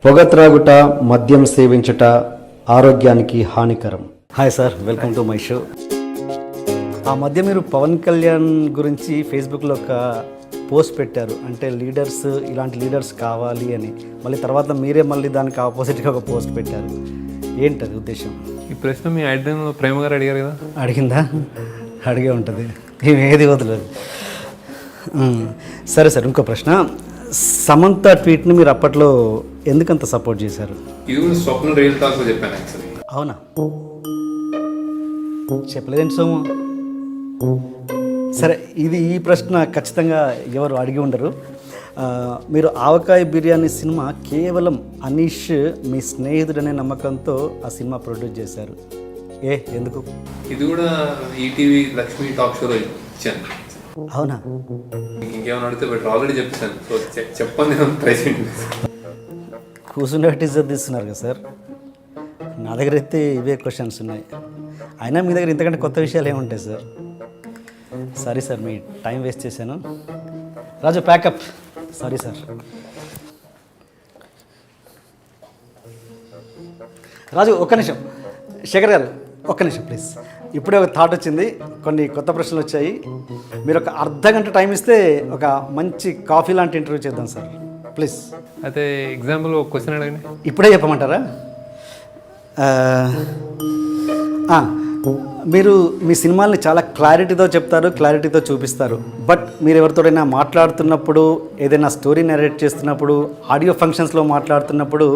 పొగ త్రాగుట, మద్యం సేవించుట ఆరోగ్యానికి హానికరం. Hi sir, welcome to my show. ఆ మధ్య మీరు పవన్ కళ్యాణ్ గురించి ఫేస్బుక్లో ఒక పోస్ట్ పెట్టారు, అంటే లీడర్స్, ఇలాంటి లీడర్స్ కావాలి అని. మళ్ళీ తర్వాత మీరే మళ్ళీ దానికి ఆపోజిట్గా ఒక పోస్ట్ పెట్టారు. ఏంటది ఉద్దేశం? ఈ ప్రశ్న మీ ఐడెన్ ప్రేమ గారు అడిగారు కదా. అడిగిందా? అడిగే ఉంటుంది, ఏది వదలదు. సరే సార్, ఇంకో ప్రశ్న. సమంత ట్వీట్ని మీరు అప్పట్లో ఎందుకంత సపోర్ట్ చేశారు? ఇది కూడా స్వప్న రియల్ టాక్లో చెప్పాను యాక్చువల్లీ. అవునా? చెప్పలేదేంటి సోము? సరే, ఈ ప్రశ్న ఖచ్చితంగా ఎవరు అడిగి ఉండరు. మీరు ఆవకాయ బిర్యానీ సినిమా కేవలం అనీష్ మీ స్నేహితుడనే నమ్మకంతో ఆ సినిమా ప్రొడ్యూస్ చేశారు. ఎందుకు? ఇది కూడా ఈటీవీ లక్ష్మీ టాక్ షోలో ఇచ్చాను. అవునా? ఇంకేమైనా అడిగితే బట్ ఆల్రెడీ చెప్పేసాను. సో చెప్పండి, ట్రై చేయండి. కూర్చుండే టీజర్ తీస్తున్నారు కదా సార్. నా దగ్గర అయితే ఇవే క్వశ్చన్స్ ఉన్నాయి. అయినా మీ దగ్గర ఇంతకంటే కొత్త విషయాలు ఏముంటాయి సార్? సారీ సార్, మీ టైం వేస్ట్ చేశాను. Raju pack up. Sorry sir. Raju ఒక్క నిమిషం. శేఖర్ గారు ఒక్క నిమిషం ప్లీజ్. ఇప్పుడే ఒక థాట్ వచ్చింది, కొన్ని కొత్త ప్రశ్నలు వచ్చాయి. మీరు ఒక అర్ధగంట టైం ఇస్తే ఒక మంచి కాఫీ లాంటి ఇంటర్వ్యూ చేద్దాం సార్, ప్లీజ్. అయితే ఎగ్జాంపుల్ ఒక క్వశ్చన్ అడగండి. ఇప్పుడే చెప్పమంటారా? మీరు మీ సినిమాల్ని చాలా క్లారిటీతో చెప్తారు, క్లారిటీతో చూపిస్తారు. బట్ మీరు ఎవరితోడైనా మాట్లాడుతున్నప్పుడు, ఏదైనా స్టోరీ నరేట్ చేస్తున్నప్పుడు, ఆడియో ఫంక్షన్స్లో మాట్లాడుతున్నప్పుడు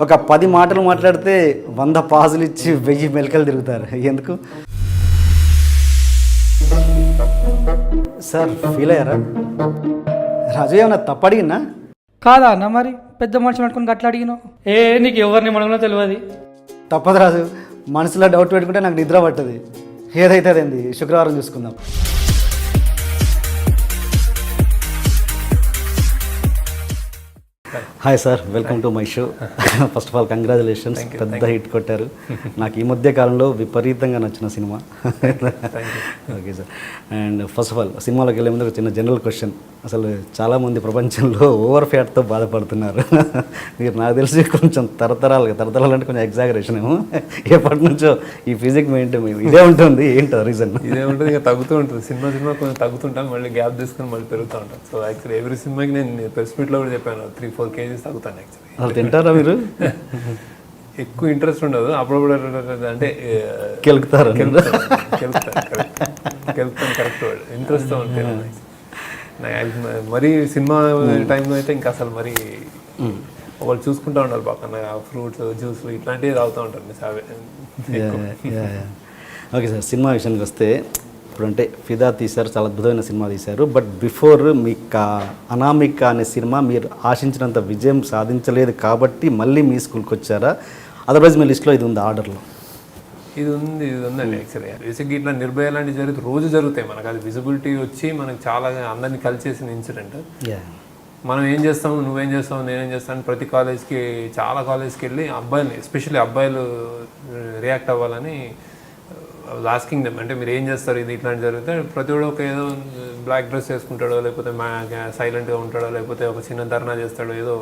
ఒక 10 మాటలు మాట్లాడితే 100 పాజులు ఇచ్చి 1000 మెలకలు తిరుగుతారు. ఎందుకు సార్? ఫీల్ అయ్యారా? రాజు ఏమన్నా తప్పు అడిగినా? కాదా అన్న, మరి పెద్ద మనిషి పట్టుకుని గట్లా అడిగినావు. నీకు ఎవరిని మనలో తెలియదు. తప్పదు రాజు, మనసులో డౌట్ పెట్టుకుంటే నాకు నిద్ర పట్టదు. ఏదైతే అదేంది, శుక్రవారం చూసుకుందాం. Hi sir, welcome to my show. First of all congratulations, పెద్ద హిట్ కొట్టారు. నాకు ఈ మధ్య కాలంలో విపరీతంగా నచ్చిన cinema. Okay sir. And first of all సినిమాలోకి వెళ్ళే ముందు ఒక చిన్న జనరల్ క్వశ్చన్. అసలు చాలామంది ప్రపంచంలో ఓవర్ ఫ్యాట్తో బాధపడుతున్నారు. మీరు నాకు తెలిసి కొంచెం తరతరాలు అంటే కొంచెం ఎగ్జాగరేషన్ ఏమో, ఎప్పటి నుంచో ఈ ఫిజిక్ మెయింటైన్ ఇదే ఉంటుంది. ఏంటో రీజన్? ఇదే ఉంటుంది, ఇక తగ్గుతూ ఉంటుంది. సినిమా కొంచెం తగ్గుతుంటాం, మళ్ళీ గ్యాప్ తీసుకుని మళ్ళీ పెరుగుతూ ఉంటాం. సో యాక్చువల్లీ ఎవ్రీ సినిమాకి నేను ప్రెస్ మీట్లో కూడా చెప్పాను 3-4 kgs తగ్గుతాను యాక్చువల్లీ. అసలు తింటారా మీరు? ఎక్కువ ఇంట్రెస్ట్ ఉండదు, అప్పుడప్పుడు అంటే కెలుకుతారు. కరెక్ట్ వర్డ్, ఇంట్రెస్ట్తో ఉంటాను. మరీ సినిమా టైంలో అయితే ఇంకా అసలు మరి వాళ్ళు చూసుకుంటూ ఉండాలి పక్కన, ఫ్రూట్స్, జ్యూస్లు ఇట్లాంటివి తాగుతూ ఉంటారు. ఓకే సార్, సినిమా విషయానికి వస్తే ఇప్పుడంటే ఫిదా తీశారు, చాలా అద్భుతమైన సినిమా తీశారు. బట్ బిఫోర్ మీకు అనామిక అనే సినిమా మీరు ఆశించినంత విజయం సాధించలేదు కాబట్టి మళ్ళీ మీ స్కూల్కి వచ్చారా? అదర్వైజ్ మీ లిస్ట్లో ఇది ఉంది, ఆర్డర్లో? ఇది ఉందండి యాక్చువల్లీ. బేసిక్గా ఇట్లా నిర్భయ లాంటివి రోజు జరుగుతాయి మనకు. అది విజిబిలిటీ వచ్చి మనకు చాలా అందరినీ కలిసేసిన ఇన్సిడెంట్. మనం ఏం చేస్తాము, నువ్వేం చేస్తావు, నేనేం చేస్తాను, ప్రతి కాలేజ్కి, చాలా కాలేజ్కి వెళ్ళి అబ్బాయిలు, ఎస్పెషల్లీ అబ్బాయిలు రియాక్ట్ అవ్వాలని ఆస్కింగ్ దెమ్. అంటే మీరు ఏం చేస్తారు, ఇది ఇట్లాంటి జరిగితే ప్రతి ఒక్కడు ఒక ఏదో బ్లాక్ డ్రెస్ వేసుకుంటాడో, లేకపోతే సైలెంట్గా ఉంటాడో, లేకపోతే ఒక చిన్న ధర్నా చేస్తాడో, ఏదో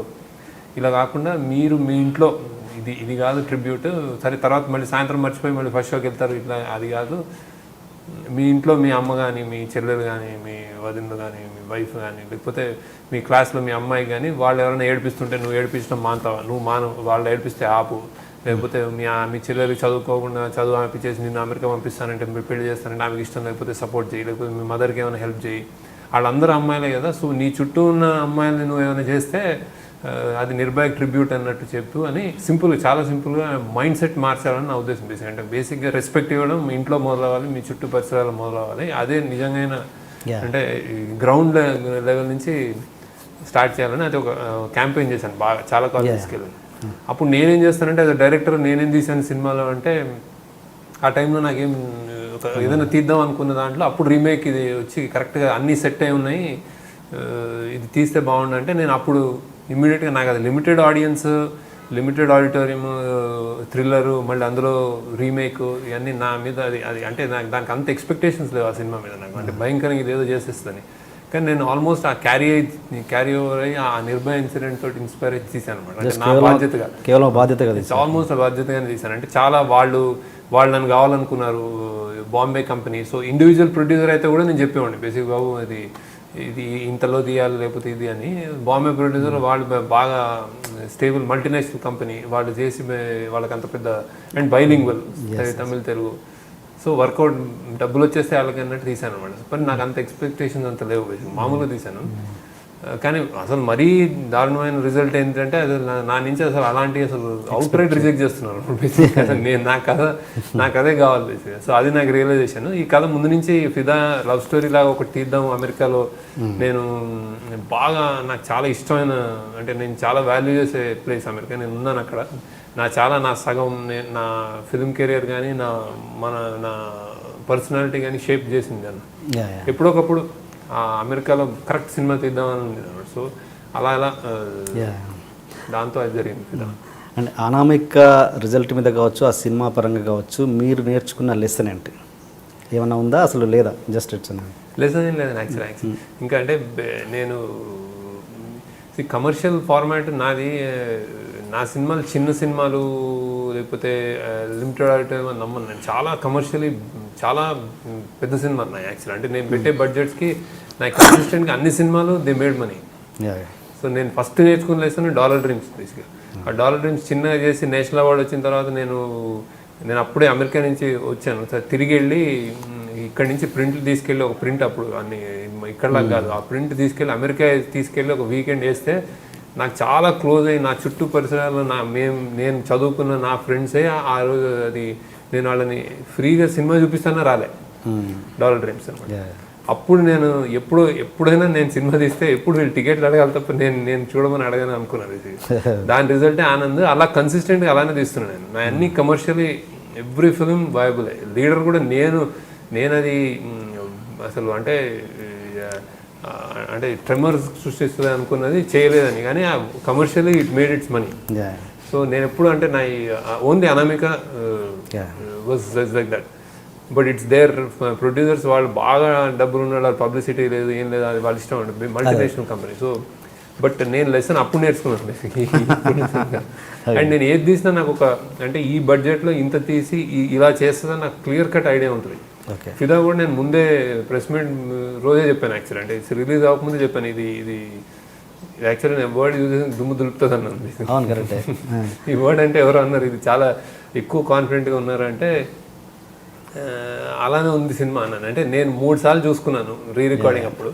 ఇలా కాకుండా మీరు మీ ఇంట్లో ఇది కాదు ట్రిబ్యూట్, సరే తర్వాత మళ్ళీ సాయంత్రం మర్చిపోయి మళ్ళీ ఫస్ట్ షోకి వెళ్తారు, ఇట్లా అది కాదు. మీ ఇంట్లో మీ అమ్మ కానీ, మీ చెల్లెలు కానీ, మీ వదినలు కానీ, మీ వైఫ్ కానీ, లేకపోతే మీ క్లాస్లో మీ అమ్మాయి కానీ, వాళ్ళు ఎవరైనా ఏడిపిస్తుంటే నువ్వు ఏడిపించడం మానతావా? నువ్వు వాళ్ళు ఏడిపిస్తే ఆపు. లేకపోతే మీ చెల్లెలు చదువుకోకుండా చదువు ఆపిచ్చేసి నిన్ను అమెరికా పంపిస్తానంటే, మీరు పెళ్లి చేస్తానంటే ఆమెకి ఇష్టం లేకపోతే సపోర్ట్ చేయి, లేకపోతే మీ మదర్కి ఏమైనా హెల్ప్ చేయి. వాళ్ళందరూ అమ్మాయిలే కదా. సో నీ చుట్టూ ఉన్న అమ్మాయిలని నువ్వు ఏమైనా చేస్తే అది నిర్భయ ట్రిబ్యూట్ అన్నట్టు చెప్పు అని సింపుల్గా, చాలా సింపుల్గా మైండ్ సెట్ మార్చాలని నా ఉద్దేశం. అంటే బేసిక్గా రెస్పెక్ట్ ఇవ్వడం మీ ఇంట్లో మొదలవ్వాలి, మీ చుట్టూ పరిసరాలు మొదలవ్వాలి. అదే నిజంగా అంటే గ్రౌండ్ లెవెల్ నుంచి స్టార్ట్ చేయాలని అది ఒక క్యాంపెయిన్ చేశాను బాగా, చాలా కాలేజెస్కి వెళ్ళి. అప్పుడు నేనేం చేస్తానంటే అది డైరెక్టర్ నేనేం తీసాను సినిమాలో అంటే, ఆ టైంలో నాకేం ఏదైనా తీద్దాం అనుకున్న దాంట్లో అప్పుడు రీమేక్ ఇది వచ్చి కరెక్ట్గా అన్నీ సెట్ అయి ఉన్నాయి, ఇది తీస్తే బాగుండంటే నేను అప్పుడు ఇమ్మీడియట్గా నాకు అది limited audience, limited auditorium, thriller, మళ్ళీ అందులో రీమేక్, ఇవన్నీ నా మీద అది అంటే నాకు దానికి అంత ఎక్స్పెక్టేషన్స్ లేవు ఆ సినిమా మీద నాకు. అంటే భయంకరంగా ఇది ఏదో చేసేస్తుంది. కానీ నేను ఆల్మోస్ట్ ఆ క్యారీ ఓవర్ అయ్యి ఆ నిర్భయ ఇన్సిడెంట్ తోటి ఇన్స్పైర్ అయ్యి తీశాను అనమాట. అంటే నా బాధ్యతగా, కేవలం బాధ్యత కదా, ఆల్మోస్ట్ బాధ్యతగానే తీశాను. అంటే చాలా వాళ్ళు నన్ను కావాలనుకున్నారు, Bombay company. So individual producer అయితే కూడా నేను చెప్పేవాడిని బేసిక్ బాబు ఇది ఇంతలో తీయాలి లేకపోతే ఇది అని. బాంబే ప్రొడ్యూసర్ వాళ్ళు బాగా స్టేబుల్ మల్టీనేషనల్ కంపెనీ, వాళ్ళు చేసి వాళ్ళకి అంత పెద్ద and bilingual Tamil Telugu. So work out డబ్బులు వచ్చేస్తే వాళ్ళకి అన్నట్టు తీశాను అనమాట. కానీ నాకు అంత ఎక్స్పెక్టేషన్స్ అంత లేవు, మామూలుగా తీశాను. కానీ అసలు మరీ దారుణమైన రిజల్ట్ ఏంటంటే అసలు నా నుంచి అసలు అలాంటి అసలు అవుట్ రైట్ రిజెక్ట్ చేస్తున్నారు బేసిక్. అసలు నేను నా కథే కావాలి బేసిక్గా. సో అది నాకు రియలైజేషన్. ఈ కథ ముందు నుంచి ఫిదా లవ్ స్టోరీ లాగా ఒకటి తీద్దాం అమెరికాలో. నేను బాగా నాకు చాలా ఇష్టమైన, అంటే నేను చాలా వాల్యూ చేసే ప్లేస్ అమెరికా. నేను ఉన్నాను అక్కడ. నా సగం నా ఫిల్మ్ కెరియర్ కానీ నా పర్సనాలిటీ కానీ షేప్ చేసింది అన్న. ఎప్పుడొకప్పుడు అమెరికాలో కరెక్ట్ సినిమా తీద్దామని ఉంది అన్నమాట. సో అలా దాంతో అది జరిగింది. అండ్ అనామిక రిజల్ట్ మీద కావచ్చు, ఆ సినిమా పరంగా కావచ్చు, మీరు నేర్చుకున్న లెసన్ ఏంటి? ఏమన్నా ఉందా అసలు లేదా? జస్ట్ ఇట్స్ లెసన్ ఏం లేదని యాక్చువల్. ఇంకా అంటే నేను కమర్షియల్ ఫార్మాట్ నాది. నా సినిమాలు చిన్న సినిమాలు లేకపోతే లిమిటెడ్ ఆడిటోరియం అని నమ్మను. నేను చాలా కమర్షియలీ చాలా పెద్ద సినిమా నా యాక్చువల్. అంటే నేను పెట్టే బడ్జెట్స్కి నాకు కన్సిస్టెంట్గా అన్ని సినిమాలు దే మేడ్ మనీ. సో నేను ఫస్ట్ నేర్చుకున్న లెసన్ డాలర్ డ్రీమ్స్ బేసిక్గా. ఆ డాలర్ డ్రీమ్స్ చిన్నగా చేసి నేషనల్ అవార్డు వచ్చిన తర్వాత నేను అప్పుడే అమెరికా నుంచి వచ్చాను. తిరిగి వెళ్ళి ఇక్కడి నుంచి ప్రింట్లు తీసుకెళ్ళి ఒక ప్రింట్ అప్పుడు అన్ని ఇక్కడలా కాదు, ఆ ప్రింట్ తీసుకెళ్ళి అమెరికా తీసుకెళ్ళి ఒక వీకెండ్ వేస్తే నాకు చాలా క్లోజ్ అయ్యి నా చుట్టూ పరిసరాల్లో నేను చదువుకున్న నా ఫ్రెండ్సే ఆ రోజు అది నేను వాళ్ళని ఫ్రీగా సినిమా చూపిస్తానా రాలే డాలర్ డ్రీమ్స్ అనమాట. అప్పుడు నేను ఎప్పుడైనా నేను సినిమా తీస్తే ఎప్పుడు వీళ్ళు టికెట్లు అడగాలి తప్ప నేను చూడమని అడగాను అనుకున్నాను. దాని రిజల్టే ఆనంద్. అలా కన్సిస్టెంట్గా అలానే తీస్తున్నాను నేను. నా అన్ని commercially every film viable. Leader కూడా నేను అది అసలు అంటే ట్రెమర్స్ సృష్టిస్తుంది అనుకున్నది చేయలేదని, కానీ commercially it made its money. So నేను ఎప్పుడు అంటే నా only Anamika was like that. But it's their producers వాళ్ళు బాగా డబ్బులు ఉన్న పబ్లిసిటీ లేదు ఏం లేదు, అది వాళ్ళ ఇష్టం అండి, మల్టీనేషనల్ కంపెనీ. సో బట్ నేను లెసన్ అప్పుడు నేర్చుకున్నాను బేసిక్గా. అండ్ నేను ఏది తీసినా నాకు అంటే ఈ బడ్జెట్లో ఇంత తీసి ఇలా చేస్తుందని నాకు క్లియర్ కట్ ఐడియా ఉంటుంది. ఫిదా కూడా నేను ముందే ప్రెస్ మీట్ రోజే చెప్పాను యాక్చువల్. అంటే రిలీజ్ అవ్వకముందే చెప్పాను ఇది యాక్చువల్లీ నేను వర్డ్ యూజ్ చేసి దుమ్ము దులుపుతుంది అన్నాను. ఈ వర్డ్ అంటే ఎవరు అన్నారు ఇది చాలా ఎక్కువ కాన్ఫిడెంట్గా ఉన్నారు అంటే అలానే ఉంది సినిమా అన్నాను. అంటే నేను 3 సార్లు చూసుకున్నాను రీ రికార్డింగ్ అప్పుడు.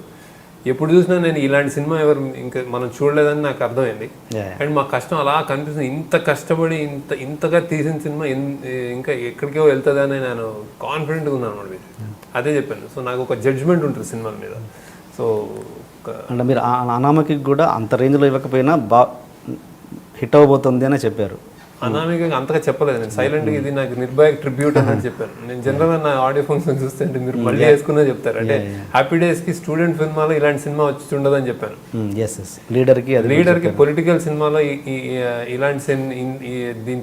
ఎప్పుడు చూసినా నేను ఇలాంటి సినిమా ఇంకా మనం చూడలేదని నాకు అర్థమైంది. అండ్ మా కష్టం అలా కనిపిస్తుంది. ఇంత కష్టపడి ఇంతగా తీసిన సినిమా ఇంకా ఎక్కడికో వెళ్తుందని నేను కాన్ఫిడెంట్గా ఉన్నాను అన్నమాట. అదే చెప్పాను. సో నాకు ఒక జడ్జ్మెంట్ ఉంటుంది సినిమాల మీద. సో అంటే మీరు అనామకి కూడా అంత రేంజ్లో ఇవ్వకపోయినా హిట్ అవ్వబోతుంది అని చెప్పారు. అనామిక అంతగా చెప్పలేదు. నేను సైలెంట్గా ఇది నాకు నిర్భయ ట్రిబ్యూట్ అని చెప్పాను. నేను జనరల్గా నా ఆడియో ఫంక్షన్ చూస్తే అంటే మీరు మళ్ళీ వేసుకున్నా చెప్తారు. అంటే హ్యాపీ డేస్కి స్టూడెంట్ సినిమాలో ఇలాంటి సినిమా వచ్చి ఉండదని చెప్పాను. లీడర్కి పొలిటికల్ సినిమాలో ఇలాంటి దీని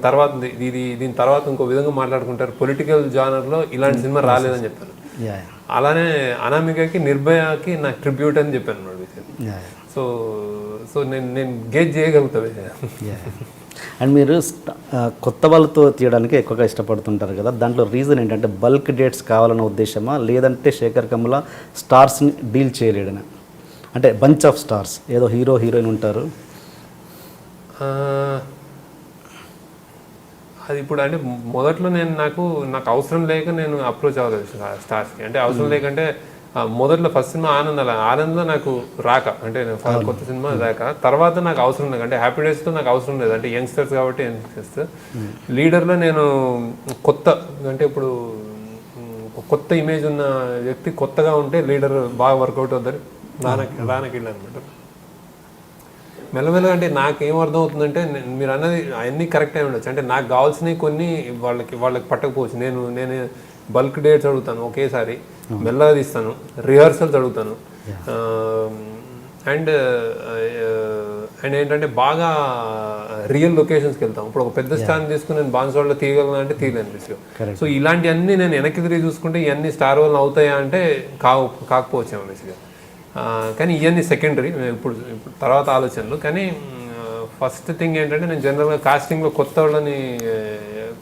తర్వాత ఇంకో విధంగా మాట్లాడుకుంటారు. పొలిటికల్ జానర్లో ఇలాంటి సినిమా రాలేదని చెప్పాను. అలానే అనామికకి నిర్భయకి నాకు ట్రిబ్యూట్ అని చెప్పాను అన్నమాట. సో నేను గేజ్ చేయగలుగుతాను. అండ్ మీరు కొత్త వాళ్ళతో తీయడానికి ఎక్కువగా ఇష్టపడుతుంటారు కదా, దాంట్లో రీజన్ ఏంటంటే బల్క్ డేట్స్ కావాలన్న ఉద్దేశమా, లేదంటే శేఖర్ కమ్ముల స్టార్స్ని డీల్ చేయలేడనా? అంటే బంచ్ ఆఫ్ స్టార్స్, ఏదో హీరో హీరోయిన్ ఉంటారు. అది ఇప్పుడు అంటే మొదట్లో నాకు అవసరం లేక నేను అప్రోచ్ అవ్వలేదు స్టార్స్కి. అంటే అవసరం లేకంటే మొదట్లో ఫస్ట్ సినిమా ఆనంద్లో నాకు రాక, అంటే కొత్త సినిమా రాక, తర్వాత నాకు అవసరం లేదు. అంటే హ్యాపీ డేస్లో నాకు అవసరం లేదు, అంటే యంగ్స్టర్స్ కాబట్టి యంగ్స్టర్స్. లీడర్లో నేను కొత్త, అంటే ఇప్పుడు కొత్త ఇమేజ్ ఉన్న వ్యక్తి కొత్తగా ఉంటే లీడర్ బాగా వర్కౌట్ అవుతుంది. రానకి అనమాట. మెల్లమెల్లగా అంటే నాకేం అర్థం అవుతుందంటే మీరు అన్నది అవన్నీ కరెక్ట్ అయి ఉండొచ్చు. అంటే నాకు కావాల్సినవి కొన్ని వాళ్ళకి పట్టకపోవచ్చు. నేను బల్క్ డేట్స్ అడుగుతాను ఒకేసారి, మెల్లగా తీస్తాను, రిహర్సల్స్ అడుగుతాను. అండ్ ఏంటంటే బాగా రియల్ లొకేషన్స్కి వెళ్తాం. ఇప్పుడు ఒక పెద్ద స్టార్ తీసుకుని నేను బాన్స్వాడలో తీయగలను అంటే తీయలేను బేసిక్గా. సో ఇలాంటివన్నీ నేను వెనక్కి తిరిగి చూసుకుంటే ఇవన్నీ స్టార్ వల్ల అవుతాయా అంటే కాకపోవచ్చేమో బేసిక్గా. కానీ ఇవన్నీ సెకండరీ ఇప్పుడు తర్వాత ఆలోచనలు. కానీ ఫస్ట్ థింగ్ ఏంటంటే నేను జనరల్గా కాస్టింగ్లో కొత్త వాళ్ళని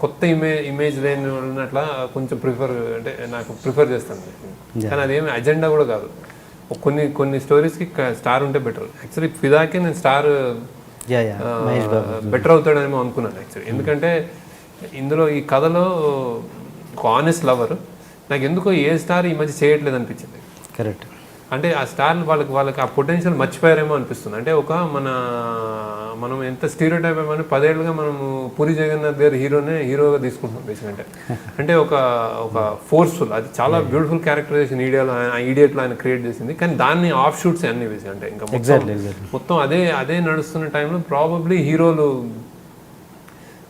కొత్త ఇమేజ్ లేని వాళ్ళని అట్లా కొంచెం నాకు ప్రిఫర్ చేస్తాను. కానీ అదేమి అజెండా కూడా కాదు. కొన్ని స్టోరీస్కి స్టార్ ఉంటే బెటర్. యాక్చువల్లీ ఫిదాకి నేను స్టార్ బెటర్ అవుతాడేమో అనుకున్నాను యాక్చువల్లీ. ఎందుకంటే ఇందులో ఈ కథలో ఒక ఆనెస్ట్ లవర్ నాకు ఎందుకో ఏ స్టార్ ఈ మధ్య చేయట్లేదు అనిపించింది. కరెక్ట్. అంటే ఆ స్టార్ వాళ్ళకి ఆ పొటెన్షియల్ మర్చిపోయారేమో అనిపిస్తుంది. అంటే మనం ఎంత స్టీరియో టైప్ ఏమని 10 ఏళ్ళుగా మనము పూరి జగన్నాథ్ గారి హీరోగా తీసుకుంటున్నాం బేసిక్. అంటే ఒక ఫోర్స్ఫుల్, అది చాలా బ్యూటిఫుల్ క్యారెక్టరైజేషన్ ఈడియట్లో ఆయన క్రియేట్ చేసింది. కానీ దాన్ని ఆఫ్ షూట్స్ అన్ని వేసి అంటే ఇంకా మొత్తం అదే నడుస్తున్న టైంలో ప్రాబబ్లీ హీరోలు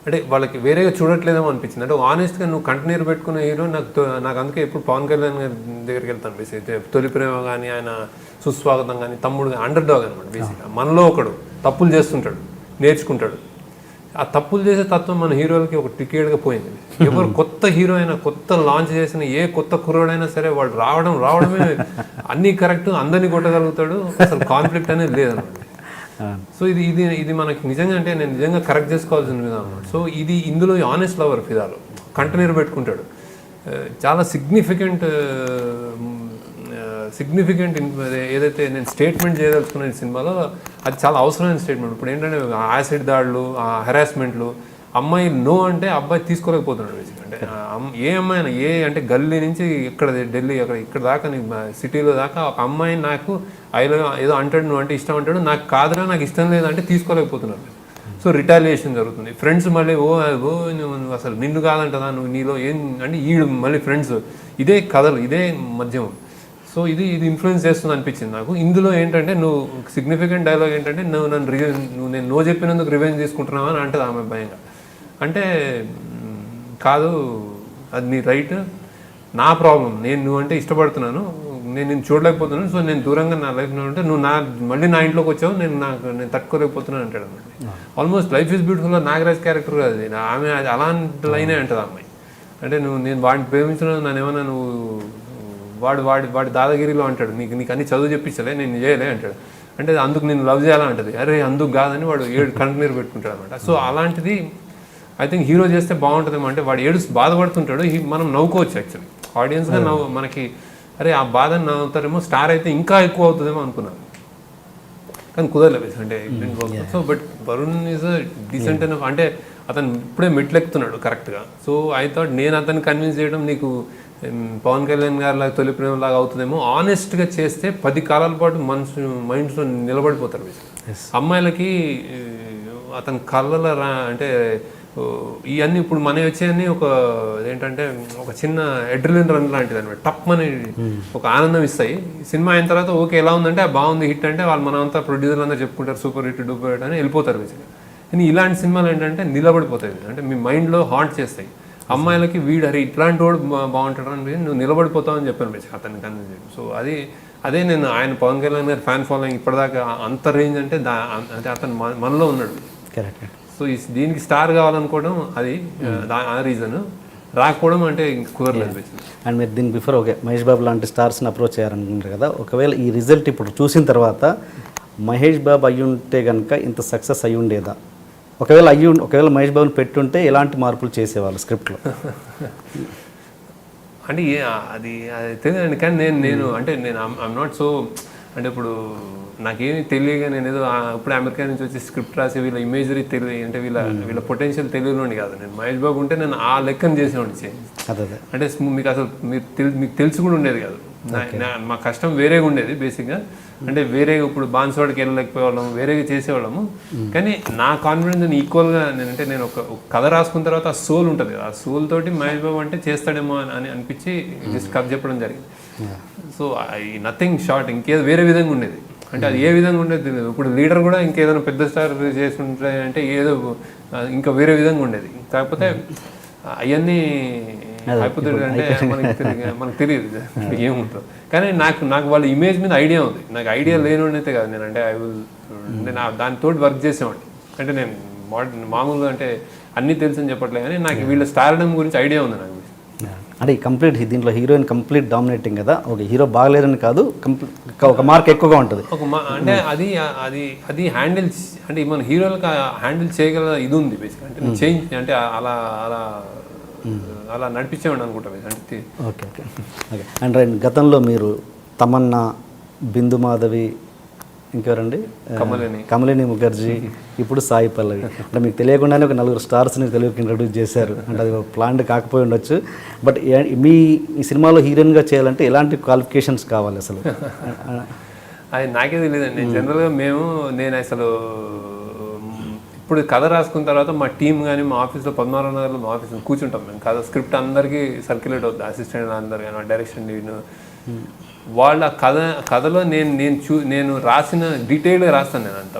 అంటే వాళ్ళకి వేరేగా చూడట్లేదేమో అనిపించింది. అంటే ఆనెస్ట్గా నువ్వు కంటిన్యూ పెట్టుకున్న హీరో నాకు అందుకే ఎప్పుడు పవన్ కళ్యాణ్ గారి దగ్గరికి వెళ్తాను బేసిక్. తొలి ప్రేమ కానీ, ఆయన సుస్వాగతం కానీ, తమ్ముడు కానీ, అండర్ డాగ్ అనమాట బేసిక్గా. మనలో ఒకడు తప్పులు చేస్తుంటాడు, నేర్చుకుంటాడు. ఆ తప్పులు చేసే తత్వం మన హీరోలకి ఒక టికెట్గా పోయింది. ఎవరు కొత్త హీరో అయినా, కొత్త లాంచ్ చేసిన ఏ కొత్త కుర్రోడైనా సరే వాడు రావడమే అన్నీ కరెక్ట్, అందరినీ కొట్టగలుగుతాడు, అసలు కాన్ఫ్లిక్ట్ అనేది లేదన్నమాట. సో ఇది మనకి నిజంగా అంటే నేను నిజంగా కరెక్ట్ చేసుకోవాల్సిన విధానం అనమాట. సో ఇందులో ఆనెస్ట్ లవర్ ఫిదాలో కంటిన్యూ పెట్టుకుంటాడు. చాలా సిగ్నిఫికెంట్ ఏదైతే నేను స్టేట్మెంట్ చేయదలుచుకున్న సినిమాలో అది చాలా అవసరమైన స్టేట్మెంట్. ఇప్పుడు ఏంటంటే యాసిడ్ దాడులు, హెరాస్మెంట్లు, అమ్మాయి నో అంటే అబ్బాయి తీసుకోలేకపోతున్నాడు బేసిక్. అంటే ఏ అమ్మాయి అయినా అంటే గల్లీ నుంచి ఇక్కడ ఢిల్లీ ఇక్కడ దాకా సిటీలో దాకా ఒక అమ్మాయి నాకు ఏదో అంటాడు, నువ్వు అంటే ఇష్టం అంటాడు, నాకు కాదురా నాకు ఇష్టం లేదంటే తీసుకోలేకపోతున్నాడు. సో రిటాలియేషన్ జరుగుతుంది. ఫ్రెండ్స్ మళ్ళీ నువ్వు అసలు నిన్ను కాదంటదా, నువ్వు నీలో ఏం అంటే మళ్ళీ ఫ్రెండ్స్. ఇదే కథలు, ఇదే మధ్యమం. సో ఇది ఇన్ఫ్లుయెన్స్ చేస్తుంది అనిపించింది నాకు. ఇందులో ఏంటంటే నువ్వు సిగ్నిఫికెంట్ డైలాగ్ ఏంటంటే నేను నో చెప్పినందుకు రివెంజ్ తీసుకుంటున్నావా అని అంటది ఆమె భయంగా. అంటే కాదు, అది నీ రైట్, నా ప్రాబ్లం, నువ్వు అంటే ఇష్టపడుతున్నాను, నేను చూడలేకపోతున్నాను, సో నేను దూరంగా నా లైఫ్లో ఉంటే నువ్వు మళ్ళీ నా ఇంట్లోకి వచ్చావు, నేను తట్టుకోలేకపోతున్నాను అంటాడు అనమాట. ఆల్మోస్ట్ లైఫ్ ఈజ్ బ్యూటిఫుల్లో నాగరాజ్ క్యారెక్టర్ అది. ఆమె అది అలాంటి లైనే అంటది అమ్మాయి. అంటే నేను వాడిని ప్రేమించడం నన్ను ఏమన్నా నువ్వు వాడి దాదాగిరిలో అంటాడు, నీకు అన్ని చదువు చెప్పించలే, నేను చేయలే అంటాడు. అంటే అందుకు నేను లవ్ చేయాలని అంటది. అరే అందుకు కాదని వాడు కంటిన్యూ పెట్టుకుంటాడు అనమాట. సో అలాంటిది ఐ థింక్ హీరో చేస్తే బాగుంటుందేమో. అంటే వాడు బాధపడుతుంటాడు, మనం నవ్వుకోవచ్చు యాక్చువల్లీ ఆడియన్స్గా. మనకి అరే ఆ బాధని నవ్వుతారేమో, స్టార్ అయితే ఇంకా ఎక్కువ అవుతుందేమో అనుకున్నాను, కానీ కుదరలేదు. అంటే so but Varun is decent enough. అంటే అతను ఇప్పుడే మెట్లెక్కుతున్నాడు కరెక్ట్గా. సో ఐ థాట్ నేను అతన్ని కన్విన్స్ చేయడం నీకు పవన్ కళ్యాణ్ గారి లాగా తొలి ప్రేమ లాగా అవుతుందేమో. ఆనెస్ట్గా చేస్తే 10 కాలాల పాటు మైండ్స్లో నిలబడిపోతారు. అమ్మాయిలకి అతని కళ్ళలో అంటే ఇవన్నీ ఇప్పుడు మనవి వచ్చేవన్నీ ఏంటంటే ఒక చిన్న ఎడ్రిలిన్ రన్ లాంటిది అనమాట. టప్ అని ఒక ఆనందం ఇస్తాయి. సినిమా అయిన తర్వాత ఓకే ఎలా ఉందంటే బాగుంది, హిట్ అంటే వాళ్ళు మనంతా ప్రొడ్యూసర్లు అందరూ చెప్పుకుంటారు సూపర్ హిట్ డూపర్ హిట్ అని వెళ్ళిపోతారు బేసిక్గా. కానీ ఇలాంటి సినిమాలు ఏంటంటే నిలబడిపోతాయి, అంటే మీ మైండ్లో హాంట్ చేస్తాయి. అమ్మాయిలకి అరే ఇట్లాంటి వాడు బాగుంటాడు అని నువ్వు నిలబడిపోతావు అని చెప్పాను బేసిక్ అతన్ని కన్విన్స్ చేయడం. సో అదే నేను ఆయన పవన్ కళ్యాణ్ గారి ఫ్యాన్ ఫాలోయింగ్ ఇప్పటిదాకా అంత రేంజ్ అంటే అతను మనలో ఉన్నాడు. కరెక్ట్. సో దీనికి స్టార్ కావాలనుకోవడం అది ఆ రీజన్, రాకపోవడం అంటే కుదరలేదు. అండ్ మీరు దీనికి బిఫోర్ ఓకే మహేష్ బాబు లాంటి స్టార్స్ని అప్రోచ్ చేయాలనుకుంటారు కదా, ఒకవేళ ఈ రిజల్ట్ ఇప్పుడు చూసిన తర్వాత మహేష్ బాబు అయ్యుంటే కనుక ఇంత సక్సెస్ అయ్యి ఉండేదా? ఒకవేళ మహేష్ బాబుని పెట్టుంటే ఎలాంటి మార్పులు చేసేవాళ్ళు స్క్రిప్ట్లో? అంటే అది తెలియదండి. కానీ నేను ఐఎమ్ నాట్ సో అంటే ఇప్పుడు నాకేమి తెలియగా నేను ఏదో ఇప్పుడు అమెరికా నుంచి వచ్చి స్క్రిప్ట్ రాసి వీళ్ళ ఇమేజరీ తెలియ అంటే వీళ్ళ పొటెన్షియల్ తెలియలోని కాదు. నేను మహేష్ బాబు ఉంటే నేను ఆ లెక్కను చేసేవాడిని చేంజ్. అంటే మీకు అసలు మీకు తెలిసి కూడా ఉండేది కాదు. మా కష్టం వేరేగా ఉండేది బేసిక్గా. అంటే వేరేగా ఇప్పుడు బాన్స్వాడికి వెళ్ళలేకపోయేవాళ్ళము, వేరేగా చేసేవాళ్ళము. కానీ నా కాన్ఫిడెన్స్ ఈక్వల్గా నేను ఒక కథ రాసుకున్న తర్వాత ఆ సోల్ ఉంటుంది కదా, ఆ సోల్ తోటి మహేష్ బాబు అంటే చేస్తాడేమో అని అనిపించి జస్ట్ కథ చెప్పడం జరిగింది. సో నథింగ్ షార్ట్, ఇంకేదో వేరే విధంగా ఉండేది. అంటే అది ఏ విధంగా ఉండేది తెలియదు. ఇప్పుడు లీడర్ కూడా ఇంకేదైనా పెద్ద స్టార్ చేసుకుంటే అంటే ఏదో ఇంకా వేరే విధంగా ఉండేది. కాకపోతే అవన్నీ అయిపోతుంది అంటే మనకు తెలియదు ఏముంటుందో. కానీ నాకు వాళ్ళ ఇమేజ్ మీద ఐడియా ఉంది. నాకు ఐడియా లేనివాడినైతే కాదు నేను. అంటే దానితో వర్క్ చేసేవాడిని. అంటే నేను మామూలుగా అంటే అన్నీ తెలుసు అని చెప్పట్లేదు, కానీ నాకు వీళ్ళ స్టార్డమ్ గురించి ఐడియా ఉంది నాకు. అంటే కంప్లీట్ దీంట్లో హీరోయిన్ కంప్లీట్ డామినేటింగ్ కదా, ఓకే హీరో బాగలేదని కాదు, ఒక మార్క్ ఎక్కువగా ఉంటుంది. అంటే అది అది అది హ్యాండిల్ అంటే మన హీరోలకు హ్యాండిల్ చేయగల ఇది ఉంది బేసిక్, అంటే చేంజ్ అంటే అలా అలా అలా నడిపించేవాడు అనుకుంటా అంటే. Okay okay okay. అండ్ గతంలో మీరు తమన్నా, బిందు మాధవి, ఇంకెవరండి, కమలిని ముఖర్జీ, ఇప్పుడు సాయి పల్లవి, అంటే మీకు తెలియకుండానే ఒక 4 స్టార్స్ని తెలుగుకి ఇంట్రడ్యూస్ చేశారు. అంటే అది ప్లాన్డ్ కాకపోయి ఉండొచ్చు, బట్ ఈ సినిమాలో హీరోయిన్గా చేయాలంటే ఎలాంటి క్వాలిఫికేషన్స్ కావాలి అసలు? అది నాకే తెలియదండి. నేను జనరల్గా నేను అసలు ఇప్పుడు కథ రాసుకున్న తర్వాత మా టీం కానీ మా ఆఫీస్లో 16 నగర్లో మా ఆఫీస్లో కూర్చుంటాం మేము. కథ స్క్రిప్ట్ అందరికీ సర్క్యులేట్ అవుతుంది, అసిస్టెంట్ అందరు కానీ డైరెక్షన్ వాళ్ళ కథలో నేను రాసిన డీటెయిల్గా రాస్తాను నేను అంతా.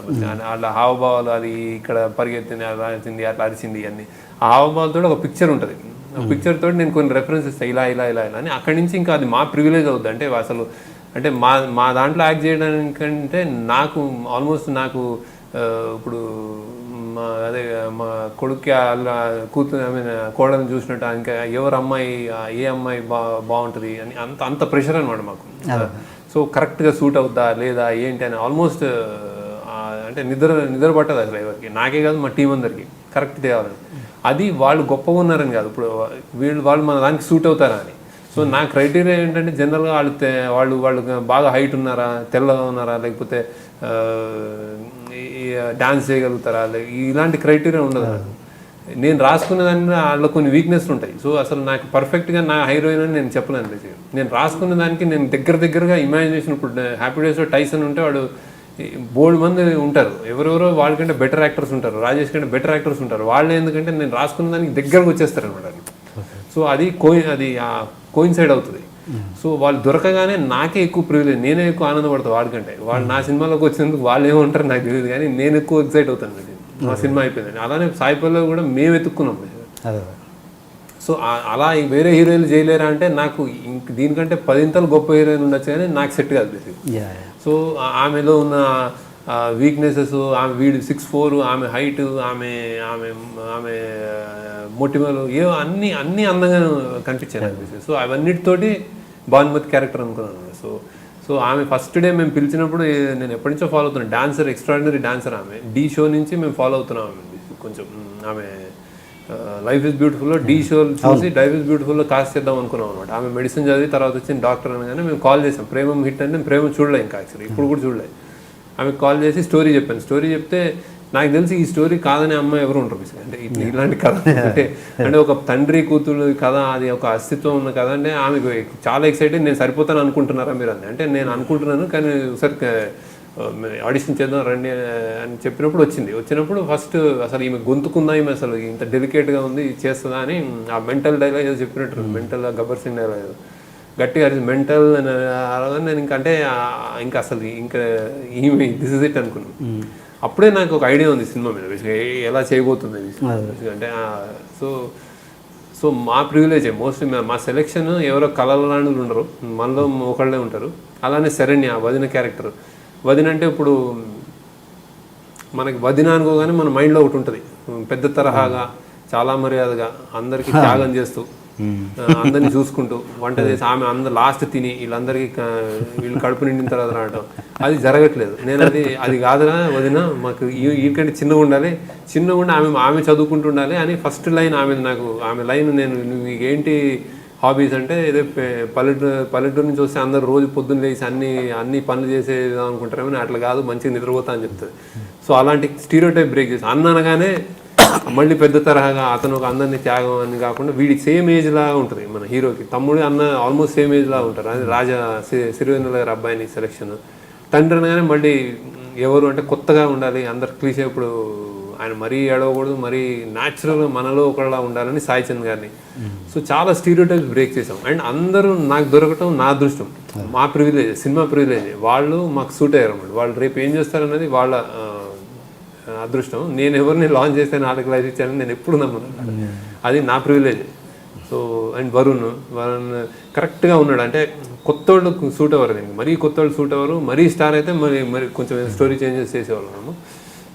వాళ్ళ హావభావాలు, అది ఇక్కడ పరిగెత్తింది, అలా అరిచింది, అట్లా అరిచింది అన్ని ఆ హావభావాలతో ఒక పిక్చర్ ఉంటుంది. ఆ పిక్చర్ తోటి నేను కొన్ని రెఫరెన్స్ ఇస్తాను, ఇలా ఇలా ఇలా ఇలా అని. అక్కడి నుంచి ఇంకా అది మా ప్రివిలేజ్ అవుతుంది. అంటే అసలు అంటే మా దాంట్లో యాక్ట్ చేయడానికంటే నాకు ఇప్పుడు మా కొడుక్కి అలా కూతురు కోడని చూసినట్టు ఇంకా ఎవరు అమ్మాయి ఏ అమ్మాయి బాగుంటుంది అని అంత ప్రెషర్ అనమాట మాకు. సో కరెక్ట్గా సూట్ అవుద్దా లేదా ఏంటి అని ఆల్మోస్ట్ అంటే నిద్ర పట్టదు అసలు ఎవరికి, నాకే కాదు మా టీం అందరికి కరెక్ట్ తేవాలని. అది వాళ్ళు గొప్పగా ఉన్నారని కాదు, ఇప్పుడు వాళ్ళు మన దానికి సూట్ అవుతారా అని. సో నా క్రైటీరియా ఏంటంటే జనరల్గా వాళ్ళు బాగా హైట్ ఉన్నారా, తెల్లగా ఉన్నారా, లేకపోతే డాన్స్ చేయగలుగుతారా, ఇలాంటి క్రైటీరియా ఉండదు. నేను రాసుకున్న దాన్ని వాళ్ళలో కొన్ని వీక్నెస్లు ఉంటాయి. సో అసలు నాకు పర్ఫెక్ట్గా నా హీరోయిన్ అని నేను చెప్పలేను. నేను రాసుకున్న దానికి నేను దగ్గరగా ఇమాజినేషన్, ఇప్పుడు హ్యాపీ డేస్లో టైసన్ ఉంటే వాడు బోల్డ్ మంది ఉంటారు, ఎవరెవరో వాళ్ళకంటే బెటర్ యాక్టర్స్ ఉంటారు, రాజేష్ కంటే బెటర్ యాక్టర్స్ ఉంటారు. వాళ్ళు ఎందుకంటే నేను రాసుకున్న దానికి దగ్గరకు వచ్చేస్తారు అనమాట. సో అది కోయిన్సైడ్ అవుతుంది. సో వాళ్ళు దొరకగానే నాకే ఎక్కువ ప్రివిలేజ్, నేనే ఎక్కువ ఆనందపడతాను వాడికంటే. వాళ్ళు నా సినిమాలోకి వచ్చినందుకు వాళ్ళు ఏమంటారు నాకు తెలియదు, కానీ నేను ఎక్కువ ఎక్సైట్ అవుతాను. మా సినిమా అయిపోయింది. అలానే సాయి పల్లవి కూడా మేము వెతుక్కున్నాం. సో అలా వేరే హీరోయిన్లు చేయలేరా అంటే నాకు దీనికంటే 10 ఇంతలు గొప్ప హీరోయిన్ ఉండొచ్చు, కానీ నాకు సెట్ కాదు బేసిక్. సో ఆమెలో ఉన్న వీక్నెసెస్, ఆమె వీడు 6'4", ఆమె హైట్, ఆమె ఆమె ఆమె మొటిమలు అన్నీ అందంగా కనిపించాయి అనిపిస్తుంది. సో అవన్నిటితోటి భానుమతి క్యారెక్టర్ అనుకున్నాను. సో ఆమె ఫస్ట్ డే మేము పిలిచినప్పుడు నేను ఎప్పటి నుంచో ఫాలో అవుతున్నాను, డాన్సర్, ఎక్స్ట్రాడినరీ డాన్సర్ ఆమె. ఢీ షో నుంచి మేము ఫాలో అవుతున్నాం ఆమె కొంచెం. ఆమె లైఫ్ ఇస్ బ్యూటిఫుల్లో ఢీ షో చూసి లైఫ్ ఇస్ బ్యూటిఫుల్లో కాస్ట్ చేద్దాం అనుకున్నాం అనమాట. ఆమె మెడిసిన్ చదివి తర్వాత వచ్చిన డాక్టర్ అనగానే మేము కాల్ చేసాం. ప్రేమం హిట్ అంటే ప్రేమం చూడలే ఇంకా, యాక్చువల్లీ ఇప్పుడు కూడా చూడలేదు. ఆమెకు కాల్ చేసి స్టోరీ చెప్పాను. స్టోరీ చెప్తే నాకు తెలిసి ఈ స్టోరీ కాదని అమ్మాయి ఎవరు ఉంటారు అంటే ఇలాంటి కథ అంటే ఒక తండ్రి కూతురు కథ, అది ఒక అస్తిత్వం ఉన్న కథ అంటే ఆమె చాలా ఎక్సైటెడ్. నేను సరిపోతాను అనుకుంటున్నారా మీరు అంటే నేను అనుకుంటున్నాను, కానీ ఒకసారి ఆడిషన్ చేద్దాం రండి అని చెప్పినప్పుడు వచ్చినప్పుడు ఫస్ట్ అసలు ఈమె గొంతుకుందా, ఈమె అసలు ఇంత డెలికేట్గా ఉంది, చేస్తుందా అని ఆ మెంటల్ డైలాగ్ ఏదో చెప్పినట్టు, మెంటల్ గబ్బర్ సింగ్ డైలాగ్ గట్టిగా మెంటల్ అని నేను అంటే ఇంకా అసలు ఇంకా ఈమె దిస్ ఇస్ ఇట్ అనుకున్నాను. అప్పుడే నాకు ఒక ఐడియా ఉంది సినిమా మీద ఎలా చేయబోతుంది అంటే. సో మా ప్రివిలేజ్ మోస్ట్లీ మా సెలెక్షన్ ఎవరో కళలాంటి ఉండరు, మనలో ఒకళ్ళే ఉంటారు. అలానే శరణ్య వదిన క్యారెక్టర్. వదిన అంటే ఇప్పుడు మనకి వదిన అనుకోగానే మన మైండ్లో ఒకటి ఉంటుంది, పెద్ద తరహాగా, చాలా మర్యాదగా, అందరికీ త్యాగం చేస్తూ, అందరినీ చూసుకుంటూ వంట చేసి ఆమె అందరు లాస్ట్ తిని వీళ్ళు కడుపు నిండిన తర్వాత రావడం, అది జరగట్లేదు. నేను అది కాదురా వదిన, మాకు వీటికంటే చిన్నగా ఉండాలి, చిన్నగా ఉండి ఆమె చదువుకుంటూ ఉండాలి అని ఫస్ట్ లైన్ ఆమె లైన్. నువ్వు ఏంటి హాబీస్ అంటే ఏదో పల్లెటూరు నుంచి వస్తే అందరు రోజు పొద్దున్న లేచి అన్ని పనులు చేసేది అనుకుంటారేమో, అట్లా కాదు, మంచిగా నిద్రపోతా అని చెప్తుంది. సో అలాంటి స్టీరియోటైప్ బ్రేక్ చేసి అనగానే మళ్ళీ పెద్ద తరహాగా అతను ఒక అందరినీ త్యాగం అని కాకుండా వీడికి సేమ్ ఏజ్ లాగా ఉంటుంది మన హీరోకి. తమ్ముడు అన్న ఆల్మోస్ట్ సేమ్ ఏజ్ లాగా ఉంటారు. అది రాజా సిరివెన్నెల గారి అబ్బాయిని సెలెక్షన్. తండ్రి అనగానే మళ్ళీ ఎవరు అంటే కొత్తగా ఉండాలి, అందరు క్లీషే. ఇప్పుడు ఆయన మరీ ఏడవకూడదు, మరీ న్యాచురల్గా మనలో ఒకళ్ళ ఉండాలని సాయి చంద్ గారిని. సో చాలా స్టీరియోటైప్స్ బ్రేక్ చేసాం. అండ్ అందరూ నాకు దొరకటం నా అదృష్టం, మా ప్రివిలేజ్, సినిమా ప్రివిలేజ్. వాళ్ళు మాకు సూట్ అయ్యారు అన్నమాట. వాళ్ళు రేపు ఏం చేస్తారన్నది వాళ్ళ అదృష్టం. నేను ఎవరిని లాంచ్ చేస్తే నాలుగు లైఫ్ ఇచ్చానని నేను ఎప్పుడు నమ్మను, అది నా ప్రివిలేజ్. సో అండ్ వరుణ్ కరెక్ట్గా ఉన్నాడు. అంటే కొత్త వాళ్ళు సూట్ అవ్వరు, మరీ కొత్త వాళ్ళు సూట్ అవ్వరు, మరీ స్టార్ అయితే మరి కొంచెం స్టోరీ చేంజెస్ చేసేవాళ్ళము.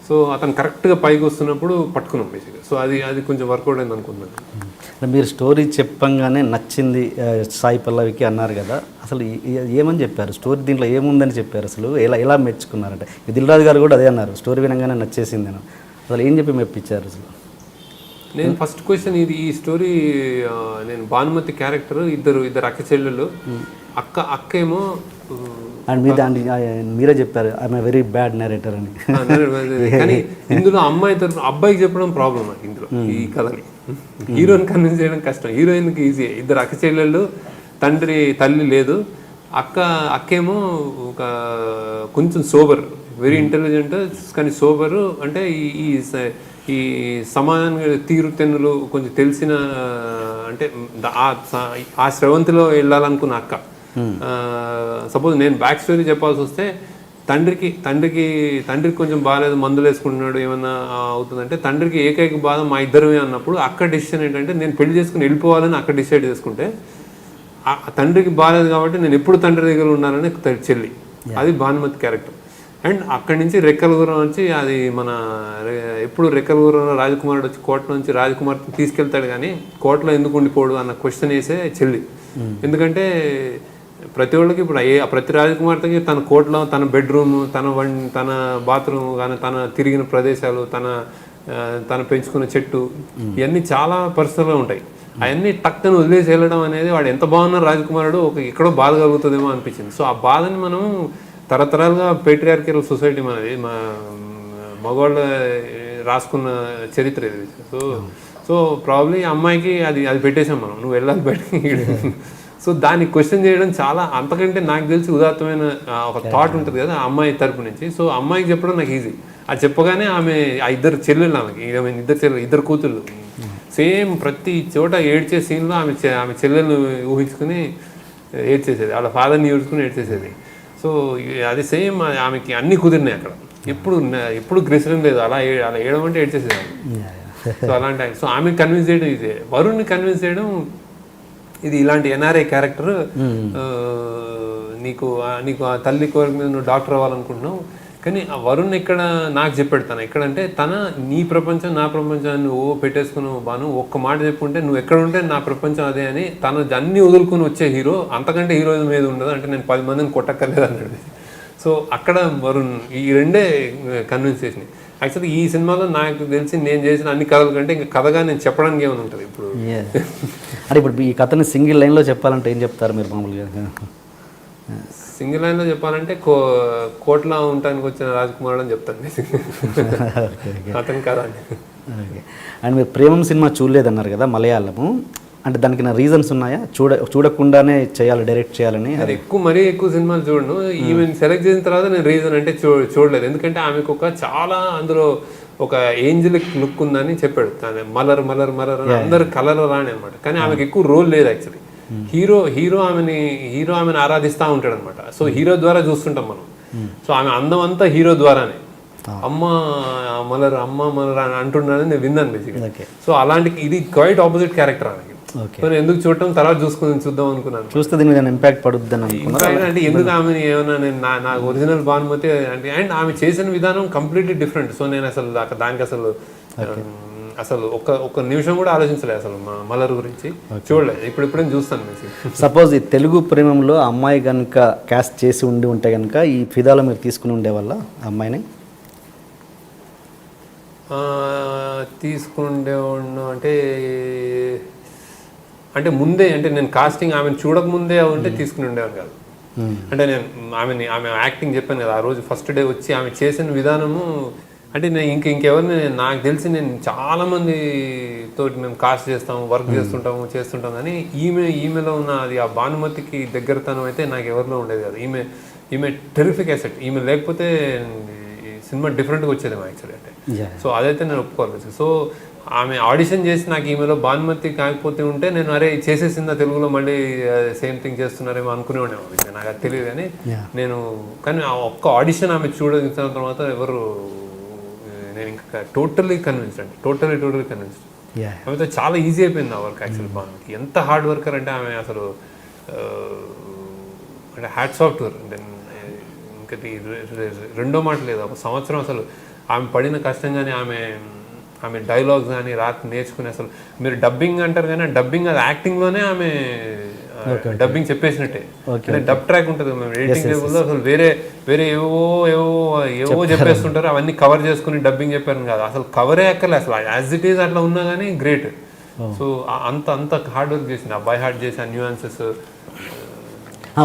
సో అతను కరెక్ట్గా పైకి వస్తున్నప్పుడు పట్టుకున్నాం బేసిక్గా. సో అది కొంచెం వర్కౌట్ అయింది అనుకుంటున్నాను. మీరు స్టోరీ చెప్పంగానే నచ్చింది సాయి పల్లవికి అన్నారు కదా, అసలు ఏమని చెప్పారు స్టోరీ, దీంట్లో ఏముందని చెప్పారు, అసలు ఎలా మెచ్చుకున్నారంటే దిల్ రాజు గారు కూడా అదే అన్నారు, స్టోరీ వినగానే నచ్చేసింది అని. అసలు ఏం చెప్పి మెప్పించారు అసలు? నేను ఫస్ట్ క్వశ్చన్ ఈ స్టోరీ నేను భానుమతి క్యారెక్టర్ ఇద్దరు అక్క చెల్లెళ్ళు. అక్క ఏమో అండ్ మీ దాన్ని మీరే చెప్పారు ఐఎమ్ వెరీ బ్యాడ్ నరేటర్ అని. కానీ ఇందులో అబ్బాయికి చెప్పడం ప్రాబ్లం నాకు ఇందులో ఈ కథని. హీరోని కన్విన్స్ చేయడం కష్టం, హీరోయిన్కి ఈజీ. ఇద్దరు అక్క చెల్లెళ్ళు, తల్లి లేదు. అక్కేమో ఒక కొంచెం సోబర్, వెరీ ఇంటెలిజెంట్ కానీ సోబరు. అంటే ఈ సమాజానికి తీరుతెన్నులు కొంచెం తెలిసిన, అంటే ఆ స్రవంతిలో వెళ్ళాలనుకున్న అక్క. సపోజ్ నేను బ్యాక్ స్టోరీ చెప్పాల్సి వస్తే, తండ్రికి కొంచెం బాగాలేదు, మందులు వేసుకుంటున్నాడు, ఏమన్నా అవుతుందంటే తండ్రికి ఏకైక బాధ మా ఇద్దరమే అన్నప్పుడు అక్క డెసిషన్ ఏంటంటే నేను పెళ్లి చేసుకుని వెళ్ళిపోవాలని అక్క డిసైడ్ చేసుకుంటే, తండ్రికి బాగాలేదు కాబట్టి నేను ఎప్పుడు తండ్రి దగ్గర ఉన్నానని చెల్లి. అది భానుమతి క్యారెక్టర్. అండ్ అక్కడి నుంచి రెక్కలగురం వచ్చి, అది మన ఎప్పుడు రెక్కలగురంలో రాజకుమారుడు వచ్చి కోట నుంచి రాజకుమార్ని తీసుకెళ్తాడు కానీ కోటలో ఎందుకు ఉండిపోడు అన్న క్వశ్చన్ వేసే చెల్లి. ఎందుకంటే ప్రతి ఒళ్ళకి ఇప్పుడు ప్రతి రాజకుమార్తెకి తన కోటలో తన బెడ్రూమ్, తన బాత్రూమ్ కానీ, తన తిరిగిన ప్రదేశాలు, తన పెంచుకున్న చెట్టు, ఇవన్నీ చాలా పర్సనల్గా ఉంటాయి. అవన్నీ టక్కన వదిలేసి వెళ్ళడం అనేది, వాడు ఎంత బాగున్న రాజకుమారుడు ఎక్కడో బాధ కలుగుతుందేమో అనిపించింది. సో ఆ బాధని మనం తరతరాలుగా పేట్రియార్కియల్ సొసైటీ మనది, మగవాళ్ళ రాసుకున్న చరిత్ర ఇది. సో ప్రాబ్లీ అమ్మాయికి అది పెట్టేసాం మనం, నువ్వు వెళ్ళాలి బయటకి. సో దాన్ని క్వశ్చన్ చేయడం చాలా, అంతకంటే నాకు తెలిసి ఉదాత్తమైన ఒక థాట్ ఉంటుంది కదా అమ్మాయి తరపు నుంచి. సో అమ్మాయికి చెప్పడం నాకు ఈజీ. అది చెప్పగానే ఆ ఇద్దరు చెల్లెళ్ళు, ఇద్దరు కూతుళ్ళు సేమ్ ప్రతి చోట ఏడ్చే సీన్లో ఆమె చెల్లెళ్ళు ఊహించుకుని ఏడ్చేసేది, వాళ్ళ ఫాదర్ని ఊహించుకుని ఏడ్చేసేది. సో అది సేమ్ ఆమెకి అన్నీ కుదిరినాయి అక్కడ. ఎప్పుడు గ్రెసరం లేదు, అలా ఏడడం అంటే ఏడ్చేసేది. సో అలాంటి, సో ఆమె కన్విన్స్ చేయడం ఇదే. వరుణ్ని కన్విన్స్ చేయడం ఇది ఇలాంటి ఎన్ఆర్ఐ క్యారెక్టర్. నీకు ఆ తల్లి కోరిక మీద నువ్వు డాక్టర్ అవ్వాలనుకుంటున్నావు, కానీ ఆ వరుణ్ ఇక్కడ నాకు చెప్పాడు, ఎక్కడంటే నీ ప్రపంచం నా ప్రపంచాన్ని పెట్టేసుకున్నావు బాను, ఒక్క మాట చెప్పుకుంటే నువ్వు ఎక్కడ ఉంటే నా ప్రపంచం అదే అని. అన్ని వదులుకుని వచ్చే హీరో, అంతకంటే హీరోయిన్ మీద ఉండదు, అంటే నేను 10 మందిని కొట్టక్కర్లేదు అన్నాడు. సో అక్కడ వరుణ్ ఈ రెండే కన్విన్స్ చేసినాయి. యాక్చువల్లీ ఈ సినిమాలో నాకు తెలిసి నేను చేసిన అన్ని కథల కంటే ఇంకా కథగా నేను చెప్పడానికి ఏమైనా ఉంటుంది ఇప్పుడు. అంటే ఇప్పుడు ఈ కథని సింగిల్ లైన్లో చెప్పాలంటే ఏం చెప్తారు మీరు మామూలుగా? సింగిల్ లైన్లో చెప్పాలంటే కోట్లా ఉండటానికి వచ్చిన రాజకుమారుడు అని చెప్తాను అతని కథ అని. అండ్ మీరు ప్రేమం సినిమా చూడలేదన్నారు కదా మలయాళము, అంటే దానికి నా రీజన్స్ ఉన్నాయా? చూడకుండానే చేయాలి, డైరెక్ట్ చేయాలని? అది మరీ ఎక్కువ సినిమాలు చూడను. ఈవెన్ సెలెక్ట్ చేసిన తర్వాత నేను రీజన్ అంటే చూడలేదు. ఎందుకంటే ఆమెకు చాలా అందులో ఒక ఏంజలిక్ లుక్ ఉందని చెప్పాడు. మలర్ అని అందరు కలర్ రాని అనమాట. కానీ ఆమెకు ఎక్కువ రోల్ లేదు యాక్చువల్లీ. హీరో ఆమెను ఆరాధిస్తూ ఉంటాడు అనమాట. సో హీరో ద్వారా చూస్తుంటాం మనం. సో ఆమె అందం అంతా హీరో ద్వారానే. అమ్మ మలర్ అని అంటున్నానని నేను విన్నాను బేసిక్గా. సో అలాంటి ఇది క్వైట్ ఆపోజిట్ క్యారెక్టర్ ఆమెకి. నేను ఎందుకు చూడటం, తర్వాత చూద్దాం అనుకున్నాను. చూస్తే దీని మీద ఇంపాక్ట్ పడుద్దని అనుకున్నాను. అంటే ఎందుకు ఆమె ఏమన్నా నా ఒరిజినల్ భానుమతి అంటే, అండ్ ఆమె చేసిన విధానం కంప్లీట్లీ డిఫరెంట్. సో నేను దానికి అసలు ఒక్క నిమిషం కూడా ఆలోచించలేదు అసలు మలర్ గురించి. చూడలేదు, ఇప్పుడేం చూస్తాను. సపోజ్ ఈ తెలుగు ప్రేమంలో అమ్మాయి కనుక క్యాస్ట్ చేసి ఉంటే కనుక ఈ ఫిదాలో మీరు తీసుకుని ఉండేవాళ్ళ అమ్మాయిని? తీసుకుండే అంటే ముందే, అంటే నేను కాస్టింగ్ ఆమెను చూడకముందే ఉంటే తీసుకుని ఉండేవాను కాదు. అంటే నేను ఆమె యాక్టింగ్ చెప్పాను కదా, ఆ రోజు ఫస్ట్ డే వచ్చి ఆమె చేసిన విధానము, అంటే నేను ఇంకెవరిని నాకు తెలిసి నేను చాలామంది తోటి మేము కాస్ట్ చేస్తాము, వర్క్ చేస్తుంటాం కానీ ఈమెలో ఉన్న అది ఆ భానుమతికి దగ్గరతనం అయితే నాకు ఎవరిలో ఉండేది కాదు. ఈమె టెరిఫిక్ అసెట్. ఈమె లేకపోతే సినిమా డిఫరెంట్గా వచ్చేదేమో యాక్చువల్లీ. అంటే సో అదైతే నేను ఒప్పుకోవాలి. సో ఆమె ఆడిషన్ చేసి నాకు ఈమెలో భానుమతి కాకపోతే ఉంటే నేను అరే చేసేసిందా తెలుగులో మళ్ళీ సేమ్ థింగ్ చేస్తున్నారేమో అనుకునేవాడేమో. నాకు అది తెలియదు కానీ కానీ ఆ ఒక్క ఆడిషన్ ఆమె చూడగిన తర్వాత నేను ఇంకా టోటలీ కన్విన్స్డ్. ఆమెతో చాలా ఈజీ అయిపోయింది ఆ వర్క్ యాక్చువల్లీ. భానుమతి ఎంత హార్డ్ వర్కర్ అంటే ఆమె అసలు అంటే హ్యాట్స్ ఆఫ్ టు హర్. ఇంకా రెండో మాట లేదు. ఒక సంవత్సరం అసలు ఆమె పడిన కష్టం కానీ ఆమె డైలాగ్స్ కానీ రాత్రి నేర్చుకుని అసలు మీరు డబ్బింగ్ అంటారు కానీ డబ్బింగ్ అది యాక్టింగ్లోనే ఆమె డబ్బింగ్ చెప్పేసినట్టే. అంటే డబ్ ట్రాక్ ఉంటుంది ఎడిటింగ్ టేబుల్లో, అసలు వేరే ఏవో చెప్పేస్తుంటారు, అవన్నీ కవర్ చేసుకుని డబ్బింగ్ చెప్పారు కాదు, అసలు కవరే అక్కర్లే, అసలు యాజ్ ఇట్ ఈజ్ అట్లా ఉన్నా కానీ గ్రేట్. సో అంత హార్డ్ వర్క్ చేసింది, బై హార్ట్ చేసి ఆ న్యూయాన్సెస్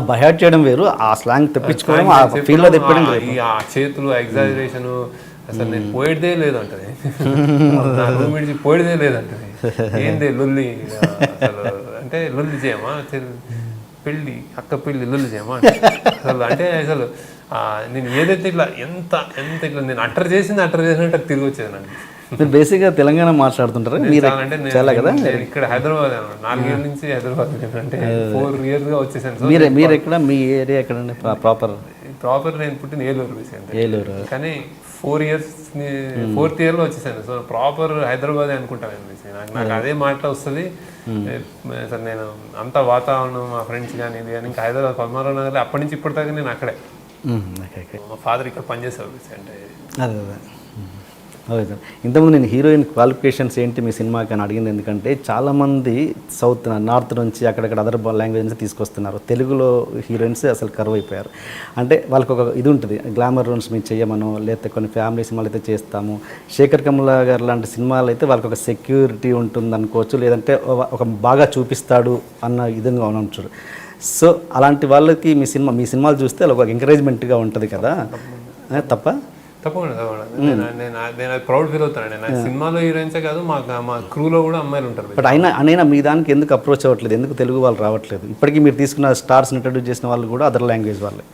బై హార్ట్ చేయడం వేరు, ఆ స్లాంగ్ తెప్పించుకోవడం, ఆ ఫీల్డ్లో తెప్పడం, ఆ చేతులు ఎగ్జాజరేషన్, అసలు నేను పోయేదే లేదంటది, రూమిడిచి పోయేదే లేదంటది, ఏంది లొల్లి అసలు అంటే లొల్లి చేయమా, పెళ్ళి అక్క పెళ్ళి లొల్లి చేయమా అసలు అంటే అసలు నేను ఏదైతే ఇట్లా ఎంత ఇట్లా నేను అట్టర్ చేసినట్టు తిరిగి వచ్చేది నాకు. మీరు బేసిక్గా తెలంగాణ మాట్లాడుతుంటారు మీరు చాలా కదా, ఇక్కడ హైదరాబాద్ 4 ఏళ్ళ నుంచి హైదరాబాద్, అంటే 4 years గా వచ్చేసాను. మీరు ఎక్కడ, మీ ఏరియా ఎక్కడండి ప్రాపర్? నేను పుట్టిన ఏలూరు, కానీ 4 years 4th year లో వచ్చేసాను. సో ప్రాపర్ హైదరాబాద్ అనుకుంటాను నాకు అదే మాట వస్తుంది. సార్ నేను అంత వాతావరణం, మా ఫ్రెండ్స్ కానీ ఇది కానీ ఇంకా హైదరాబాద్ పద్మారావు నగర్ అప్పటి నుంచి ఇప్పటిదాకా నేను అక్కడే. మా ఫాదర్ ఇక్కడ పనిచేస్తారు అంటే అదే ఓకే సార్. ఇంతకుముందు నేను హీరోయిన్ క్వాలిఫికేషన్స్ ఏంటి మీ సినిమాకి అని అడిగింది, ఎందుకంటే చాలామంది నార్త్ నుంచి అక్కడక్కడ అదర్ లాంగ్వేజ్ నుంచి తీసుకొస్తున్నారు, తెలుగులో హీరోయిన్స్ అసలు కరువు అయిపోయారు. అంటే వాళ్ళకి ఒక ఇది ఉంటుంది, గ్లామర్ రోల్స్ మేము చేయమనో, లేకపోతే కొన్ని ఫ్యామిలీ సినిమాలు అయితే చేస్తాము, శేఖర్ కమల గారు లాంటి సినిమాలు అయితే వాళ్ళకి ఒక సెక్యూరిటీ ఉంటుంది అనుకోవచ్చు, లేదంటే ఒక బాగా చూపిస్తాడు అన్న విధంగా ఉండొచ్చు. సో అలాంటి వాళ్ళకి మీ సినిమాలు చూస్తే అలా ఒక ఎంకరేజ్మెంట్గా ఉంటుంది కదా, తప్పకుండా నేను ప్రౌడ్ ఫీల్ అవుతాను. నా సినిమాలో హీరోయిన్సే కాదు, మా క్రూలో కూడా అమ్మాయిలు ఉంటారు. బట్ అయినా మీ దానికి ఎందుకు అప్రోచ్ అవ్వట్లేదు, ఎందుకు తెలుగు వాళ్ళు రావట్లేదు? ఇప్పటికీ మీరు తీసుకున్న స్టార్స్ ఇంట్రడ్యూస్ చేసిన వాళ్ళు కూడా అదర్ లాంగ్వేజ్ వాళ్ళే.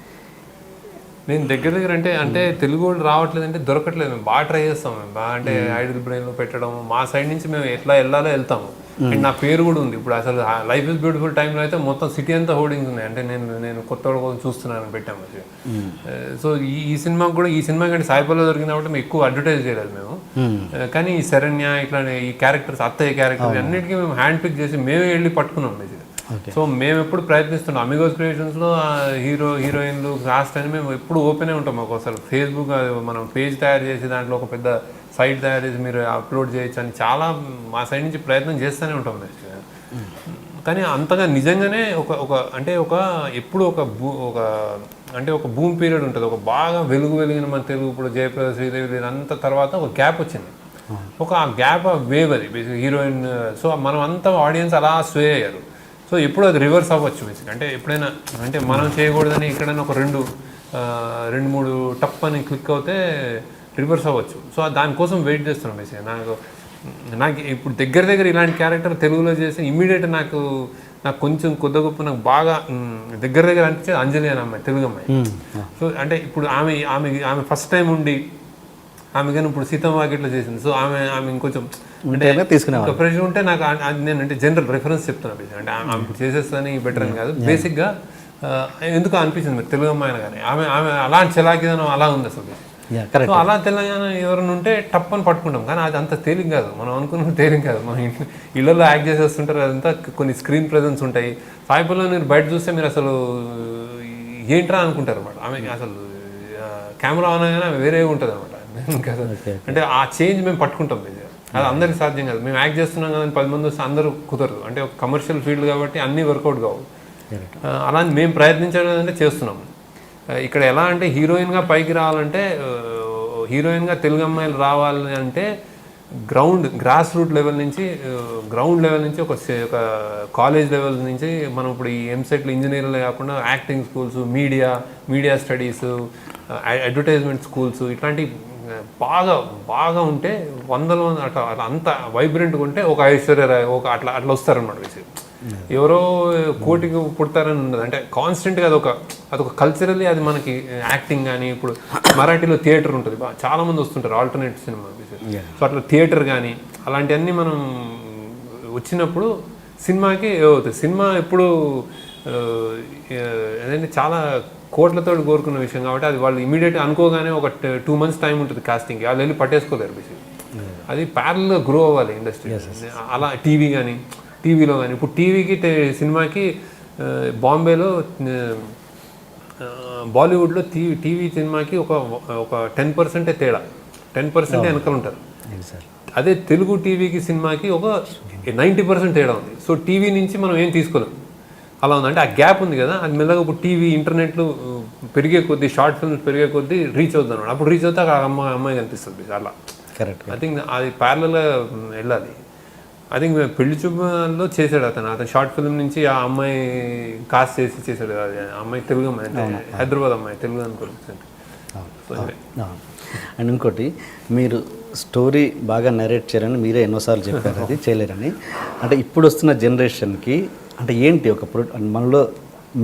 నేను దగ్గర అంటే తెలుగు వాళ్ళు రావట్లేదు అంటే దొరకట్లేదు. మేము బాగా ట్రై చేస్తాం, మేము బాగా అంటే ఐడల్ బ్రెయిన్లో పెట్టడం, మా సైడ్ నుంచి మేము ఎట్లా వెళ్ళాలో వెళ్తాము. అండ్ నా పేరు కూడా ఉంది ఇప్పుడు. అసలు లైఫ్ ఇస్ బ్యూటిఫుల్ టైంలో అయితే మొత్తం సిటీ అంతా హోర్డింగ్స్ ఉన్నాయి, అంటే నేను కొత్త కోసం చూస్తున్నాను పెట్టాము. సో ఈ సినిమా కంటే సాయిపల్లో దొరికిన కాబట్టి మేము ఎక్కువ అడ్వర్టైజ్ చేయలేదు మేము. కానీ ఈ శరణ్య ఇట్లా ఈ క్యారెక్టర్స్, అత్తయ్య క్యారెక్టర్స్ అన్నిటికీ మేము హ్యాండ్ పిక్ చేసి మేమే వెళ్ళి పట్టుకున్నాం బేసిక్గా. సో మేము ఎప్పుడు ప్రయత్నిస్తున్నాం, అమిగోస్ క్రియేషన్స్లో హీరోయిన్లు కాస్ట్ అని మేము ఎప్పుడు ఓపెనే ఉంటాం. మాకు అసలు ఫేస్బుక్ మనం పేజ్ తయారు చేసి దాంట్లో ఒక పెద్ద సైట్ తయారు చేసి మీరు అప్లోడ్ చేయొచ్చు అని చాలా మా సైడ్ నుంచి ప్రయత్నం చేస్తూనే ఉంటాం. కానీ అంతగా నిజంగానే ఎప్పుడు ఒక బూమ్ పీరియడ్ ఉంటుంది, ఒక బాగా వెలిగిన మన తెలుగు ఇప్పుడు జయప్రద, శ్రీదేవి అంత తర్వాత ఒక గ్యాప్ వచ్చింది. ఆ గ్యాప్ వేవ్ అది బేసిక్ హీరోయిన్. సో మనం అంతా ఆడియన్స్ అలా స్వే అయ్యారు. సో ఎప్పుడు అది రివర్స్ అవ్వచ్చు బేసిక్. అంటే ఎప్పుడైనా అంటే మనం చేయకూడదని ఎక్కడైనా ఒక 2-3 టప్ అని క్లిక్ అవుతే రివర్స్ అవ్వచ్చు. సో దానికోసం వెయిట్ చేస్తున్నాం బేసిక్గా. నాకు ఇప్పుడు దగ్గర ఇలాంటి క్యారెక్టర్ తెలుగులో చేసి ఇమ్మీడియట్ నాకు కొంచెం గొప్ప నాకు బాగా దగ్గర అనిపించేది అంజలి అని అమ్మాయి, తెలుగు అమ్మాయి. సో అంటే ఇప్పుడు ఆమె ఫస్ట్ టైం ఉండి ఆమె కానీ ఇప్పుడు సీతమ్మ వాకిట్లో చేసింది. సో ఆమె ఇంకొంచెం అంటే ప్రెషర్ ఉంటే నాకు నేను అంటే జనరల్ రెఫరెన్స్ చెప్తున్నా బేసిక్. అంటే ఆమె ఇప్పుడు చేసేస్తాను బెటర్ అని కాదు, బేసిక్గా ఎందుకు అనిపించింది మరి తెలుగు అమ్మాయి కానీ ఆమె అలాంటి చలాకిదనం అలా ఉంది అసలు. సో అలా తెలంగాణ ఎవరైనా ఉంటే టప్ అని పట్టుకుంటాం, కానీ అది అంత తేలిక కాదు, మనం అనుకున్న తేలిక కాదు. మన ఇళ్ళలో యాక్ట్ చేసేస్తుంటారు, అదంతా కొన్ని స్క్రీన్ ప్రెజెన్స్ ఉంటాయి. సాయిపల్లో మీరు బయట చూస్తే మీరు అసలు ఏంట్రా అనుకుంటారు అనమాట. ఆమె అసలు కెమెరా అనగానే వేరే ఉంటుంది అనమాట. అంటే ఆ చేంజ్ మేము పట్టుకుంటాం, అది అందరికి సాధ్యం కాదు. మేము యాక్ట్ చేస్తున్నాం కదా 10 మంది వస్తే అందరూ కుదరదు, అంటే ఒక కమర్షియల్ ఫీల్డ్ కాబట్టి అన్నీ వర్కౌట్ కావు. అలా మేము ప్రయత్నించడం అంటే చేస్తున్నాం. ఇక్కడ ఎలా అంటే హీరోయిన్గా పైకి రావాలంటే, హీరోయిన్గా తెలుగు అమ్మాయిలు రావాలి అంటే గ్రాస్ రూట్ లెవెల్ నుంచి, గ్రౌండ్ లెవెల్ నుంచి ఒక కాలేజ్ లెవెల్ నుంచి మనం ఇప్పుడు ఈ ఎంసెట్లు ఇంజనీర్లే కాకుండా acting schools, media studies, advertisement schools ఇట్లాంటి బాగా ఉంటే 100 అట్లా అంత వైబ్రెంట్గా ఉంటే ఒక ఐశ్వర్య అట్లా వస్తారన్నమాట. బేసిక్ ఎవరో కోటికి పుడతారని ఉండదు, అంటే కాన్స్టెంట్గా అదొక కల్చరల్లీ అది మనకి యాక్టింగ్ కానీ. ఇప్పుడు మరాఠీలో థియేటర్ ఉంటుంది, చాలా మంది వస్తుంటారు ఆల్టర్నేట్ సినిమా. సో అట్లా థియేటర్ కానీ అలాంటివన్నీ మనం వచ్చినప్పుడు సినిమాకి అవుతుంది. సినిమా ఎప్పుడు ఏదంటే చాలా కోట్లతో కోరుకున్న విషయం కాబట్టి అది వాళ్ళు ఇమీడియట్ అనుకోగానే ఒక 2 months టైం ఉంటుంది కాస్టింగ్కి, వాళ్ళు వెళ్ళి పట్టేసుకోలేరు బేసిక్. అది ప్యారల్గా గ్రో అవ్వాలి ఇండస్ట్రీ. అలా టీవీలో కానీ ఇప్పుడు టీవీకి సినిమాకి బాంబేలో బాలీవుడ్లో టీవీ సినిమాకి ఒక 10% తేడా. 10% వెనకాల ఉంటారు. ఎగ్జాక్ట్. అదే తెలుగు టీవీకి సినిమాకి ఒక 90% తేడా ఉంది. సో టీవీ నుంచి మనం ఏం తీసుకోలేం, అలా ఉంది. అంటే ఆ గ్యాప్ ఉంది కదా, అది మెల్లగా ఇప్పుడు టీవీ ఇంటర్నెట్లు పెరిగే కొద్దీ, షార్ట్ ఫిల్మ్స్ పెరిగే కొద్దీ రీచ్ అవుతుంది అన్నమాట. అప్పుడు రీచ్ అవుతే అక్కడ అమ్మాయి కనిపిస్తుంది అలా. కరెక్ట్. ఐ థింక్ అది ప్యారలల్గా వెళ్ళాలి. ఐ థింక్ పెళ్లి చూపులో చేశాడు అతను షార్ట్ ఫిల్మ్ నుంచి ఆ అమ్మాయి కాస్ట్ చేశాడు. అది అమ్మాయి తెలుగు అమ్మాయి, అంటే హైదరాబాద్ అమ్మాయి, తెలుగు అనుకోండి. అండ్ ఇంకోటి, మీరు స్టోరీ బాగా నరేట్ చేయాలని మీరే ఎన్నోసార్లు చెప్పారు, అది చేయలేరని. అంటే ఇప్పుడు వస్తున్న జనరేషన్కి అంటే ఏంటి, ఒక మనలో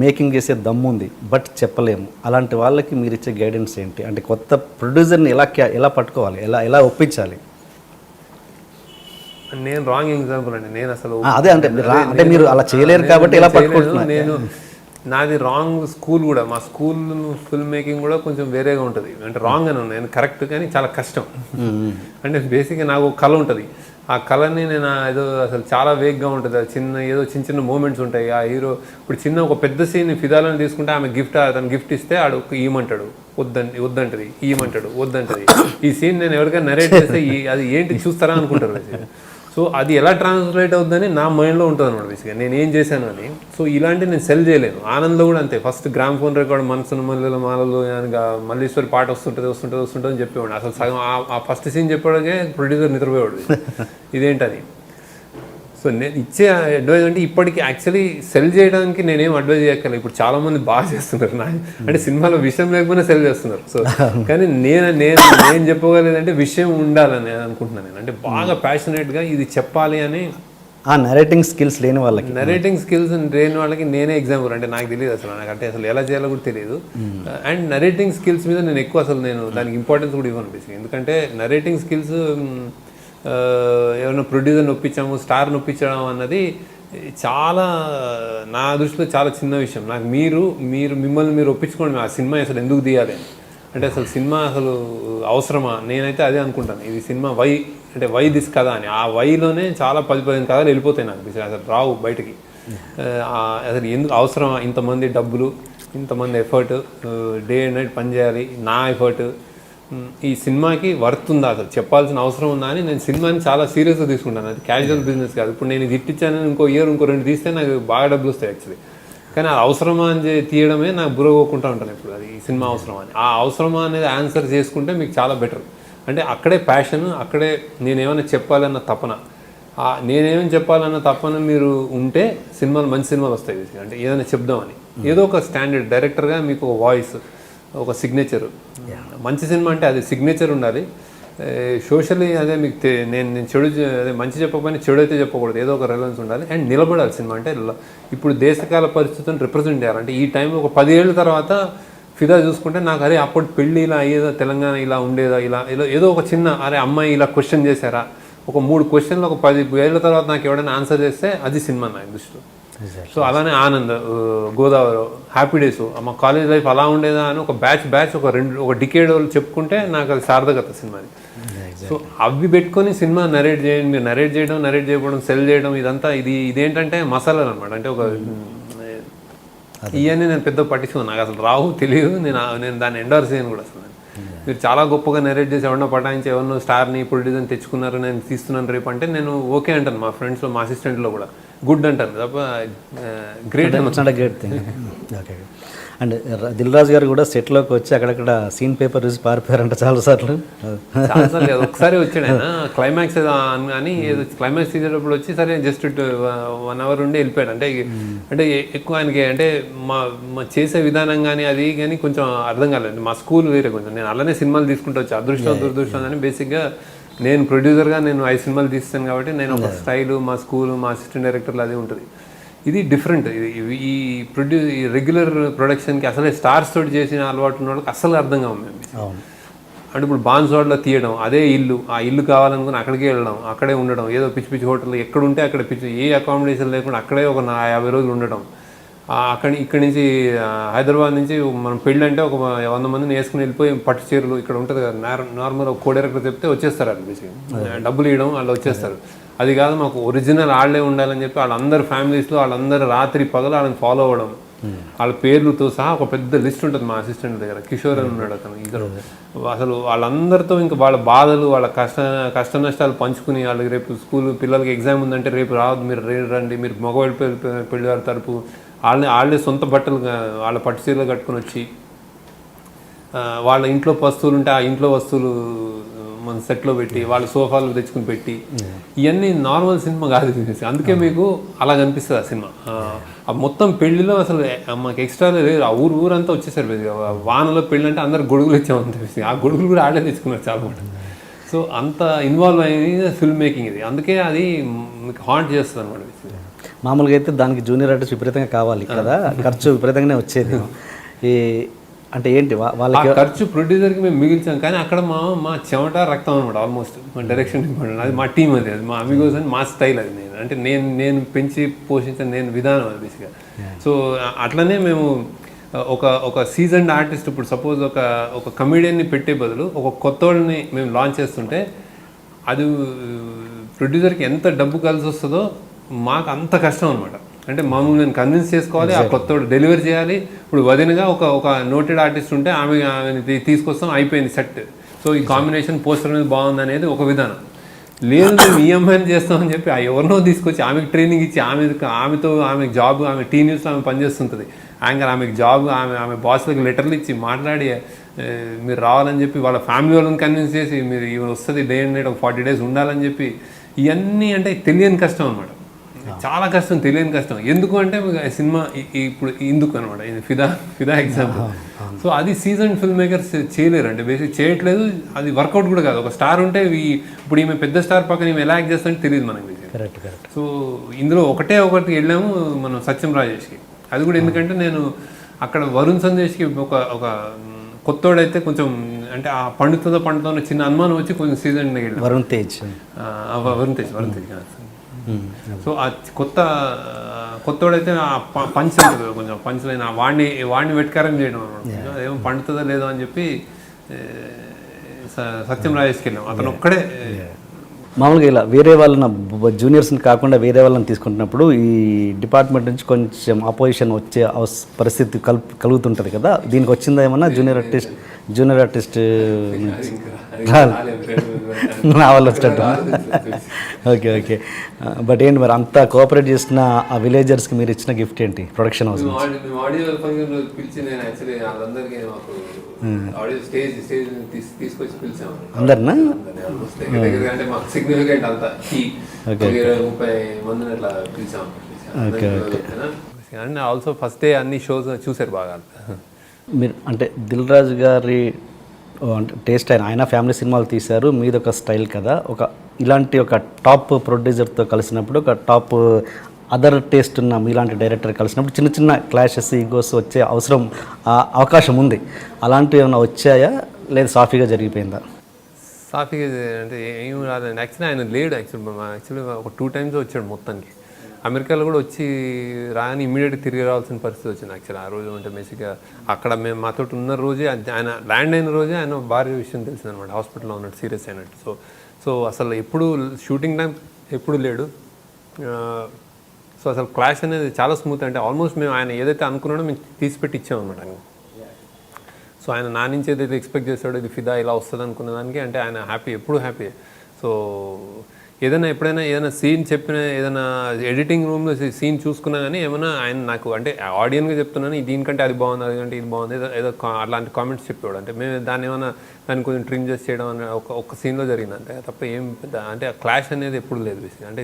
మేకింగ్ చేసే దమ్ము ఉంది బట్ చెప్పలేము, అలాంటి వాళ్ళకి మీరు ఇచ్చే గైడెన్స్ ఏంటి? అంటే కొత్త ప్రొడ్యూసర్ని ఎలా పట్టుకోవాలి, ఎలా ఒప్పించాలి? నేను రాంగ్ ఎగ్జాంపుల్ అండి. నేను అసలు అదే అంటే మీరు అలా చేయలేరు కాబట్టి ఎలా పట్టుకుంటున్నారు? నేను నాది రాంగ్ స్కూల్ కూడా, మా స్కూల్ ఫిల్మ్ మేకింగ్ కూడా కొంచెం వేరేగా ఉంటుంది. అంటే రాంగ్ అని నేను కరెక్ట్, కానీ చాలా కష్టం. అంటే బేసిక్గా నాకు ఒక కళ ఉంటుంది, ఆ కళని నేను ఏదో అసలు చాలా వేగ్గా ఉంటుంది. అది చిన్న చిన్న మూమెంట్స్ ఉంటాయి. ఆ హీరో ఇప్పుడు ఒక పెద్ద సీన్ ఫిదాలని తీసుకుంటే ఆమె అతను గిఫ్ట్ ఇస్తే ఆడు ఈమంటాడు, వద్దంటది, ఈమంటాడు, వద్దంటది. ఈ సీన్ నేను ఎవరికైనా నరేట్ చేస్తే అది ఏంటి చూస్తారా అనుకుంటారు. సో అది ఎలా ట్రాన్స్లేట్ అవుతుందని నా మైండ్లో ఉంటుంది అనమాట బేసిక్గా, నేను ఏం చేశాను అని. సో ఇలాంటి నేను సెల్ చేయలేను. ఆనందం కూడా అంతే, ఫస్ట్ గ్రామ్ ఫోన్ రికార్డ్ మనసును మల్లెల మాలలు మల్లీశ్వరి పాట వస్తుంటుంది అని చెప్పేవాడు. అసలు సగం ఆ ఫస్ట్ సీన్ చెప్పాడే ప్రొడ్యూసర్ నిద్రపోయేవాడు, ఇదేంటది. సో నేను ఇచ్చే అడ్వైజ్ అంటే ఇప్పటికి యాక్చువల్లీ సెల్ చేయడానికి నేనేం అడ్వైజ్ చేయక్కర్లేదు. ఇప్పుడు చాలామంది బాగా చేస్తున్నారు, అంటే సినిమాలో విషయం లేకపోయినా సెల్ చేస్తున్నారు. సో కానీ నేను చెప్పగలేదంటే విషయం ఉండాలని అనుకుంటున్నాను నేను. అంటే బాగా ప్యాషనేట్గా ఇది చెప్పాలి అని. ఆ నరేటింగ్ స్కిల్స్ లేని వాళ్ళకి నేనే ఎగ్జాంపుల్. అంటే నాకు తెలియదు అసలు, నాకంటే అసలు ఎలా చేయాలో కూడా తెలియదు. అండ్ నరేటింగ్ స్కిల్స్ మీద నేను ఎక్కువ నేను దానికి ఇంపార్టెన్స్ కూడా ఇవ్వను బేసిక్. ఎందుకంటే నరేటింగ్ స్కిల్స్ ఏమైనా ప్రొడ్యూసర్ని ఒప్పించాము, స్టార్ని ఒప్పించడం అన్నది చాలా నా దృష్టిలో చాలా చిన్న విషయం. నాకు మిమ్మల్ని మీరు ఒప్పించుకోండి, ఆ సినిమా అసలు ఎందుకు తీయాలి అంటే అసలు సినిమా అసలు అవసరమా, నేనైతే అదే అనుకుంటాను. ఇది సినిమా వై దిస్ కథ అని, ఆ వైలోనే చాలా 10-15 కథలు వెళ్ళిపోతాయి నాకు, అసలు రావు బయటకి. అసలు ఎందుకు అవసరమా ఇంతమంది డబ్బులు, ఇంతమంది ఎఫర్ట్, డే అండ్ నైట్ పని చేయాలి, నా ఎఫర్ట్, ఈ సినిమాకి వర్త్ ఉందా, అసలు చెప్పాల్సిన అవసరం ఉందా అని నేను సినిమాని చాలా సీరియస్గా తీసుకుంటాను. అది క్యాజువల్ బిజినెస్ కాదు. ఇప్పుడు నేను ఇది ఇట్టించాను, ఇంకో 2 తీస్తే నాకు బాగా డబ్బులు వస్తాయి యాక్చువల్లీ. కానీ అది అవసరమా అని తీయడమే నాకు బుర్రగోకుంటూ ఉంటాను ఇప్పుడు, అది ఈ సినిమా అవసరమా అని. ఆ అవసరమా అనేది ఆన్సర్ చేసుకుంటే మీకు చాలా బెటర్. అంటే అక్కడే ప్యాషన్, అక్కడే నేనేమైనా చెప్పాలన్న తపన, నేనేమని చెప్పాలన్న తపన మీరు ఉంటే మంచి సినిమాలు వస్తాయి. అంటే ఏదైనా చెప్దామని, ఏదో ఒక స్టాండర్డ్ డైరెక్టర్గా మీకు ఒక వాయిస్, ఒక సిగ్నేచర్. మంచి సినిమా అంటే అది సిగ్నేచర్ ఉండాలి. సోషల్లీ అదే మీకు నేను చెడు, అదే మంచి చెప్పకపోయినా చెడు అయితే చెప్పకూడదు, ఏదో ఒక రిలవెన్స్ ఉండాలి. అండ్ నిలబడాలి సినిమా. అంటే ఇప్పుడు దేశకాల పరిస్థితులను రిప్రజెంట్ చేయాలంటే ఈ టైంలో ఒక 10 ఏళ్ళ తర్వాత ఫిదా చూసుకుంటే నాకు అరే అప్పుడు పెళ్ళి ఇలా అయ్యేదా, తెలంగాణ ఇలా ఉండేదా, ఇలా ఏదో ఒక చిన్న అమ్మాయి ఇలా క్వశ్చన్ చేశారా, ఒక 3 క్వశ్చన్లు ఒక 10 ఏళ్ళ తర్వాత నాకు ఎవడైనా ఆన్సర్ చేస్తే అది సినిమా నాకు దృష్టిలో. సో అలానే ఆనంద్, గోదావరి, హ్యాపీ డేస్, మా కాలేజ్ లైఫ్ అలా ఉండేదా అని ఒక బ్యాచ్ ఒక డికేడ్ వాళ్ళు చెప్పుకుంటే నాకు అది సార్థకత సినిమాది. సో అవి పెట్టుకొని సినిమా నరేట్ చేయండి, మీరు నరేట్ చేయడం, సెల్ చేయడం, ఇదేంటంటే మసాలాలు అనమాట. అంటే ఒక ఇవన్నీ నేను పెద్ద పట్టించుకున్నాను, నాకు అసలు రావు, తెలియదు, నేను దాన్ని ఎండోర్స్ చేయను కూడా. అసలు మీరు చాలా గొప్పగా నరేట్ చేసి ఎవరినో పటాయించి ఎవరినో స్టార్ని ప్రొడ్యూసర్ని తెచ్చుకున్నారు, నేను తీస్తున్నాను రేపు అంటే నేను ఓకే అంటాను. మా ఫ్రెండ్స్లో, మా అసిస్టెంట్లో కూడా గుడ్ అంటాను తప్ప great thing. Okay. And Dil Raju గారు కూడా సెట్లోకి వచ్చి అక్కడక్కడ సీన్ పేపర్ చూసి పారిపోయారంట చాలాసార్లు. ఒకసారి వచ్చాడు ఆయన క్లైమాక్స్ అని, ఏదో క్లైమాక్స్ తీసేటప్పుడు వచ్చి సరే జస్ట్ 1 hour ఉండి వెళ్ళిపోయాడు. అంటే ఎక్కువ ఆయనకి అంటే మా చేసే విధానం కానీ అది కానీ కొంచెం అర్థం కాలేదు. మా స్కూల్ వేరే కొంచెం, నేను అలానే సినిమాలు తీసుకుంటూ వచ్చి అదృష్టం దురదృష్టం అని. బేసిక్గా నేను ప్రొడ్యూసర్గా నేను 5 సినిమాలు తీస్తాను కాబట్టి నేను ఒక స్టైలు, మా స్కూల్, మా అసిస్టెంట్ డైరెక్టర్లు అది ఉంటుంది. ఇది డిఫరెంట్. ఈ రెగ్యులర్ ప్రొడక్షన్కి అసలే స్టార్స్ తోటి చేసిన అలవాటు ఉన్న వాళ్ళకి అసలు అర్థం కావు మేము. అంటే ఇప్పుడు బాన్స్వాడ్లో తీయడం, అదే ఆ ఇల్లు కావాలనుకుని అక్కడికి వెళ్ళడం, అక్కడే ఉండడం, ఏదో పిచ్చి హోటల్ ఎక్కడ ఉంటే అక్కడ ఏ అకామిడేషన్ లేకుండా అక్కడే ఒక 50 రోజులు ఉండడం. ఇక్కడి నుంచి హైదరాబాద్ నుంచి మనం పెళ్ళి అంటే ఒక 100 మందిని వేసుకుని వెళ్ళిపోయి పట్టు చీరలు ఇక్కడ ఉంటుంది కదా, నార్మల్ ఒక కోడైరెక్టర్ చెప్తే వచ్చేస్తారు, అది బేసిక్గా డబ్బులు ఇవ్వడం వాళ్ళు వచ్చేస్తారు. అది కాదు, మాకు ఒరిజినల్ వాళ్ళే ఉండాలని చెప్పి వాళ్ళందరూ ఫ్యామిలీస్లో వాళ్ళందరూ రాత్రి పగలు వాళ్ళని ఫాలో అవ్వడం, వాళ్ళ పేర్లతో సహా ఒక పెద్ద లిస్ట్ ఉంటుంది మా అసిస్టెంట్ దగ్గర. కిషోర్ అని ఉన్నాడు అతను. ఇద్దరు అసలు వాళ్ళందరితో ఇంకా వాళ్ళ బాధలు వాళ్ళ కష్ట నష్టాలు పంచుకుని, వాళ్ళకి రేపు స్కూల్ పిల్లలకి ఎగ్జామ్ ఉందంటే రేపు రావద్దు, మీరు రండి, మీరు మగవాళ్ళ పెళ్లివారి తరపు వాళ్ళే సొంత బట్టలు వాళ్ళ పట్టు చీరలు కట్టుకుని వచ్చి, వాళ్ళ ఇంట్లో వస్తువులు ఉంటే ఆ ఇంట్లో వస్తువులు మన సెట్లో పెట్టి, వాళ్ళ సోఫాలు తెచ్చుకుని పెట్టి, ఇవన్నీ నార్మల్ సినిమా కాదు. అందుకే మీకు అలా కనిపిస్తుంది ఆ సినిమా. ఆ మొత్తం పెళ్లిలో అసలు మాకు ఎక్స్ట్రా లేదు. ఆ ఊరంతా వచ్చేసారు. వానలో పెళ్ళి అంటే అందరు గొడుగులు ఇచ్చామని ఆ గొడుగులు కూడా ఆడే తెచ్చుకున్నారు చాలా మంది. సో అంత ఇన్వాల్వ్ అయ్యింది ఫిల్మ్ మేకింగ్ ఇది. అందుకే అది మీకు హాంట్ చేస్తుంది అనమాట. మామూలుగా అయితే దానికి జూనియర్ ఆర్టిస్ట్ విపరీతంగా కావాలి కదా, ఖర్చు విపరీతంగానే వచ్చేది. ఈ అంటే ఏంటి వాళ్ళకి ఖర్చు ప్రొడ్యూసర్కి మేము మిగిల్చాం, కానీ అక్కడ మా చెమట రక్తం అనమాట ఆల్మోస్ట్. మా డైరెక్షన్ డిపార్ట్మెంట్ అది మా టీం, అది మా అమిగోస్ అని మా స్టైల్ అది. అంటే నేను పెంచి పోషించిన విధానం అది బేసిక్గా. సో అట్లనే మేము ఒక సీజన్డ్ ఆర్టిస్ట్, ఇప్పుడు సపోజ్ ఒక కమెడియన్ని పెట్టే బదులు ఒక కొత్త వాళ్ళని మేము లాంచ్ చేస్తుంటే అది ప్రొడ్యూసర్కి ఎంత డబ్బు కలిసి వస్తుందో మాకు అంత కష్టం అనమాట. అంటే మామూలు నేను కన్విన్స్ చేసుకోవాలి, ఆ కొత్త డెలివరీ చేయాలి. ఇప్పుడు వదినగా ఒక నోటెడ్ ఆర్టిస్ట్ ఉంటే ఆమెని తీసుకొస్తాం, అయిపోయింది సెట్. సో ఈ కాంబినేషన్ పోస్టర్ అనేది బాగుంది అనేది ఒక విధానం. లేదు మేము ఈ అమ్మాయిని చేస్తామని చెప్పి ఎవరినో తీసుకొచ్చి ఆమెకు ట్రైనింగ్ ఇచ్చి ఆమెకు జాబ్, ఆమె టీ న్యూస్లో ఆమె పనిచేస్తుంటుంది యాంకర్, ఆమెకు జాబ్, ఆమె బాస్లకు లెటర్లు ఇచ్చి మాట్లాడి మీరు రావాలని చెప్పి వాళ్ళ ఫ్యామిలీ వాళ్ళని కన్విన్స్ చేసి మీరు ఇవి వస్తుంది డే అండ్ నైట్ ఒక 40 days ఉండాలని చెప్పి, ఇవన్నీ అంటే తెలియని కష్టం అనమాట. చాలా కష్టం, తెలియని కష్టం. ఎందుకు అంటే సినిమా ఇప్పుడు ఇందుకు అనమాట, ఇది ఫిదా ఎగ్జాంపుల్. సో అది సీజన్ ఫిల్మ్ మేకర్స్ చేయలేరు, అంటే బేసిక్ చేయట్లేదు, అది వర్కౌట్ కూడా కాదు. ఒక స్టార్ ఉంటే ఇప్పుడు ఈమె పెద్ద స్టార్ పక్కన ఈమె ఎలా యాక్ట్ చేస్తుంటే తెలియదు మనకి. సో ఇందులో ఒకటి వెళ్ళాము మనం సత్యం రాజేష్కి. అది కూడా ఎందుకంటే నేను అక్కడ వరుణ్ సందేశ్కి ఒక కొత్తోడైతే కొంచెం అంటే ఆ పండుతుందో చిన్న అనుమానం వచ్చి కొంచెం సీజన్ వరుణ్ తేజ్ సో ఆ కొత్తోడైతే ఆ పంచ్ ఉంటుంది కొంచెం పంచులైన వాడిని వెట్కారం చేయడం అనమాట. అదేమో పండుతుందో లేదో అని చెప్పి సత్యం రాజేష్కి వెళ్ళాం. అతను ఒక్కడే మామూలుగా ఇలా వేరే వాళ్ళని జూనియర్స్ని కాకుండా వేరే వాళ్ళని తీసుకుంటున్నప్పుడు ఈ డిపార్ట్మెంట్ నుంచి కొంచెం అపోజిషన్ వచ్చే పరిస్థితి కలుగుతుంటుంది కదా, దీనికి వచ్చిందా ఏమన్నా జూనియర్ ఆర్టిస్ట్ నా వాళ్ళు వచ్చేటట్టు? ఓకే. బట్ ఏంటి మరి అంతా కోఆపరేట్ చేస్తున్న ఆ విలేజర్స్కి మీరు ఇచ్చిన గిఫ్ట్ ఏంటి ప్రొడక్షన్ హౌస్? అందరినా? అండ్ ఆల్సో ఫస్ట్ డే అన్ని షోస్ చూసారు బాగా. మీరు అంటే దిల్ రాజు గారి అంటే టేస్ట్ ఆయన ఫ్యామిలీ సినిమాలు తీశారు, మీది ఒక స్టైల్ కదా. ఇలాంటి ఒక టాప్ ప్రొడ్యూసర్తో కలిసినప్పుడు, ఒక టాప్ అదర్ టేస్ట్ ఉన్న మీలాంటి డైరెక్టర్ కలిసినప్పుడు చిన్న చిన్న క్లాషెస్, ఈగోస్ వచ్చే అవకాశం ఉంది. అలాంటివి ఏమైనా వచ్చాయా, లేదా సాఫీగా జరిగిపోయిందా? సాఫీగా అంటే ఏం రాదండి. యాక్చువల్లీ ఆయన లేడు. యాక్చువల్లీ ఒక 2 times వచ్చాడు మొత్తానికి. అమెరికాలో కూడా వచ్చి రాని ఇమ్మీడియట్గా తిరిగి రావాల్సిన పరిస్థితి వచ్చింది. యాక్చువల్లీ ఆ రోజు అంటే బేసిక్గా అక్కడ మేము మాతో ఉన్న రోజే, ఆయన ల్యాండ్ అయిన రోజే ఆయన భార్య విషయం తెలిసింది అనమాట. హాస్పిటల్లో ఉన్నట్టు, సీరియస్ అయినట్టు. సో అసలు ఎప్పుడు షూటింగ్ టైం ఎప్పుడు లేడు. సో అసలు క్లాష్ అనేది చాలా స్మూత్. అంటే ఆల్మోస్ట్ మేము ఆయన ఏదైతే అనుకున్నాడో మేము తీసిపెట్టి ఇచ్చామన్నమాట ఆయన. సో ఆయన నా నుంచి ఏదైతే ఎక్స్పెక్ట్ చేస్తాడో ఇది ఫిదా ఇలా వస్తుంది అనుకున్న దానికి అంటే ఆయన హ్యాపీ, ఎప్పుడు హ్యాపీ. సో ఎప్పుడైనా ఏదైనా సీన్ చెప్పిన, ఏదైనా ఎడిటింగ్ రూమ్లో సీన్ చూసుకున్నా కానీ ఏమైనా ఆయన నాకు అంటే ఆడియన్గా చెప్తున్నాను దీనికంటే అది బాగుంది, అదికంటే ఇది బాగుంది, ఏదో అలాంటి కామెంట్స్ చెప్పేవాడు. అంటే మేము దాన్ని కొంచెం ట్రిమ్ చేసి చేయడం అనే ఒక సీన్లో జరిగింది అంతే తప్ప ఏం పెద్ద అంటే క్లాష్ అనేది ఎప్పుడు లేదు బేసిక్. అంటే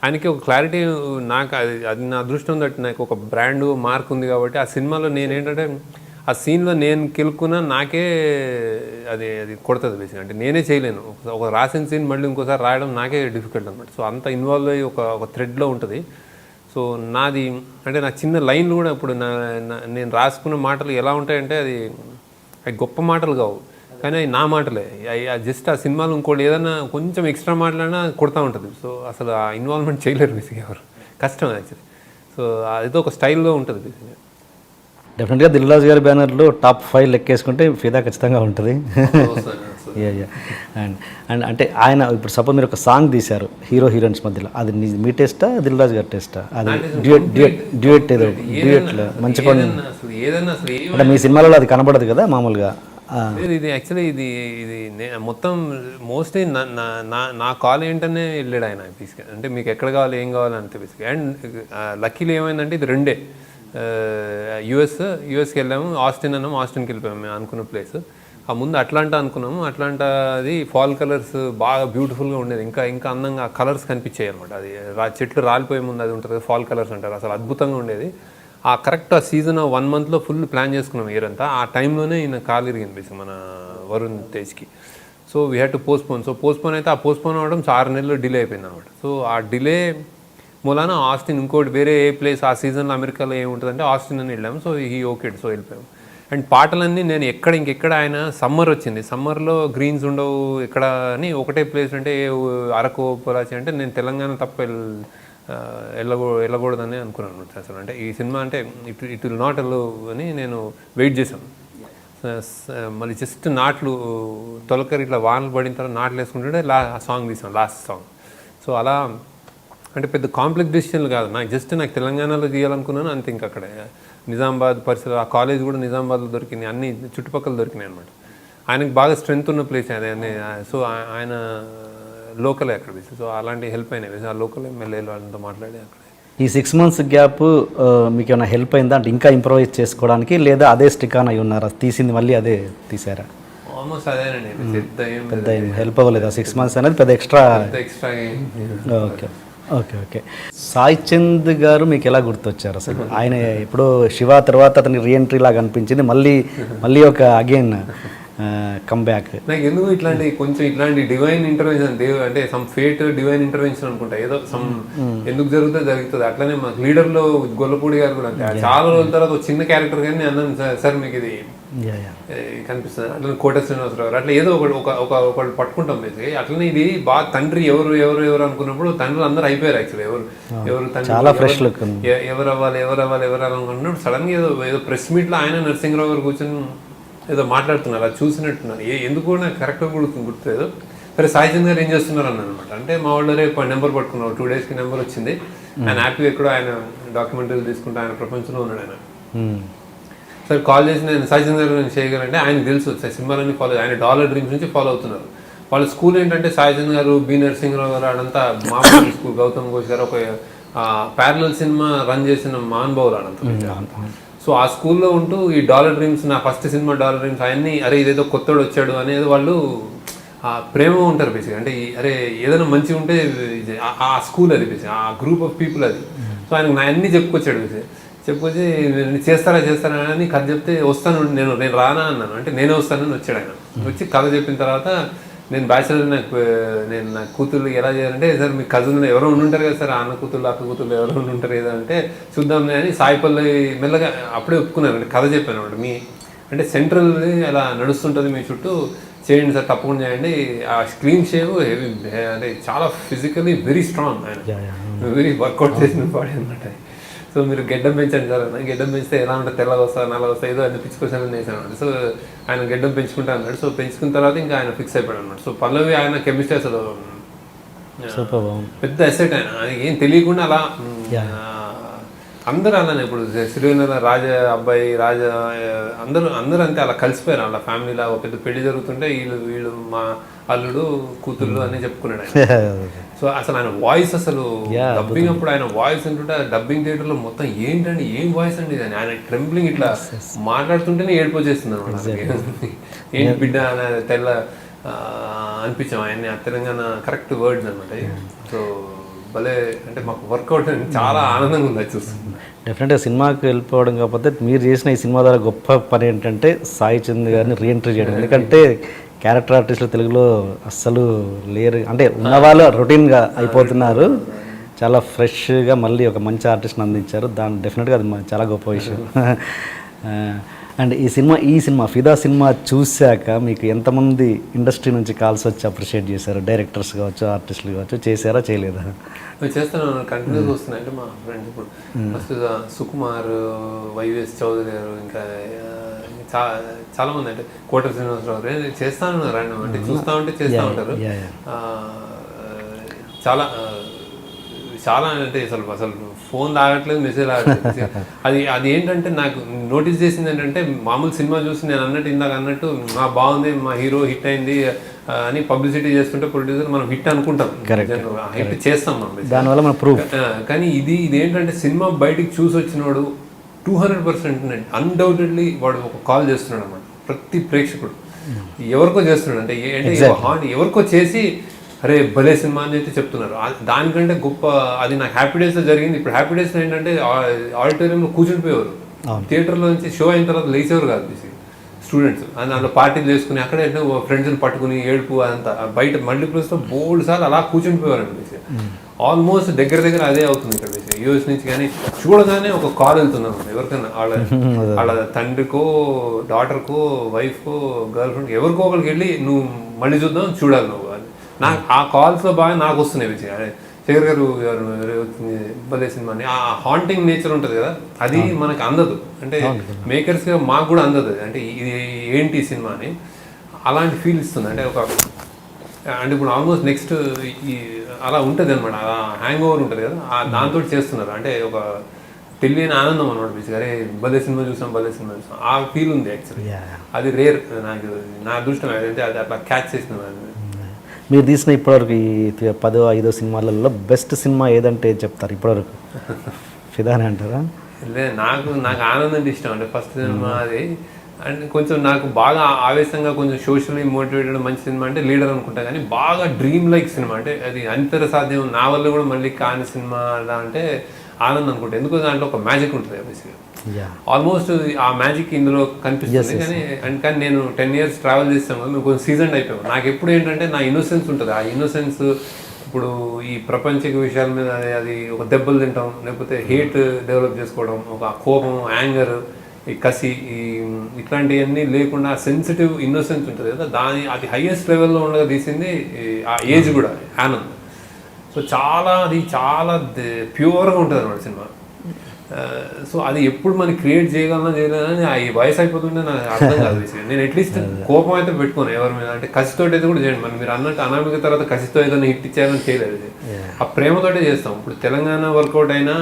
ఆయనకి ఒక క్లారిటీ, నాకు అది నా అదృష్టం దట్ నాకు ఒక బ్రాండ్ మార్క్ ఉంది కాబట్టి ఆ సినిమాలో నేనేంటంటే ఆ సీన్లో నేను కెలుక్కున్నా నాకే అది కొడుతుంది బేసిక్. అంటే నేనే చేయలేను. ఒక రాసిన సీన్ మళ్ళీ ఇంకోసారి రాయడం నాకే డిఫికల్ట్ అనమాట. సో అంత ఇన్వాల్వ్ అయ్యి ఒక థ్రెడ్లో ఉంటుంది. సో నాది అంటే నా చిన్న లైన్లు కూడా ఇప్పుడు నేను రాసుకున్న మాటలు ఎలా ఉంటాయంటే అవి గొప్ప మాటలు కావు, కానీ అవి నా మాటలే. జస్ట్ ఆ సినిమాలో ఇంకోటి ఏదైనా కొంచెం ఎక్స్ట్రా మాట్లాడినా కొడతా ఉంటుంది. సో అసలు ఆ ఇన్వాల్వ్మెంట్ చేయలేరు బేసిక్ ఎవరు, కష్టం యాక్చువల్లీ. సో అదితో ఒక స్టైల్లో ఉంటుంది బేసిక్గా. డెఫినెట్గా దిల్ రాజు గారి బ్యానర్లో టాప్ 5 లెక్కేసుకుంటే ఫిదా ఖచ్చితంగా ఉంటుంది. వస్తుంది. అండ్ అండ్ అంటే ఆయన ఇప్పుడు సపోజ్ మీరు ఒక సాంగ్ తీశారు హీరో హీరోయిన్స్ మధ్యలో, అది మీ టేస్టా దిల్ రాజు గారి టేస్టా? అది డ్యూయట్ ఏదో డ్యూయట్లో మంచి అసలు ఏదన్నా అసలు అంటే మీ సినిమాలలో అది కనబడదు కదా మామూలుగా. ఇది యాక్చువల్లీ ఇది మొత్తం మోస్ట్లీ నా కాల్ ఏంటనే వెళ్ళాడు ఆయన తీసుకెళ్ళి, అంటే మీకు ఎక్కడ కావాలి ఏం కావాలని తెలిసి. అండ్ లక్కీలో ఏమైందంటే ఇది రెండే, యూఎస్కి వెళ్ళాము, ఆస్టిన్కి వెళ్ళిపోయాము మేము అనుకున్న ప్లేస్. ఆ ముందు అట్లాంటా అనుకున్నాము, అట్లాంటాది ఫాల్ కలర్స్ బాగా బ్యూటిఫుల్గా ఉండేది, ఇంకా అందంగా కలర్స్ కనిపించాయి అనమాట. అది చెట్లు రాలిపోయే ముందు అది ఉంటుంది, ఫాల్ కలర్స్ అంటారు, అసలు అద్భుతంగా ఉండేది. కరెక్ట్ ఆ సీజన్ 1 monthలో ఫుల్ ప్లాన్ చేసుకున్నాం ఇయర్ అంతా. ఆ టైంలోనే ఈయన కాలు ఇరిగింది బేసిక్ మన వరుణ్ తేజ్కి. So we had to postpone. So postpone అయితే ఆ పోస్ట్పోన్ అవ్వడం 6 నెలలు డిలే అయిపోయింది అనమాట. సో ఆ డిలే మూలాన ఆస్టిన్ ఇంకోటి వేరే ఏ ప్లేస్ ఆ సీజన్లో అమెరికాలో ఏముంటుందంటే ఆస్టిన్ అని వెళ్ళాము. సో ఈ ఓకేడ్, సో వెళ్ళిపోయాము. అండ్ పాటలన్నీ నేను ఇంకెక్కడ ఆయన సమ్మర్ వచ్చింది, సమ్మర్లో గ్రీన్స్ ఉండవు ఎక్కడ అని ఒకటే ప్లేస్ అంటే అరకు పొలాచి అంటే నేను తెలంగాణ తప్ప వెళ్ళకూడదని అనుకున్నాను అసలు. అంటే ఈ సినిమా అంటే ఇట్ విల్ నాట్ అలో అని నేను వెయిట్ చేశాను. మళ్ళీ జస్ట్ నాట్లు తొలకరి ఇట్లా వానలు పడిన తర్వాత నాట్లు వేసుకుంటుంటే సాంగ్ తీసాను, లాస్ట్ సాంగ్. సో అలా అంటే పెద్ద కాంప్లెక్స్ డెసిషన్లు కాదు, నాకు తెలంగాణలో తీయాలనుకున్నాను అంతే. ఇంకా అక్కడ నిజామాబాద్ పరిసరాలు, ఆ కాలేజ్ కూడా నిజామాబాద్లో దొరికింది, అన్ని చుట్టుపక్కల దొరికినాయి అనమాట. ఆయనకు బాగా స్ట్రెంగ్త్ ఉన్న ప్లేస్ అదే. సో ఆయన లోకలే అక్కడ వేసి, సో అలాంటి హెల్ప్ అయినాయి. ఆ లోకల్ ఎమ్మెల్యే వాళ్ళతో మాట్లాడి అక్కడ ఈ 6 months గ్యాప్ మీకు ఏమైనా హెల్ప్ అయిందా అంటే ఇంకా ఇంప్రూవైజ్ చేసుకోవడానికి, లేదా అదే స్టిక్ ఆన్ అయి ఉన్నారా, తీసింది మళ్ళీ అదే తీసారా? ఆల్మోస్ట్ అదేనండి, పెద్ద హెల్ప్ అవ్వలేదు. 6 months అనేది పెద్ద extra. Okay okay okay. Sai Chand గారు మీకు ఎలా గుర్తొచ్చారు అసలు? ఆయన ఇప్పుడు శివ తర్వాత అతని రీఎంట్రీ లాగా అనిపించింది, మళ్ళీ ఒక అగైన్ కమ్బ్యాక్. నాకు ఎందుకు ఇట్లాంటి డివైన్ ఇంటర్వెన్షన్, అంటే సమ్ ఫేట్ డివైన్ ఇంటర్వెన్షన్ అనుకుంటా, ఏదో సమ్ ఎందుకు జరుగుతుంది. అట్లనే మాకు లీడర్లో గొల్లపూడి గారు కూడా అంతే, చాలా రోజుల తర్వాత ఒక చిన్న క్యారెక్టర్ కానీ అన్నాను సార్ మీకు ఇది కనిపిస్తుంది, అట్లా కోట శ్రీనివాసరావు అట్లా ఏదో ఒకటి పట్టుకుంటాం బేసిక్గా. అట్లనే ఇది బాగా తండ్రి ఎవరు అనుకున్నప్పుడు తండ్రులు అందరూ అయిపోయారు యాక్చువల్లీ. ఎవరు తండ్రి ఎవరు అవ్వాలి అనుకున్నప్పుడు సడన్గా ఏదో ప్రెస్ మీట్లో ఆయన నరసింహరావు గారు కూర్చొని ఏదో మాట్లాడుతున్నారు, అది చూసినట్టున్నారు. ఎందుకు నాకు కరెక్ట్గా గుర్తులేదు. సరే సాయి చంద్ గారు ఏం చేస్తున్నారు అన్నాను అనమాట. అంటే మా వాళ్ళు రేపు నెంబర్ పట్టుకున్నారు, 2 daysకి నెంబర్ వచ్చింది. ఆయన హ్యాపీగా ఎక్కడో ఆయన డాక్యుమెంటరీలు తీసుకుంటే ఆయన ప్రపంచంలో ఉన్నాడు ఆయన. సరే కాల్ చేసి నేను సాయి చంద్ గారు నేను చేయగలంటే ఆయనకు తెలుసు సినిమాలన్నీ ఫాలో, ఆయన డాలర్ డ్రీమ్స్ నుంచి ఫాలో అవుతున్నారు. వాళ్ళ స్కూల్ ఏంటంటే సాయి చంద్ గారు, బి నరసింహరావు గారు అదంతా మామూలు స్కూల్, గౌతమ్ ఘోష్ గారు ఒక ప్యారలల్ సినిమా రన్ చేసిన మహానుభావులు అనంతా. సో ఆ స్కూల్లో ఉంటూ ఈ డాలర్ డ్రీమ్స్, నా ఫస్ట్ సినిమా డాలర్ డ్రీమ్స్ అవన్నీ, అరే ఇదేదో కొత్తోడు వచ్చాడు అనేది వాళ్ళు ప్రేమ ఉంటారు బేసిక్గా. అంటే అరే ఏదైనా మంచిగా ఉంటే ఆ స్కూల్ అది బేసిక్, ఆ గ్రూప్ ఆఫ్ పీపుల్ అది. సో ఆయనకు నా అన్నీ చెప్పుకొచ్చాడు బేసిక్. చెప్పుకొచ్చి చేస్తారా అని కథ చెప్తే వస్తాను నేను రానా అన్నాను. అంటే నేనే వస్తానని వచ్చాడు ఆయన. వచ్చి కథ చెప్పిన తర్వాత నేను బ్యాచిలర్, నా కూతుర్లు ఎలా చేయాలంటే సార్ మీ కజిన్ ఎవరో ఉండుంటారు కదా సార్, అన్న కూతుర్లు అక్క కూతుర్లు ఎవరో ఉండుంటారు ఏదో అంటే చూద్దాంలే అని సాయిపల్లి మెల్లగా అప్పుడే ఒప్పుకున్నాను. అంటే కథ చెప్పాను అనమాట. అంటే సెంట్రల్ అలా నడుస్తుంటుంది మీ చుట్టూ, చేయండి సార్ తప్పకుండా చేయండి. ఆ స్క్రీన్ షేవ్ హెవీ, అంటే చాలా ఫిజికలీ వెరీ స్ట్రాంగ్, ఆయన వెరీ వర్కౌట్ చేసిన బాడీ అనమాట. సో మీరు గెడ్డం పెంచండి సార్ అన్న, గెడ్డం పెంచితే ఎలా ఉంటుంది, తెల్లగా వస్తా నల్లగా వస్తా ఏదో అన్ని పిచ్చుకోసాలని చేశాను అనమాట. సో ఆయన గెడ్డం పెంచుకుంటా అన్నాడు. సో పెంచుకున్న తర్వాత ఇంకా ఆయన ఫిక్స్ అయిపోయాడు అనమాట. సో పల్లవి ఆయన కెమిస్ట్రీ అసలు పెద్ద అసెట్ ఆయన, అది ఏం తెలియకుండా అలా అందరూ అలానే. ఇప్పుడు శ్రీవేంద్ర రాజా అబ్బాయి రాజా అందరూ అంతే అలా కలిసిపోయారు. అలా ఫ్యామిలీలో ఒక పెద్ద పెళ్లి జరుగుతుంటే వీళ్ళు మా అల్లుడు కూతుళ్ళు అని చెప్పుకున్నాడు ఆయన. సో అసలు ఆయన వాయిస్ అసలు డబ్బింగ్ అప్పుడు ఆయన వాయిస్ అంటుంటే డబ్బింగ్ థియేటర్లో మొత్తం ఏంటండి ఏం వాయిస్ అండి ఇది, ఆయన ట్రెంబ్లింగ్ ఇట్లా మాట్లాడుతుంటేనే ఏడుపు వచ్చేస్తుంది అనమాట. ఏంటి బిడ్డ తెల్ల అనిపించాం ఆయన్ని, తెలంగాణ కరెక్ట్ వర్డ్స్ అనమాట. సో భలే, అంటే మాకు వర్కౌట్ చాలా ఆనందంగా ఉంది అది చూస్తుంది. డెఫినెట్గా సినిమాకి వెళ్ళిపోవడం కాకపోతే మీరు చేసిన ఈ సినిమా ద్వారా గొప్ప పని ఏంటంటే సాయి చంద్ గారిని రీఎంట్రీ చేయడం. ఎందుకంటే క్యారెక్టర్ ఆర్టిస్టులు తెలుగులో అస్సలు లేరు, అంటే ఉన్నవాళ్ళు రొటీన్గా అయిపోతున్నారు. చాలా ఫ్రెష్గా మళ్ళీ ఒక మంచి ఆర్టిస్ట్ని అందించారు. దాని డెఫినెట్గా అది చాలా గొప్ప విషయం. అండ్ ఈ సినిమా ఫిదా సినిమా చూశాక మీకు ఎంతమంది ఇండస్ట్రీ నుంచి కాల్స్ వచ్చి అప్రిషియేట్ చేశారు? డైరెక్టర్స్ కావచ్చు, ఆర్టిస్టులు కావచ్చు, చేశారా చేయలేదా? చేస్తాను, కంటిన్యూస్ వస్తున్నాయి. అంటే మా ఫ్రెండ్స్ ఇప్పుడు ఫస్ట్ సుకుమార్, వైవిఎస్ చౌదరి గారు, ఇంకా చాలా మంది, అంటే కోట శ్రీనివాసరావు చేస్తాను రండి అంటే చూస్తూ ఉంటే చేస్తూ ఉంటారు. చాలా చాలా అంటే అసలు ఫోన్ తాగట్లేదు, మెసేజ్ రావట్లేదు. అది ఏంటంటే నాకు నోటీస్ చేసింది ఏంటంటే, మామూలు సినిమా చూసి నేను ఇందాక అన్నట్టు బాగుంది, మా హీరో హిట్ అయింది అని పబ్లిసిటీ చేస్తుంటే ప్రొడ్యూసర్ మనం హిట్ అనుకుంటాం, హిట్ చేస్తాం మనం దానివల్ల మన ప్రూఫ్. కానీ ఇది ఏంటంటే సినిమా బయటికి చూసి వచ్చినవాడు 200% అన్డౌటెడ్లీ వాడు ఒక కాల్ చేస్తున్నాడు అన్నమాట. ప్రతి ప్రేక్షకుడు ఎవరికో చేస్తున్నాడు, అంటే ఎవరికో చేసి అరే భలే సినిమా అని అయితే చెప్తున్నారు. దానికంటే గొప్ప అది నాకు హ్యాపీ డేస్లో జరిగింది. ఇప్పుడు హ్యాపీ డేస్లో ఏంటంటే ఆడిటోరియంలో కూర్చునిపోయేవారు, థియేటర్లో నుంచి షో అయిన తర్వాత లేచేవారు కాదు స్టూడెంట్స్. అందులో పార్టీలు చేసుకుని అక్కడే ఫ్రెండ్స్ని పట్టుకుని ఏడుపు అదంతా బయట మల్టీప్లెక్స్లో బోల్డ్ సార్లు అలా కూర్చునిపోయేవారు అనిపిస్తే. ఆల్మోస్ట్ దగ్గర అదే అవుతుంది ఇక్కడ యూఎస్ నుంచి. కానీ చూడగానే ఒక కాల్ వెళ్తుంది అనమాట ఎవరికైనా, వాళ్ళ తండ్రికో, డాటర్కో, వైఫ్కో, గర్ల్ ఫ్రెండ్ ఎవరికో ఒకరికి వెళ్ళి నువ్వు మళ్ళీ చూద్దాం, చూడాలి నువ్వు అని. నాకు ఆ కాల్స్లో బాగా నాకు వస్తున్నాయి విజయ్. శేఖర్ గారు భలే సినిమా అని ఆ హాంటింగ్ నేచర్ ఉంటుంది కదా, అది మనకు అందదు. అంటే మేకర్స్గా మాకు కూడా అందదు. అంటే ఇది ఏంటి సినిమా అని అలాంటి ఫీల్ ఇస్తుంది. అంటే అంటే ఇప్పుడు ఆల్మోస్ట్ నెక్స్ట్ అలా ఉంటుంది అనమాట, అలా హ్యాంగ్ ఓవర్ ఉంటుంది కదా, దాంతో చేస్తున్నారు. అంటే ఒక తెలియని ఆనందం అనమాట బేసిక్గా. అరే భలే సినిమా చూసాం ఆ ఫీల్ ఉంది యాక్చువల్లీ. అది రేర్, నాకు నా అదృష్టం అంటే అది అట్లా క్యాచ్ చేసిన. మీరు తీసిన ఇప్పటివరకు ఈ 10-5 సినిమాలలో బెస్ట్ సినిమా ఏదంటే చెప్తారు ఇప్పటివరకు? ఫిదానే అంటారా? లేదు, నాకు ఆనందం అంటే ఇష్టం. అంటే ఫస్ట్ సినిమా అది. అండ్ కొంచెం నాకు బాగా ఆవేశంగా కొంచెం సోషల్లీ మోటివేటెడ్ మంచి సినిమా అంటే లీడర్ అనుకుంటా. కానీ బాగా డ్రీమ్ లైక్ సినిమా అంటే అది అంతర సాధ్యం, నా వల్ల కూడా మళ్ళీ కాని సినిమా అలా అంటే ఆనందం అనుకుంటా. ఎందుకు దాంట్లో ఒక మ్యాజిక్ ఉంటుంది బేసిక్గా. ఆల్మోస్ట్ ఆ మ్యాజిక్ ఇందులో కనిపిస్తుంది. కానీ నేను 10 years ట్రావెల్ చేస్తాను కదా, మేము కొంచెం సీజన్ అయిపోయాము. నాకు ఎప్పుడు ఏంటంటే నా ఇన్నోసెన్స్ ఉంటుంది. ఆ ఇన్నోసెన్స్ ఇప్పుడు ఈ ప్రపంచిక విషయాల మీద అది ఒక దెబ్బలు తింటాం, లేకపోతే హేట్ డెవలప్ చేసుకోవడం, ఒక కోపం, యాంగర్, ఈ కసి, ఇట్లాంటివన్నీ లేకుండా సెన్సిటివ్ ఇన్నోసెన్స్ ఉంటుంది కదా, అది హైయెస్ట్ లెవెల్లో ఉండగా తీసింది ఆ ఏజ్ కూడా ఆనంద్. సో అది చాలా ప్యూర్గా ఉంటుంది అన్నమాట సినిమా. సో అది ఎప్పుడు మనం క్రియేట్ చేయలేదని ఈ వయసు అయిపోతుంటే నాకు అర్థం కాదు. నేను అట్లీస్ట్ కోపం అయితే పెట్టుకోను ఎవరి మీద, అంటే కసితో అయితే కూడా చేయండి. మనం మీరు అన్నట్టు అనామిక తర్వాత కసితో ఏదైనా హిట్ ఇచ్చారని చేయలేదు, ఆ ప్రేమతోటే చేస్తాం. ఇప్పుడు తెలంగాణ వర్కౌట్ అయినా,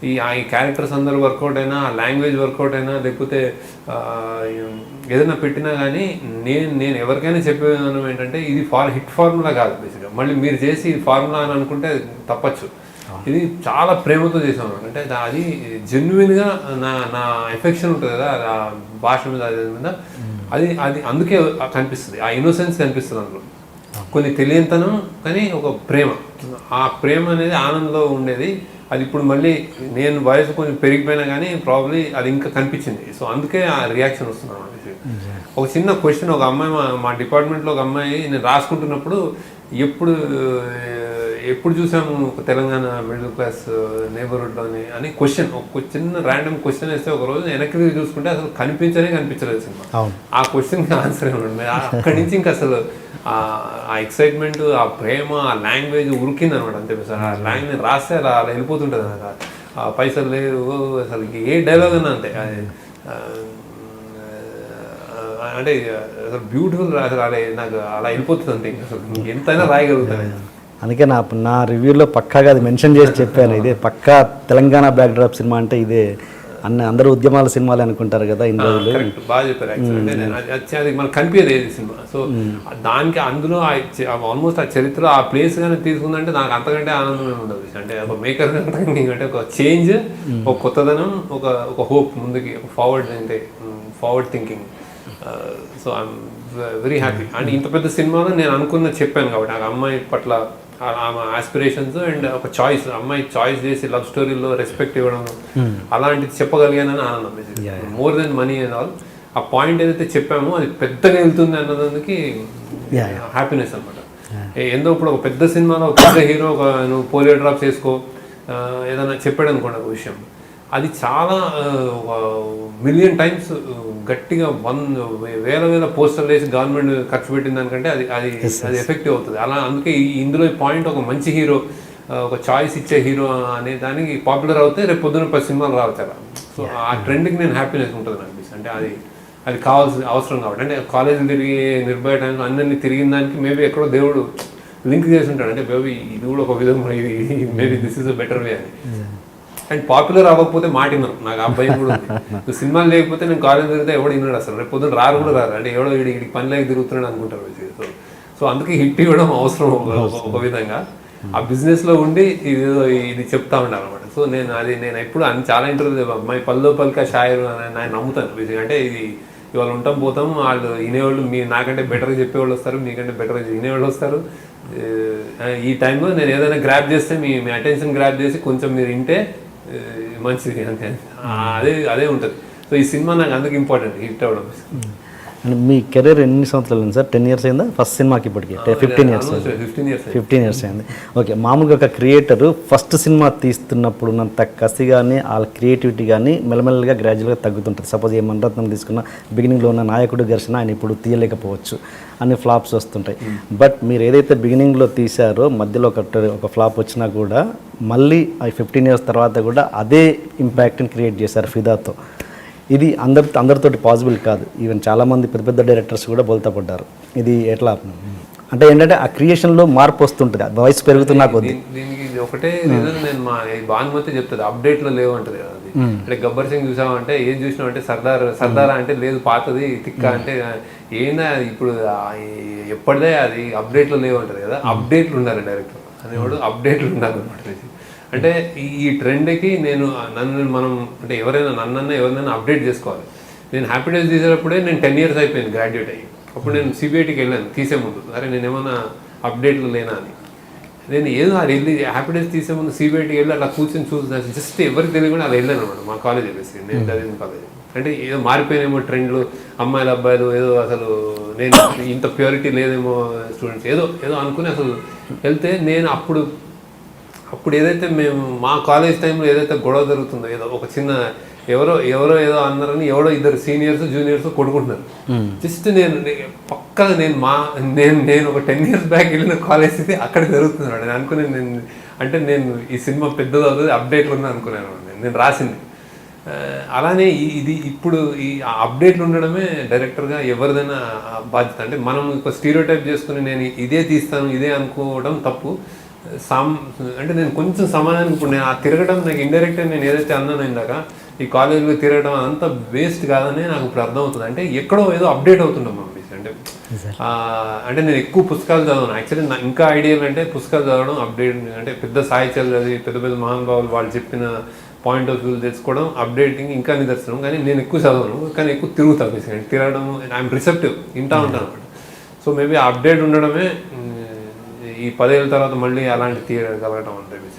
ఈ క్యారెక్టర్స్ అందరూ వర్కౌట్ అయినా, ఆ లాంగ్వేజ్ వర్కౌట్ అయినా, లేకపోతే ఏదైనా పెట్టినా కానీ నేను ఎవరికైనా చెప్పేదానం ఏంటంటే ఇది హిట్ ఫార్ములా కాదు బేసిక్గా. మళ్ళీ మీరు చేసి ఫార్ములా అని అనుకుంటే తప్పచ్చు. ఇది చాలా ప్రేమతో చేసాం. అంటే అది జెన్యున్గా నా ఎఫెక్షన్ ఉంటుంది కదా ఆ భాష మీద, అది అందుకే కనిపిస్తుంది. ఆ ఇన్నోసెన్స్ కనిపిస్తుంది అందులో. కొన్ని తెలియనితనం కానీ ఒక ప్రేమ. ఆ ప్రేమ అనేది ఆనందంలో ఉండేది. అది ఇప్పుడు మళ్ళీ నేను వయసు కొంచెం పెరిగిపోయినా కానీ ప్రాబ్లీ అది ఇంకా కనిపించింది. సో అందుకే ఆ రియాక్షన్ వస్తున్నాను. ఒక చిన్న క్వశ్చన్, ఒక అమ్మాయి మా డిపార్ట్మెంట్లో ఒక అమ్మాయి నేను రాసుకుంటున్నప్పుడు ఎప్పుడు చూసాము ఒక తెలంగాణ మిడిల్ క్లాస్ నేబర్హుడ్లోని అని క్వశ్చన్, ఒక చిన్న ర్యాండమ్ క్వశ్చన్ వేస్తే ఒక రోజు వెనక్కి చూసుకుంటే అసలు కనిపించలేదు సినిమా. ఆ క్వశ్చన్కి ఆన్సర్ ఏమి అక్కడి నుంచి ఇంకా అసలు ఆ ఎక్సైట్మెంట్, ఆ ప్రేమ, ఆ లాంగ్వేజ్ ఉరికింది అనమాట. అంతే సార్, ఆ లాంగ్వేజ్ రాస్తే అలా వెళ్ళిపోతుంటుంది నాకు. ఆ పైసలు లేదు అసలు ఏ డైలాగ్ అన్నా అంతే. అంటే అసలు బ్యూటిఫుల్ రాలే నాకు, అలా వెళ్ళిపోతుంది అంతే. అసలు ఎంతైనా రాయగలుగుతాను. అందుకే నా రివ్యూలో పక్కాగా అది మెన్షన్ చేసి చెప్పాను. ఇదే పక్కా తెలంగాణ బ్యాక్డ్రాప్ సినిమా అంటే ఇదే. అందరూ ఉద్యమాల సినిమాలు అనుకుంటారు కదా ఇన్ని రోజులు. బాగా చెప్పారు యాక్చువల్లీ. అది మనకు కనిపించేది ఏది సినిమా. సో దానికి అందులో ఆల్మోస్ట్ ఆ చరిత్ర, ఆ ప్లేస్ కానీ తీసుకుందంటే నాకు అంతకంటే ఆనందమే ఉండదు. అంటే ఒక మేకర్ అంటే ఒక చేంజ్, ఒక కొత్తదనం, ఒక హోప్ ముందుకి, ఒక forward thinking. So I'm very happy. And ఇంత పెద్ద సినిమాలో నేను చెప్పాను కాబట్టి నాకు అమ్మాయి పట్ల ఆమె ఆస్పిరేషన్స్ అండ్ ఒక చాయిస్, అమ్మాయి చాయిస్ చేసి లవ్ స్టోరీలో రెస్పెక్ట్ ఇవ్వడం, అలాంటిది చెప్పగలిగానని ఆనందం. More than money and all. ఆ పాయింట్ ఏదైతే చెప్పామో అది పెద్దగా వెళ్తుంది అన్నదానికి హ్యాపీనెస్ అనమాట. ఏందో ఇప్పుడు ఒక పెద్ద సినిమాలో ఒక పెద్ద హీరో నువ్వు పోలియో డ్రాప్స్ వేసుకో ఏదైనా చెప్పాడు అనుకోండి ఒక విషయం, అది చాలా మిలియన్ టైమ్స్ గట్టిగా వేల పోస్టర్లు వేసి గవర్నమెంట్ ఖర్చు పెట్టిన దానికంటే అది ఎఫెక్టివ్ అవుతుంది. అలా అందుకే ఇందులో పాయింట్ ఒక మంచి హీరో, ఒక చాయిస్ ఇచ్చే హీరో అనే దానికి పాపులర్ అవుతే రేపు పొద్దున 10 సినిమాలు రావుతారు. సో ఆ ట్రెండ్కి నేను హ్యాపీనెస్ ఉంటుంది అనిపిస్తుంది. అంటే అది కావాల్సిన అవసరం కాబట్టి, అంటే కాలేజీలు తిరిగి నిర్భయ టైంలో అన్నీ తిరిగిన దానికి మేబీ ఎక్కడో దేవుడు లింక్ చేసి ఉంటాడు. అంటే మేబీ ఇది కూడా ఒక విధంగా ఇది maybe this is a better way అని. అండ్ పాపులర్ అవ్వకపోతే మాటిన్నాను, నాకు ఆ భయం కూడా ఉంది. సినిమాలు లేకపోతే నేను కాలేజ్ తిరిగితే ఎవడు విన్నాడు అసలు, రేపు పొద్దున రారు కూడా రారు, అంటే ఎవడో వీడికి పని లేక తిరుగుతున్నాడు అనుకుంటారు. సో అందుకే హిట్ ఇవ్వడం అవసరం ఒక విధంగా. ఆ బిజినెస్లో ఉండి ఇది చెప్తా ఉండాలి అనమాట. సో నేను ఎప్పుడు చాలా ఇంటర్వ్యూ అమ్మాయి పల్లో పలిక షాయరు అని ఆయన నమ్ముతాను. అంటే ఇది ఇవాళ ఉంటాం పోతాం, వాళ్ళు వినేవాళ్ళు నాకంటే బెటర్గా చెప్పేవాళ్ళు వస్తారు, మీకంటే బెటర్గా వినేవాళ్ళు వస్తారు. ఈ టైంలో నేను ఏదైనా గ్రాప్ చేస్తే మీ అటెన్షన్ గ్రాప్ చేసి కొంచెం మీరు వింటే మంచిది అంతే. అదే ఉంటుంది. సో ఈ సినిమా నాకు అందుకు ఇంపార్టెంట్ హిట్ అవ్వడం. అండ్ మీ కెరీర్ ఎన్ని సంవత్సరాలు అయింది సార్? 10 years అయిందా ఫస్ట్ సినిమాకి? ఇప్పటికి 15 years అయింది. ఓకే, మామూలుగా ఒక క్రియేటర్ ఫస్ట్ సినిమా తీస్తున్నప్పుడు ఉన్నంత కసి కానీ వాళ్ళ క్రియేటివిటీ కానీ మెల్లమెల్లగా గ్రాడ్యువల్గా తగ్గుతుంటుంది. సపోజ్ ఏ మణరత్నం తీసుకున్న బిగినింగ్లో ఉన్న నాయకుడు ఘర్షణ ఆయన ఇప్పుడు తీయలేకపోవచ్చు, అన్ని ఫ్లాప్స్ వస్తుంటాయి. బట్ మీరు ఏదైతే బిగినింగ్లో తీశారో మధ్యలో ఒక ఫ్లాప్ వచ్చినా కూడా మళ్ళీ 15 years తర్వాత కూడా అదే ఇంపాక్ట్ని క్రియేట్ చేశారు ఫిదాతో. ఇది అందరితోటి పాసిబుల్ కాదు. ఈవెన్ చాలామంది పెద్ద డైరెక్టర్స్ కూడా బోల్తా పడ్డారు. ఇది ఎట్లా అంటే ఏంటంటే ఆ క్రియేషన్లో మార్పు వస్తుంటుంది వయసు పెరుగుతున్నా కొద్ది. దీనికి ఇది ఒకటే రీజన్, నేను మా భానుమతి చెప్తుంది అప్డేట్లో లేవు అంటది కదా. అది అంటే గబ్బర్ సింగ్ చూసామంటే ఏం చూసినామంటే సర్దారా అంటే లేదు పాతది తిక్క అంటే ఏందా ఇప్పుడు ఎప్పటిదే అది అప్డేట్లో లేవు అంటది కదా. అప్డేట్లు ఉండాలి డైరెక్టర్ అనేవాడు, అప్డేట్లు ఉండాలి అనమాట. అంటే ఈ ట్రెండ్కి మనం అంటే ఎవరైనా అప్డేట్ చేసుకోవాలి. నేను హ్యాపీ డేస్ తీసేటప్పుడే నేను 10 years అయిపోయింది గ్రాడ్యుయేట్ అయ్యి. అప్పుడు నేను సిబిఐటీకి వెళ్ళాను తీసే ముందు, అరే నేను ఏమన్నా అప్డేట్లు లేనా అని. నేను ఏదో అది వెళ్ళి హ్యాపీ డేస్ తీసే ముందు సిబిఐటీకి వెళ్ళి అలా కూర్చొని చూసి జస్ట్ ఎవరికి తెలియకుండా అలా వెళ్ళాను అనమాట. మా కాలేజ్ వెళ్ళేసి నేను చదివిన కాలేజ్ అంటే ఏదో మారిపోయినేమో ట్రెండ్లు, అమ్మాయిలు అబ్బాయిలు ఏదో అసలు నేను ఇంత ప్యూరిటీ లేదేమో స్టూడెంట్స్ ఏదో అనుకుని అసలు వెళ్తే నేను అప్పుడు ఏదైతే మేము మా కాలేజ్ టైంలో ఏదైతే గొడవ జరుగుతుందో, ఏదో ఒక చిన్న ఎవరో ఏదో అన్నారని ఎవరో ఇద్దరు సీనియర్స్ జూనియర్స్ కొడుకుంటున్నారు. జస్ట్ పక్కగా నేను ఒక 10 years బ్యాక్ వెళ్ళిన కాలేజ్ ఇది అక్కడ జరుగుతున్నాడు. నేను అనుకునే నేను ఈ సినిమా పెద్దది అవుతుంది అప్డేట్లు ఉన్నా అనుకున్నాను నేను రాసింది. అలానే ఇది ఇప్పుడు ఈ అప్డేట్లు ఉండడమే డైరెక్టర్గా ఎవరిదైనా బాధ్యత. అంటే మనం ఒక స్టీరియోటైప్ చేసుకుని నేను ఇదే తీస్తాను ఇదే అనుకోవడం తప్పు. అంటే నేను కొంచెం సమాధానం ఇప్పుడు నేను తిరగడం నాకు ఇండైరెక్ట్గా నేను ఏదైతే అన్నాను ఇందాక ఈ కాలేజీలో తిరగడం అంతా వేస్ట్ కాదని నాకు ఇప్పుడు అర్థమవుతుంది. అంటే ఎక్కడో ఏదో అప్డేట్ అవుతుంటాం మనం. అంటే నేను ఎక్కువ పుస్తకాలు చదవను యాక్చువల్లీ. ఇంకా ఐడియల్ అంటే పుస్తకాలు చదవడం, అప్డేట్ అంటే పెద్ద సాహిత్యాలు చదివి పెద్ద మహానుభావులు వాళ్ళు చెప్పిన పాయింట్ ఆఫ్ వ్యూ తెచ్చుకోవడం అప్డేటింగ్ ఇంకా నిదర్శనం. కానీ నేను ఎక్కువ చదవను, కానీ ఎక్కువ తిరుగుతాను. తిరగడం ఐఎమ్ రిసెప్టివ్, వింటా ఉంటాను అనమాట. సో మేబీ అప్డేట్ ఉండడమే ఈ 10 ఏళ్ళ తర్వాత మళ్ళీ అలాంటి తీయగలగడం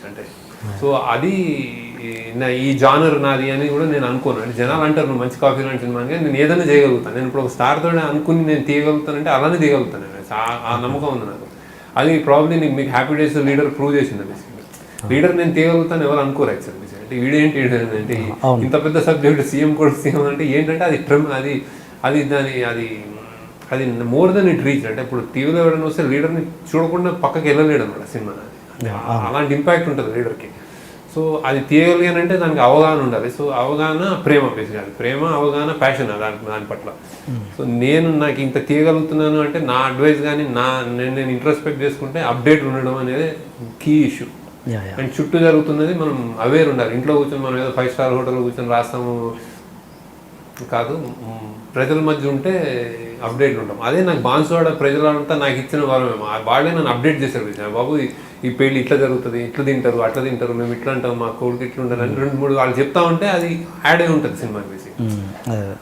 అంటే. సో అది ఈ జానర్ నాది అని కూడా నేను అనుకోను. అంటే జనాలు అంటారు నువ్వు మంచి కాఫీ లాంటి సినిమా, నేను ఏదైనా చేయగలుగుతాను. నేను ఇప్పుడు ఒక స్టార్తో అనుకుని నేను తీయగలుగుతానంటే అలానే తీయగలుగుతాను. నేను ఆ నమ్మకం ఉంది నాకు. అది ప్రాబ్లీ మీకు హ్యాపీ డేస్ లీడర్ ప్రూవ్ చేసింది. లీడర్ నేను తీయగలుగుతాను ఎవరు అనుకోరు యాక్చువల్లీ. అంటే వీడేంటి అంటే ఇంత పెద్ద సబ్జెక్ట్ సీఎం కూడా సీఎం అంటే ఏంటంటే అది మోర్ దెన్ ఇట్ రీచ్. అంటే ఇప్పుడు టీవీలో ఎవరైనా వస్తే లీడర్ని చూడకుండా పక్కకి వెళ్ళలేడు అనమాట సినిమా. అలాంటి ఇంపాక్ట్ ఉంటుంది లీడర్కి. సో అది తీయగలిగానంటే దానికి అవగాహన ఉండాలి. సో అవగాహన ప్రేమ, బేసిక్గా ప్రేమ అవగాహన ప్యాషన్ దాని పట్ల. సో నాకు ఇంత తీయగలుగుతున్నాను అంటే నా అడ్వైస్ కానీ నేను ఇంట్రోస్పెక్ట్ చేసుకుంటే అప్డేట్ ఉండడం అనేది కీ ఇష్యూ. అండ్ చుట్టూ జరుగుతున్నది మనం అవేర్ ఉండాలి. ఇంట్లో కూర్చొని మనం ఏదో 5 star హోటల్లో కూర్చొని రాస్తాము కాదు, ప్రజల మధ్య ఉంటే అప్డేట్ ఉంటాం. అదే నాకు బాన్సువాడ ప్రజలంతా నాకు ఇచ్చిన వరమేమో. వాళ్ళే నన్ను అప్డేట్ చేశారు. బాబు ఈ పెళ్ళి ఇట్లా జరుగుతుంది, ఇట్లా తింటారు అట్లా తింటారు, మేము ఇట్లా అంటాం, మా కోడికి ఇట్లా ఉంటుంది అని 2-3 వాళ్ళు చెప్తా ఉంటే అది యాడ్ అయి ఉంటుంది సినిమాకి వేసి.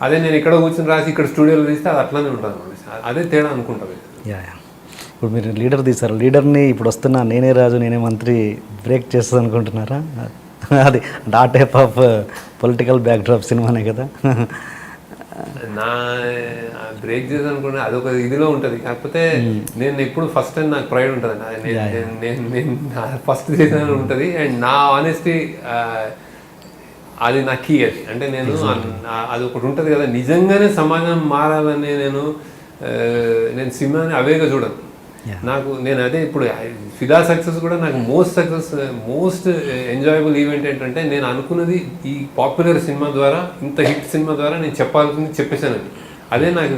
అదే నేను ఇక్కడ కూర్చొని రాసి ఇక్కడ స్టూడియోలో తీస్తే అది అట్లానే ఉంటుంది. అదే తేడా అనుకుంటుంది. ఇప్పుడు మీరు లీడర్ తీశారు, లీడర్ని ఇప్పుడు వస్తున్న నేనే రాజు నేనే మంత్రి బ్రేక్ చేస్తుంది అనుకుంటున్నారా? అది ఆ టైప్ ఆఫ్ పొలిటికల్ బ్యాక్డ్రాప్ సినిమానే కదా. నా బ్రేక్ చేసి అనుకుంటే అదొక ఇదిలో ఉంటుంది. కాకపోతే నేను ఎప్పుడు ఫస్ట్ టైం నాకు ప్రైడ్ ఉంటుంది. నేను ఫస్ట్ చేసాను ఉంటుంది. అండ్ నా ఆనెస్టీ అది నా కీ అది. అంటే నేను అది ఒకటి ఉంటుంది కదా, నిజంగానే సమాజం మారాలని నేను సినిమాని అవేగా చూడను. నాకు నేను అదే ఇప్పుడు ఫిదా సక్సెస్ కూడా నాకు మోస్ట్ ఎంజాయబుల్ ఈవెంట్ ఏంటంటే నేను అనుకున్నది ఈ పాపులర్ సినిమా ద్వారా, ఇంత హిట్ సినిమా ద్వారా నేను చెప్పాల్సింది చెప్పేశాను. అదే నాకు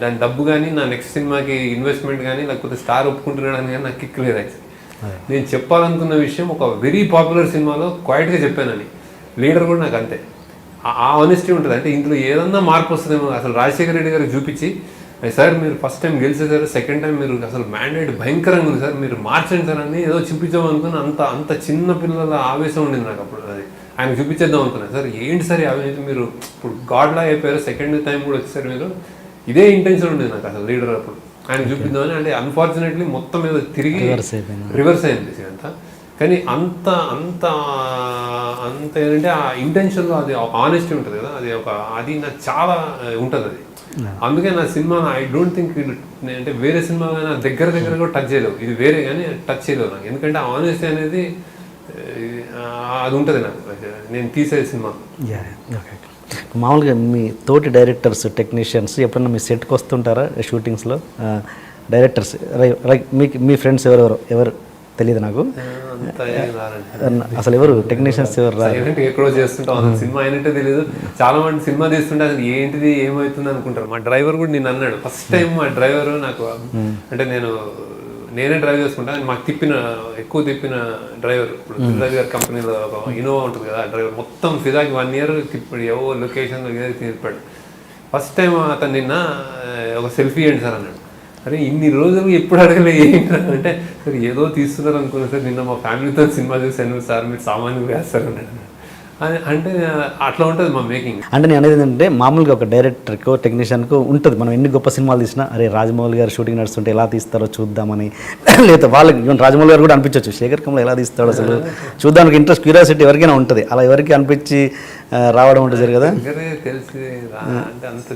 దాని డబ్బు కానీ, నా నెక్స్ట్ సినిమాకి ఇన్వెస్ట్మెంట్ కానీ, లేకపోతే స్టార్ ఒప్పుకుంటున్నాడని కానీ నాకు కిక్ లేదు. యాక్చువల్లీ నేను చెప్పాలనుకున్న విషయం ఒక వెరీ పాపులర్ సినిమాలో క్వైట్గా చెప్పానని. లీడర్ కూడా నాకు అంతే, ఆ ఆనెస్టీ ఉంటుంది. అంటే ఇందులో ఏదన్నా మార్పు వస్తుందేమో. అసలు రాజశేఖర రెడ్డి గారికి చూపించి, సార్ మీరు ఫస్ట్ టైం గెలిచేసారు, సెకండ్ టైం మీరు అసలు మ్యాండేట్ భయంకరంగా ఉంది సార్, మీరు మార్చండి సార్ అని ఏదో చూపించాం అనుకుని అంత చిన్న పిల్లల ఆవేశం ఉండింది నాకు అప్పుడు. అది ఆయన చూపించేద్దాం అనుకున్నాను. సార్ ఏంటి సార్ అవినీతి, మీరు ఇప్పుడు గాడ్లా అయిపోయారు, సెకండ్ టైం కూడా వచ్చేసారు మీరు, ఇదే ఇంటెన్షన్ ఉండేది నాకు అసలు లీడర్ అప్పుడు ఆయన చూపిద్దామని. అంటే అన్ఫార్చునేట్లీ మొత్తం మీద తిరిగి రివర్స్ అయింది అంతా. కానీ అంత అంత అంత ఏంటంటే ఆ ఇంటెన్షన్లో అది ఒక ఆనెస్టీ ఉంటుంది కదా, అది నాకు చాలా ఉంటుంది అది. అందుకే నా సినిమా ఐ డోంట్ థింక్ అంటే వేరే సినిమా కానీ దగ్గర కూడా టచ్ చేయలేవు, ఇది వేరే కానీ టచ్ చేయలేవు నాకు. ఎందుకంటే ఆ ఆనెస్టీ అనేది అది ఉంటుంది నాకు నేను తీసే సినిమా. మామూలుగా మీ తోటి డైరెక్టర్స్, టెక్నీషియన్స్ ఎప్పుడన్నా మీ సెట్కి వస్తుంటారా షూటింగ్స్లో? డైరెక్టర్స్ మీ ఫ్రెండ్స్ ఎవరు తెలియదు నాకు అసలు, ఎవరు టెక్నీషియన్స్ ఎవరు ఎక్కడో చేస్తుంటాం, సినిమా అయినట్టే తెలియదు. చాలా మంది సినిమా తీస్తుంటే అసలు ఏంటిది ఏమవుతుంది అనుకుంటారు. మా డ్రైవర్ కూడా నేను అన్నాడు ఫస్ట్ టైం. మా డ్రైవర్ నాకు అంటే నేనే డ్రైవ్ చేసుకుంటాను, మాకు ఎక్కువ తిప్పిన డ్రైవర్. ఇప్పుడు ఫిదా గారి కంపెనీలో ఒక ఇన్నోవా ఉంటుంది కదా, డ్రైవర్ మొత్తం ఫిదాకి 1 year తిప్పాడు, ఏవో లొకేషన్ తిప్పాడు. ఫస్ట్ టైం అతను నిన్న ఒక సెల్ఫీ ఇవ్వండి సార్ అన్నాడు. అరే ఇన్ని రోజులు ఎప్పుడు అడగలే ఏంటంటే, సార్ ఏదో తీస్తున్నారు అనుకున్నా సార్, నిన్న మా ఫ్యామిలీతో సినిమా చూసాను సార్, మీరు సామాన్యులు వేస్తారు అన్నాడు. అంటే అట్లా ఉంటుంది మా మేకింగ్. అంటే నేను అనేది ఏంటంటే మామూలుగా ఒక డైరెక్టర్కో టెక్నీషియన్కో ఉంటుంది, మనం ఎన్ని గొప్ప సినిమాలు తీసినా అరే రాజమౌళి గారు షూటింగ్ నడుస్తుంటే ఎలా తీస్తారో చూద్దామని, లేదా వాళ్ళకి ఈవెన్ రాజమౌళి గారు కూడా అనిపించవచ్చు శేఖర్ కమల ఎలా తీస్తాడో అసలు చూద్దానికి ఇంట్రెస్ట్, క్యూరియాసిటీ ఎవరికైనా ఉంటుంది. అలా ఎవరికి అనిపించి రావడం ఉంటుంది సరి కదా. తెలిసి అంటే అంత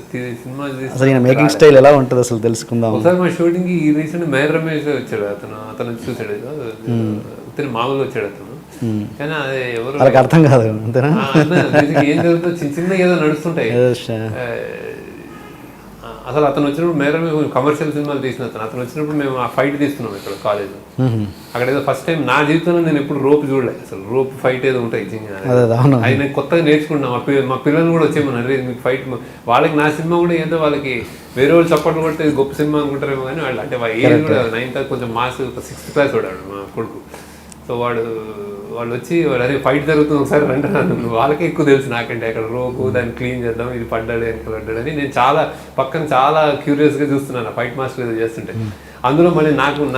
సినిమా అసలు ఈయన మేకింగ్ స్టైల్ ఎలా ఉంటుంది అసలు తెలుసుకుందాం. ఒకసారి మా షూటింగ్కి రీసెంట్ మేర రమేష్ వచ్చాడు, అతను చూసాడు, మామూలుగా వచ్చాడు అతను. కానీ అది ఎవరు వాళ్ళకి అర్థం కాదు అంతేనా, ఏం జరుగుతుంది చిన్న ఏదో నడుస్తుంటాయి. అసలు అతను వచ్చినప్పుడు మేర కమర్షియల్ సినిమాలు తీసిన అతను వచ్చినప్పుడు మేము ఆ ఫైట్ తీస్తున్నాం ఇక్కడ కాలేజ్. అక్కడ ఏదో ఫస్ట్ టైం నా జీవితంలో నేను ఎప్పుడు రోప్ చూడలేదు. అసలు రోప్ ఫైట్ ఏదో ఉంటాయి అది నేను కొత్తగా నేర్చుకున్నాం. మా పిల్లలు కూడా వచ్చేమన్నారు మీకు ఫైట్. వాళ్ళకి నా సినిమా కూడా ఏదో వాళ్ళకి వేరే వాళ్ళు చప్పట్లు కొడితే గొప్ప సినిమా అనుకుంటారేమో కానీ వాళ్ళు అంటే ఏజ్ కూడా 9th కొంచెం మాస్ 6th class వాడాడు మా కొడుకు. సో వాళ్ళు వచ్చి అరే ఫైట్ జరుగుతుంది ఒకసారి అంటున్నాను. వాళ్ళకే ఎక్కువ తెలుసు నాకంటే, అక్కడ రోపు దాన్ని క్లీన్ చేద్దాం, ఇది పడ్డాడు వెనక పడ్డాడు అని నేను పక్కన చాలా క్యూరియస్గా చూస్తున్నాను ఫైట్ మాస్టర్ ఏదో చేస్తుంటే. అందులో మళ్ళీ నాకు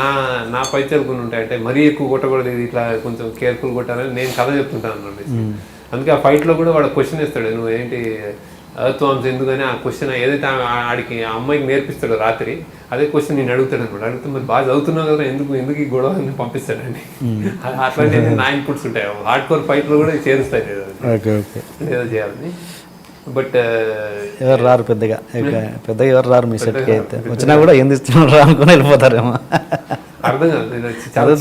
నా పైచలు కొన్ని ఉంటాయి, అంటే మరీ ఎక్కువ కొట్టకూడదు, ఇది ఇట్లా కొంచెం కేర్ఫుల్ కొట్టాలని నేను కథ చెప్తుంటాను అన్నమాట. అందుకే ఆ ఫైట్లో కూడా వాడు క్వశ్చన్ ఇస్తాడు, నువ్వు ఏంటి అర్త్వాంశ ఎందుకని ఆ క్వశ్చన్ ఏదైతే ఆడికి ఆ అమ్మాయికి నేర్పిస్తాడో రాత్రి, అదే క్వశ్చన్ నేను అడుగుతాడు అనమాట. అడిగితే మరి బాగా చదువుతున్నావు కదా, ఎందుకు ఈ గొడవ అని పంపిస్తాడండి. అట్లాంటి నా ఇన్పుట్స్ ఉంటాయి, హార్డ్ కోర్ ఫైట్లో కూడా చేరుస్తాయి ఏదో చేయాలని. బట్ ఎవరు రారు పెద్దగా ఎవరు రారు మీ సెట్కి అయితే, వచ్చినా కూడా ఏం తీస్తున్నారు అనుకుని వెళ్ళిపోతారేమో. అర్థం కాదు, చాలా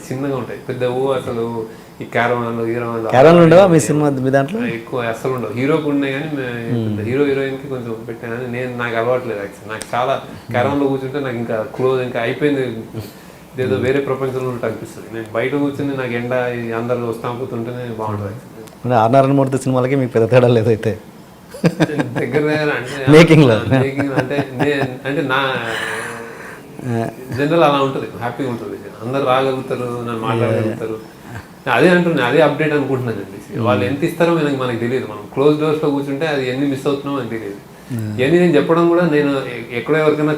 చిన్నగా ఉంటాయి పెద్ద అసలు ఈ క్యారవాన్లు క్యారవాన్లు ఉండవా మీ సినిమా మీ దాంట్లో? ఎక్కువ అసలు ఉండవు. హీరోకి ఉన్నాయి కానీ హీరో హీరోయిన్కి కొంచెం పెట్టాను. నాకు అలవాట్లేదు యాక్చువల్. నాకు చాలా క్యారవాన్లో కూర్చుంటే నాకు ఇంకా క్లోజ్, ఇంకా అయిపోయింది, ఏదో వేరే ప్రపంచంలో ఉంటే అనిపిస్తుంది. నేను బయట కూర్చుని నాకు ఎండ అందరూ వస్తా పోతుంటేనే బాగుంటుంది. అంటే ఆర్నారాయణమూర్తి సినిమాలకి మీకు పెద్ద తేడా లేదు అయితే దగ్గర మేకింగ్లో? అంటే నా జనరల్ అలా ఉంటుంది, హ్యాపీగా ఉంటుంది, అందరు రాగలుగుతారు, నన్ను మాట్లాడగలుగుతారు. అదే అంటున్నా, అదే అప్డేట్ అనుకుంటున్నానండి. వాళ్ళు ఎంత ఇస్తారో మనకు తెలియదు. మనం క్లోజ్ డోర్స్లో కూర్చుంటే అది ఎన్ని మిస్ అవుతున్నామో మనకు తెలియదు. ఇవన్నీ నేను చెప్పడం కూడా నేను ఎక్కడో ఎవరికైనా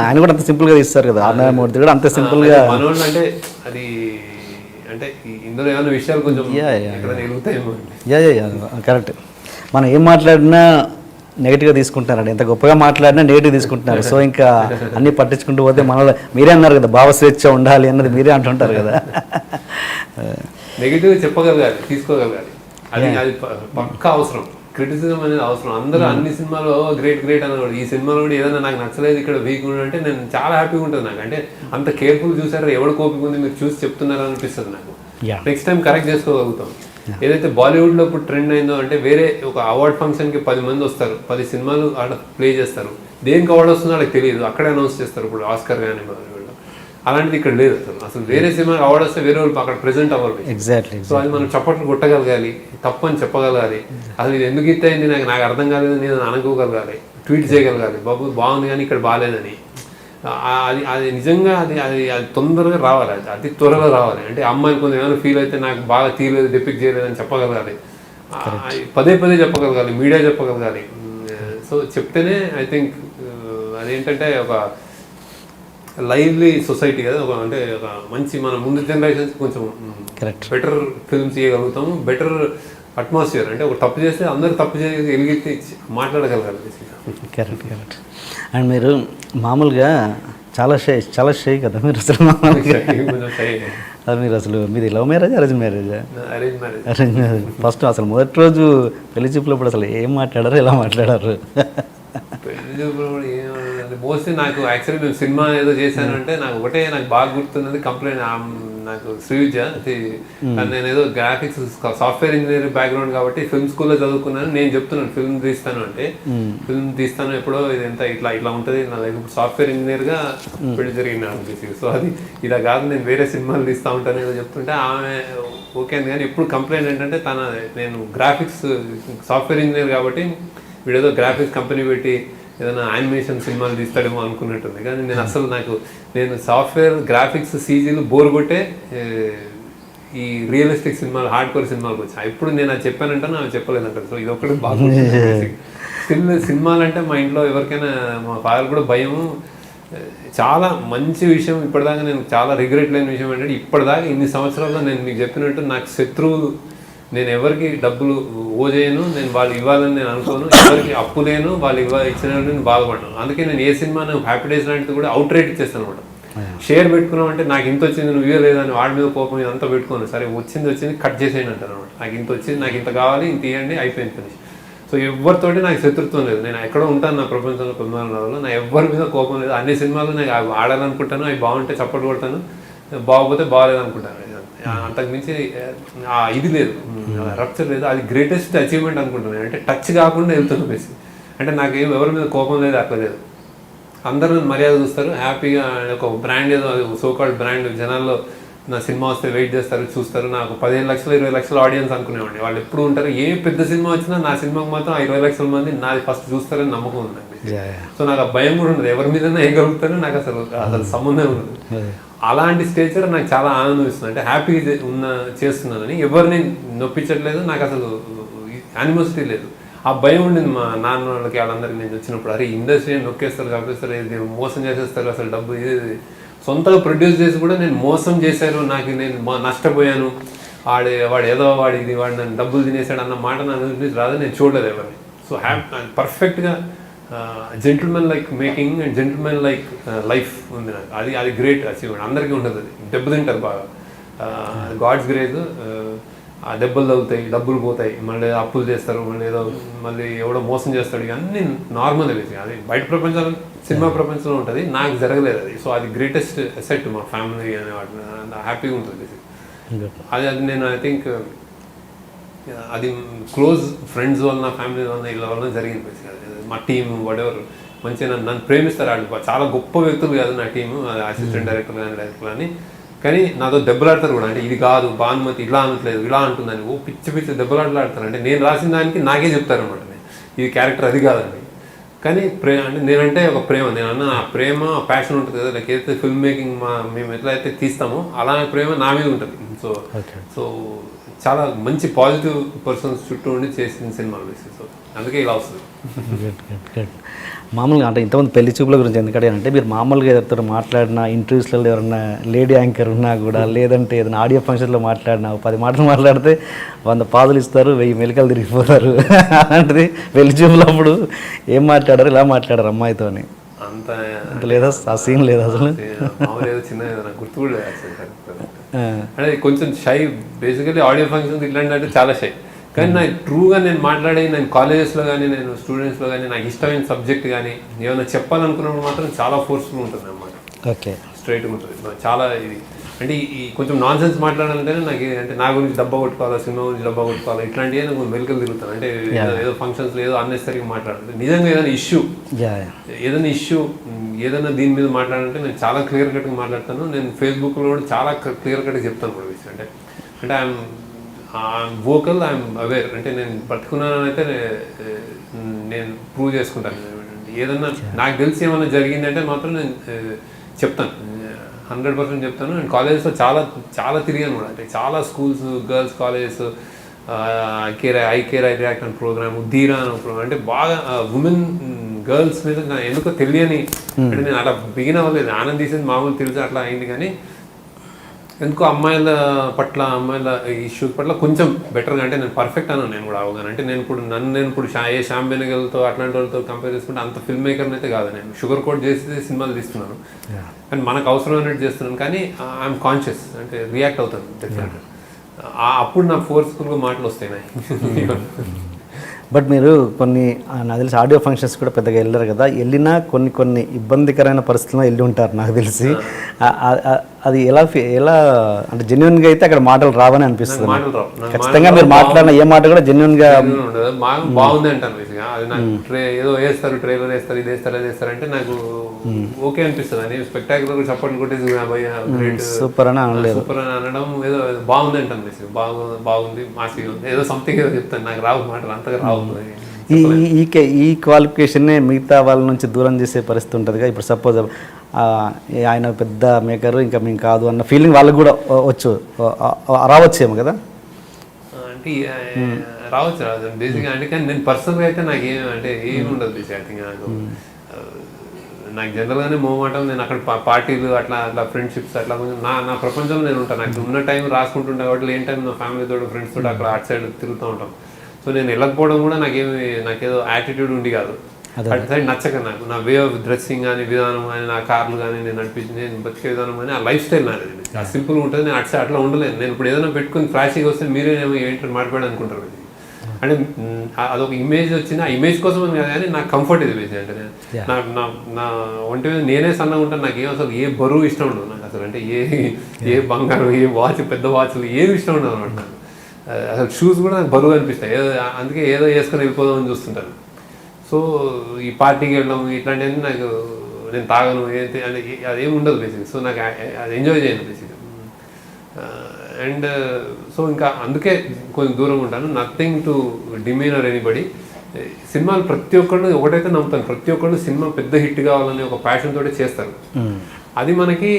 ఆయన కూడా అంత సింపుల్ గా తీస్తారు కదా, ఆర్నారాయణమూర్తి కూడా అంత సింపుల్ గా. మనోళ్ళు అంటే అది అంటే ఇందులో ఏమైనా విషయాలు కొంచెం ఎగుతాయేమో. కరెక్ట్. మనం ఏం మాట్లాడినా నెగిటివ్గా తీసుకుంటున్నారండి, ఎంత గొప్పగా మాట్లాడినా నెగిటివ్ తీసుకుంటున్నారు. సో ఇంకా అన్నీ పట్టించుకుంటూ పోతే మనలో మీరే అన్నారు కదా భావ స్వేచ్ఛ ఉండాలి అన్నది మీరే అంటుంటారు కదా. నెగిటివ్ చెప్పగలగాలి, తీసుకోగలగాలి, అది పక్కా అవసరం. క్రిటిసిజం అనేది అవసరం. అందరూ అన్ని సినిమాలో గ్రేట్ అన్నవాడు, ఈ సినిమాలో కూడా ఏదైనా నాకు నచ్చలేదు, ఇక్కడ వీక్ అంటే నేను చాలా హ్యాపీగా ఉంటుంది నాకు. అంటే అంత కేర్ఫుల్ చూసారు, ఎవడు కోపిక ఉంది మీరు చూసి చెప్తున్నారు అనిపిస్తుంది నాకు. Yeah. నెక్స్ట్ టైం కరెక్ట్ చేసుకోగలుగుతాం. ఏదైతే బాలీవుడ్లో ఇప్పుడు ట్రెండ్ అయిందో అంటే వేరే ఒక అవార్డ్ ఫంక్షన్కి 10 మంది వస్తారు, 10 సినిమాలు ఆడ ప్లే చేస్తారు, దేనికి అవార్డు వస్తుందో వాళ్ళకి తెలియదు, అక్కడే అనౌన్స్ చేస్తారు. ఇప్పుడు ఆస్కర్ కానీ అలాంటిది ఇక్కడ లేదు. అసలు వేరే సినిమాకి అవార్డు వస్తే వేరే వాళ్ళు అక్కడ ప్రెజెంట్ అవ్వాలి. ఎగ్జాక్ట్లీ. సో అది మనం చప్పట్లు కొట్టగలగాలి, తప్పని చెప్పగలగాలి, అసలు ఇది ఎందుకు ఇట్ అయింది నాకు అర్థం కాలేదు నేను అనుకోగలగాలి, ట్వీట్ చేయగలగాలి బాబు బాగుంది కానీ ఇక్కడ బాగాలేదని. అది అది నిజంగా అది అది అది తొందరగా రావాలి, అది అతి త్వరలో రావాలి. అంటే అమ్మాయిని కొంచెం ఏమైనా ఫీల్ అయితే నాకు బాగా తీయలేదు, డెపిక్ట్ చేయలేదు అని చెప్పగలగాలి, పదే పదే చెప్పగలగాలి, మీడియా చెప్పగలగాలి. సో చెప్తేనే ఐ థింక్ అదేంటంటే ఒక లైవ్లీ సొసైటీ కదా, ఒక అంటే ఒక మంచి మన ముందు జనరేషన్స్ కొంచెం బెటర్ ఫిల్మ్స్ చేయగలుగుతాము, బెటర్ అట్మాస్ఫియర్. అంటే ఒక తప్పు చేస్తే అందరూ తప్పు చేసి ఎలిగెత్తి మాట్లాడగలగాలి. కరెక్ట్. అండ్ మీరు మామూలుగా చాలా షై కదా మీరు అసలు మామూలుగా. అది మీరు అసలు మీది లవ్ మ్యారేజ్ అరేంజ్ మ్యారేజా? Arrange marriage. ఫస్ట్ అసలు మొదటి రోజు పెళ్లి చూపులప్పుడు అసలు ఏం మాట్లాడారు, ఎలా మాట్లాడారు? పెళ్లి చూపులు మోస్ట్లీ నాకు యాక్చువల్లీ నేను సినిమా ఏదో చేశాను అంటే నాకు ఒకటే నాకు బాగా గుర్తున్నది కంప్లైంట్. నాకు శ్రీవిద్య, నేను ఏదో గ్రాఫిక్స్ సాఫ్ట్వేర్ ఇంజనీరింగ్ బ్యాక్గ్రౌండ్ కాబట్టి ఫిల్మ్ స్కూల్లో చదువుకున్నాను. నేను చెప్తున్నాను ఫిల్మ్ తీస్తాను అంటే ఫిల్మ్ తీస్తాను ఎప్పుడో ఇది ఎంత ఇట్లా ఉంటుంది నా లైఫ్. ఇప్పుడు సాఫ్ట్వేర్ ఇంజనీర్గా పెళ్లి జరిగింది అనిపించింది. సో అది ఇలా కాదు నేను వేరే సినిమాలు తీస్తూ ఉంటాను ఏదో చెప్తుంటే ఆమె ఓకే అంది. కానీ ఎప్పుడు కంప్లైంట్ ఏంటంటే నేను గ్రాఫిక్స్ సాఫ్ట్వేర్ ఇంజనీర్ కాబట్టి వీడేదో గ్రాఫిక్స్ కంపెనీ పెట్టి ఏదైనా యానిమేషన్ సినిమాలు తీస్తాడేమో అనుకున్నట్టుంది. కానీ నేను సాఫ్ట్వేర్ గ్రాఫిక్స్ సీజీలు బోర్ కొట్టే ఈ రియలిస్టిక్ సినిమాలు హార్డ్ కోర్ సినిమాలకు వచ్చాయి. ఇప్పుడు నేను అది చెప్పానంటాను అవి చెప్పలేదంటాను. సో ఇది ఒకటి బాగా స్టిల్ సినిమాలు అంటే మా ఇంట్లో ఎవరికైనా మా ఫాదర్ కూడా భయము. చాలా మంచి విషయం ఇప్పటిదాకా నేను చాలా రిగ్రెట్ లేని విషయం ఏంటంటే ఇప్పటిదాకా ఇన్ని సంవత్సరాల్లో నేను మీకు చెప్పినట్టు నాకు శత్రువులు, నేను ఎవరికి డబ్బులు ఓ చేయను, నేను వాళ్ళు ఇవ్వాలని నేను అనుకోను, ఎవరికి అప్పు లేను, వాళ్ళు ఇచ్చిన నేను బాధపడ్డాను. అందుకే నేను ఏ సినిమా హ్యాపీ డేస్ లాంటిది కూడా అవుట్ రేట్ ఇచ్చేస్తాను అనమాట. షేర్ పెట్టుకున్నాం అంటే నాకు ఇంత వచ్చింది నువ్వు ఇవ్వలేదని వాడి మీద కోపం ఇదంతా పెట్టుకోను. సరే వచ్చింది కట్ చేసేయండి అంటాను అనమాట. నాకు ఇంత వచ్చింది, నాకు ఇంత కావాలి, ఇంత ఇవ్వండి, అయిపోయింది ఫినిష్. సో ఎవరితోటి నాకు శత్రుత్వం లేదు. నేను ఎక్కడో ఉంటాను నా ప్రపంచంలో 9 నా ఎవరి మీద కోపం లేదు. అన్ని సినిమాలు నాకు ఆడాలనుకుంటాను, అవి బాగుంటే చప్పట్లు కొడతాను, బాగోపోతే బాగాలేదు అనుకుంటాను. అంతకుమించి ఇది లేదు, రప్చర్ లేదు. అది గ్రేటెస్ట్ అచీవ్మెంట్ అనుకుంటున్నాను. అంటే టచ్ కాకుండా వెళ్తున్నా బేసి. అంటే నాకేం ఎవరి మీద కోపం లేదు, అట్లా లేదు. అందరూ మర్యాద చూస్తారు, హ్యాపీగా ఒక బ్రాండ్ ఏదో సోకాల్డ్ బ్రాండ్ జనాల్లో నా సినిమా వస్తే వెయిట్ చేస్తారు, చూస్తారు. నాకు 15 లక్షలు 20 లక్షల ఆడియన్స్ అనుకునేవాడిని. వాళ్ళు ఎప్పుడు ఉంటారు, ఏ పెద్ద సినిమా వచ్చినా నా సినిమాకి మాత్రం 20 లక్షల మంది నాది ఫస్ట్ చూస్తారని నమ్మకం ఉంది. సో నాకు ఆ భయం కూడా ఉండదు, ఎవరి మీద వేయగలుగుతారో నాకు అసలు సంబంధం ఉండదు. అలాంటి స్టేచర్ నాకు చాలా ఆనందం ఇస్తుంది. అంటే హ్యాపీగా చేస్తున్నానని ఎవరిని నొప్పించట్లేదు, నాకు అసలు యానిమోసిటీ లేదు. ఆ భయం ఉండింది మా నాన్న వాళ్ళకి వాళ్ళందరికీ నేను వచ్చినప్పుడు. అరే ఇండస్ట్రీ నొక్కేస్తారు, కప్పేస్తారు, ఇది మోసం చేసేస్తారు, అసలు డబ్బు ఇది సొంతగా ప్రొడ్యూస్ చేసి కూడా నేను మోసం చేశారు, నేను నష్టపోయాను, వాడు ఏదో వాడు నన్ను డబ్బులు తినేసాడు అన్న మాట నా నుంచి రాదు. నేను చూడలేదు ఎవరిని. సో పర్ఫెక్ట్గా gentlemen like making and gentlemen like life ఉంది నాకు. అది గ్రేట్ అచీవ్మెంట్. అందరికీ ఉంటుంది, అది దెబ్బతింటారు బాగా. God's grace. ఆ దెబ్బలు తగ్గుతాయి, డబ్బులు పోతాయి, మళ్ళీ అప్పులు చేస్తారు, మళ్ళీ ఎవడో మోసం చేస్తాడు, ఇవన్నీ నార్మల్ బేసిక్. అది బయట ప్రపంచంలో సినిమా ప్రపంచంలో ఉంటుంది, నాకు జరగలేదు అది. సో అది గ్రేటెస్ట్ అసెట్ మా ఫ్యామిలీ అనే వాటిని హ్యాపీగా ఉంటుంది బేసిక్. అది నేను ఐ థింక్ అది క్లోజ్ ఫ్రెండ్స్ వల్ల ఫ్యామిలీ వల్ల ఇలా వల్ల జరిగింది బేసిక్. మా టీమ్ వాడెవరు మంచిగా నన్ను ప్రేమిస్తారు. వాళ్ళు చాలా గొప్ప వ్యక్తులు కాదు నా టీము, అసిస్టెంట్ డైరెక్టర్ కానీ డైరెక్టర్ కానీ, కానీ నాతో దెబ్బలాడతారు కూడా. అంటే ఇది కాదు భానుమతి ఇలా అనట్లేదు ఇలా అంటుందని పిచ్చి దెబ్బలాడతారు. అంటే నేను రాసిన దానికి నాకే చెప్తారు అనమాట, ఇది క్యారెక్టర్ అది కాదండి. కానీ అంటే నేనంటే ఒక ప్రేమ, నేను అన్న ఆ ప్రేమ ప్యాషన్ ఉంటుంది కదా, నాకు ఏదైతే ఫిల్మ్ మేకింగ్ మేము ఎట్లయితే తీస్తామో అలా ప్రేమ నా మీద ఉంటుంది. సో చాలా మంచి పాజిటివ్ పర్సన్స్ చుట్టూ ఉండి చేసిన సినిమాలు వేసి, సో అందుకే ఇలా వస్తుంది. మామూలుగా అంటే ఇంతమంది పెళ్లి చూపుల గురించి ఎందుకంటే అంటే మీరు మామూలుగా ఎవరితో మాట్లాడినా, ఇంటర్వ్యూస్లలో ఎవరన్నా లేడీ యాంకర్ ఉన్నా కూడా, లేదంటే ఏదైనా ఆడియో ఫంక్షన్లో మాట్లాడినా 10 మాటలు మాట్లాడితే 100 పాదులు ఇస్తారు, 1000 మెలికలు తిరిగిపోతారు. అలాంటిది పెళ్లి చూపులప్పుడు ఏం మాట్లాడారు, ఇలా మాట్లాడారు అమ్మాయితో అని అంత లేదా? ఆ సీన్ లేదా అసలు? చిన్న గుర్తు కూడా అంటే కొంచెం షై బేసికలీ ఆడియో ఫంక్షన్స్ ఇట్లాంటి అంటే చాలా షై. కానీ నాకు ట్రూగా నేను నేను కాలేజెస్లో కానీ నేను స్టూడెంట్స్లో కానీ నాకు ఇష్టమైన సబ్జెక్ట్ కానీ ఏమైనా చెప్పాలనుకున్నప్పుడు మాత్రం చాలా ఫోర్స్ఫుల్ ఉంటుంది అన్నమాట. ఓకే, స్ట్రైట్గా ఉంటుంది, చాలా ఇది అంటే ఈ కొంచెం నాన్ సెన్స్ మాట్లాడాలంటేనే నాకు అంటే నా గురించి డబ్బా కొట్టుకోవాలా, సినిమా గురించి డబ్బా కొట్టుకోవాలా, ఇట్లాంటివి నేను వెనుకలు తిరుగుతాను. అంటే ఏదో ఫంక్షన్స్లో ఏదో అన్నెసరీగా మాట్లాడాలి. నిజంగా ఏదైనా ఇష్యూ ఏదైనా దీని మీద మాట్లాడాలంటే నేను చాలా క్లియర్ కట్గా మాట్లాడతాను. నేను ఫేస్బుక్లో కూడా చాలా క్లియర్ కట్గా చెప్తాను కూడా విషయం. అంటే ఐఎమ్ వోకల్, ఐఎమ్ అవేర్. అంటే నేను పట్టుకున్నానైతే నేను ప్రూవ్ చేసుకుంటాను. ఏదన్నా నాకు తెలిసి ఏమైనా జరిగిందంటే మాత్రం నేను చెప్తాను, 100% చెప్తాను. నేను కాలేజెస్లో చాలా తిరిగాను కూడా. అంటే చాలా schools, girls colleges, I care I react అని ప్రోగ్రామ్, ధీరా అని ప్రోగ్రామ్, అంటే బాగా ఉమెన్ గర్ల్స్ మీద ఎందుకో తెలియని, అంటే నేను అలా బిగిన్ అవ్వలేదు. ఆనంద్ తీసేది మామూలు తెలిసి అట్లా అయింది. కానీ ఎందుకో అమ్మాయిల పట్ల, అమ్మాయిల ఇష్యూస్ పట్ల కొంచెం బెటర్గా, అంటే నేను పర్ఫెక్ట్ అన్నాను నేను కూడా అవగాను. అంటే నేను ఇప్పుడు ఏ శ్యామ్ బెనగల్తో అట్లాంటి వాళ్ళతో కంపేర్ చేసుకుంటే అంత ఫిల్మ్ మేకర్ని అయితే కాదు. నేను షుగర్ కోట్ చేసి సినిమాలు తీస్తున్నాను, కానీ మనకు అవసరమైనట్టు చేస్తున్నాను. కానీ ఐఎమ్ కాన్షియస్, అంటే రియాక్ట్ అవుతాను డెఫినెట్గా. అప్పుడు నాకు ఫోర్స్ఫుల్గా మాటలు వస్తాయి నాకు. బట్ మీరు కొన్ని నాకు తెలిసి ఆడియో ఫంక్షన్స్ కూడా పెద్దగా వెళ్ళారు కదా, వెళ్ళినా కొన్ని ఇబ్బందికరమైన పరిస్థితుల్లో వెళ్ళి ఉంటారు నాకు తెలిసి. అది ఎలా అంటే జెన్యున్గా అయితే అక్కడ మాటలు రావని అనిపిస్తుంది. ఖచ్చితంగా మీరు మాట్లాడిన ఏ మాట కూడా జెన్యున్గా బాగుంది అంటాను. అది నాకు ఏదో వేస్తారు, ట్రైలర్ వేస్తారు, ఇది వేస్తారు, అది వేస్తారు అంటే నాకు ఓకే అనిపిస్తుంది. అని స్పెక్టాక్యులర్ సపోర్ట్ కొట్టేసి సూపర్ అని అనలేదు, సూపర్ అని అనడం ఏదో బాగుంది అంటాను. బాగుంది, మాసిగా ఉంది, ఏదో సంథింగ్ ఏదో చెప్తాను. నాకు రావు మాటలు, అంతగా రావు. ఈ క్వాలిఫికేషన్నే మిగతా వాళ్ళ నుంచి దూరం చేసే పరిస్థితి ఉంటుందిగా. ఇప్పుడు సపోజ్ ఆయన పెద్ద మేకరు, ఇంకా మేము కాదు అన్న ఫీలింగ్ వాళ్ళకి కూడా రావచ్చేమో కదా. అంటే రావచ్చు బేసిక్గా. అంటే కానీ నేను పర్సనల్గా అయితే నాకు ఏమి ఉండదు బేసిక్. ఐ థింక్ నాకు జనరల్గానే మోమాటం. నేను అక్కడ పార్టీలు అట్లా ఫ్రెండ్షిప్స్ అట్లా కొంచెం నా ప్రపంచంలో నేను ఉంటాను. నాకు ఉన్న టైం రాసుకుంటుంటా కాబట్టి లేని టైం నా ఫ్యామిలీతో, ఫ్రెండ్స్ తోటి అక్కడ అటు సైడ్ తిరుగుతూ ఉంటాం. సో నేను వెళ్ళకపోవడం కూడా నాకేదో యాటిట్యూడ్ ఉండి కాదు, అటు సైడ్ నచ్చక. నా వే ఆఫ్ డ్రెస్సింగ్ కానీ, విధానం కానీ, నా కార్లు కానీ, నేను నడిపించింది, నేను బతికే విధానం కానీ, ఆ లైఫ్ స్టైల్ నాది. ఆ సింపుల్గా ఉంటుంది. నేను అటు సైడ్ అట్లా ఉండలేను. నేను ఇప్పుడు ఏదైనా పెట్టుకుని ఫ్లాషీగా వస్తే మీరేమో ఏంటో మాట్లాడాలి అనుకుంటారు. అంటే అదొక ఇమేజ్ వచ్చింది, ఆ ఇమేజ్ కోసం అని కాదు, కానీ నాకు కంఫర్ట్ ఇది బేసి. అంటే నా ఒంటి మీద నేనే సన్నగా ఉంటాను. నాకు అసలు ఏ బరువు ఇష్టం ఉండదు నాకు అసలు. అంటే ఏ బంగారం, ఏ వాచ్, పెద్ద వాచ్లు ఏమి ఇష్టం ఉండదు అనమాట నాకు. అసలు షూస్ కూడా నాకు బరువు అనిపిస్తాయి. అందుకే ఏదో వేసుకొని వెళ్ళిపోదామని చూస్తుంటాను. సో ఈ పార్టీకి వెళ్ళడం ఇట్లాంటివన్నీ నాకు, నేను తాగను, అంటే అదేమి ఉండదు బేసిక్. సో నాకు అది ఎంజాయ్ చేయను బేసిక్. అండ్ సో ఇంకా అందుకే కొంచెం దూరం ఉంటాను. Nothing to demeanour anybody. సినిమాలు ప్రతి ఒక్కళ్ళు ఒకటైతే నమ్ముతాను, ప్రతి ఒక్కళ్ళు సినిమా పెద్ద హిట్ కావాలని ఒక ప్యాషన్ తోటే చేస్తారు. అది మనకి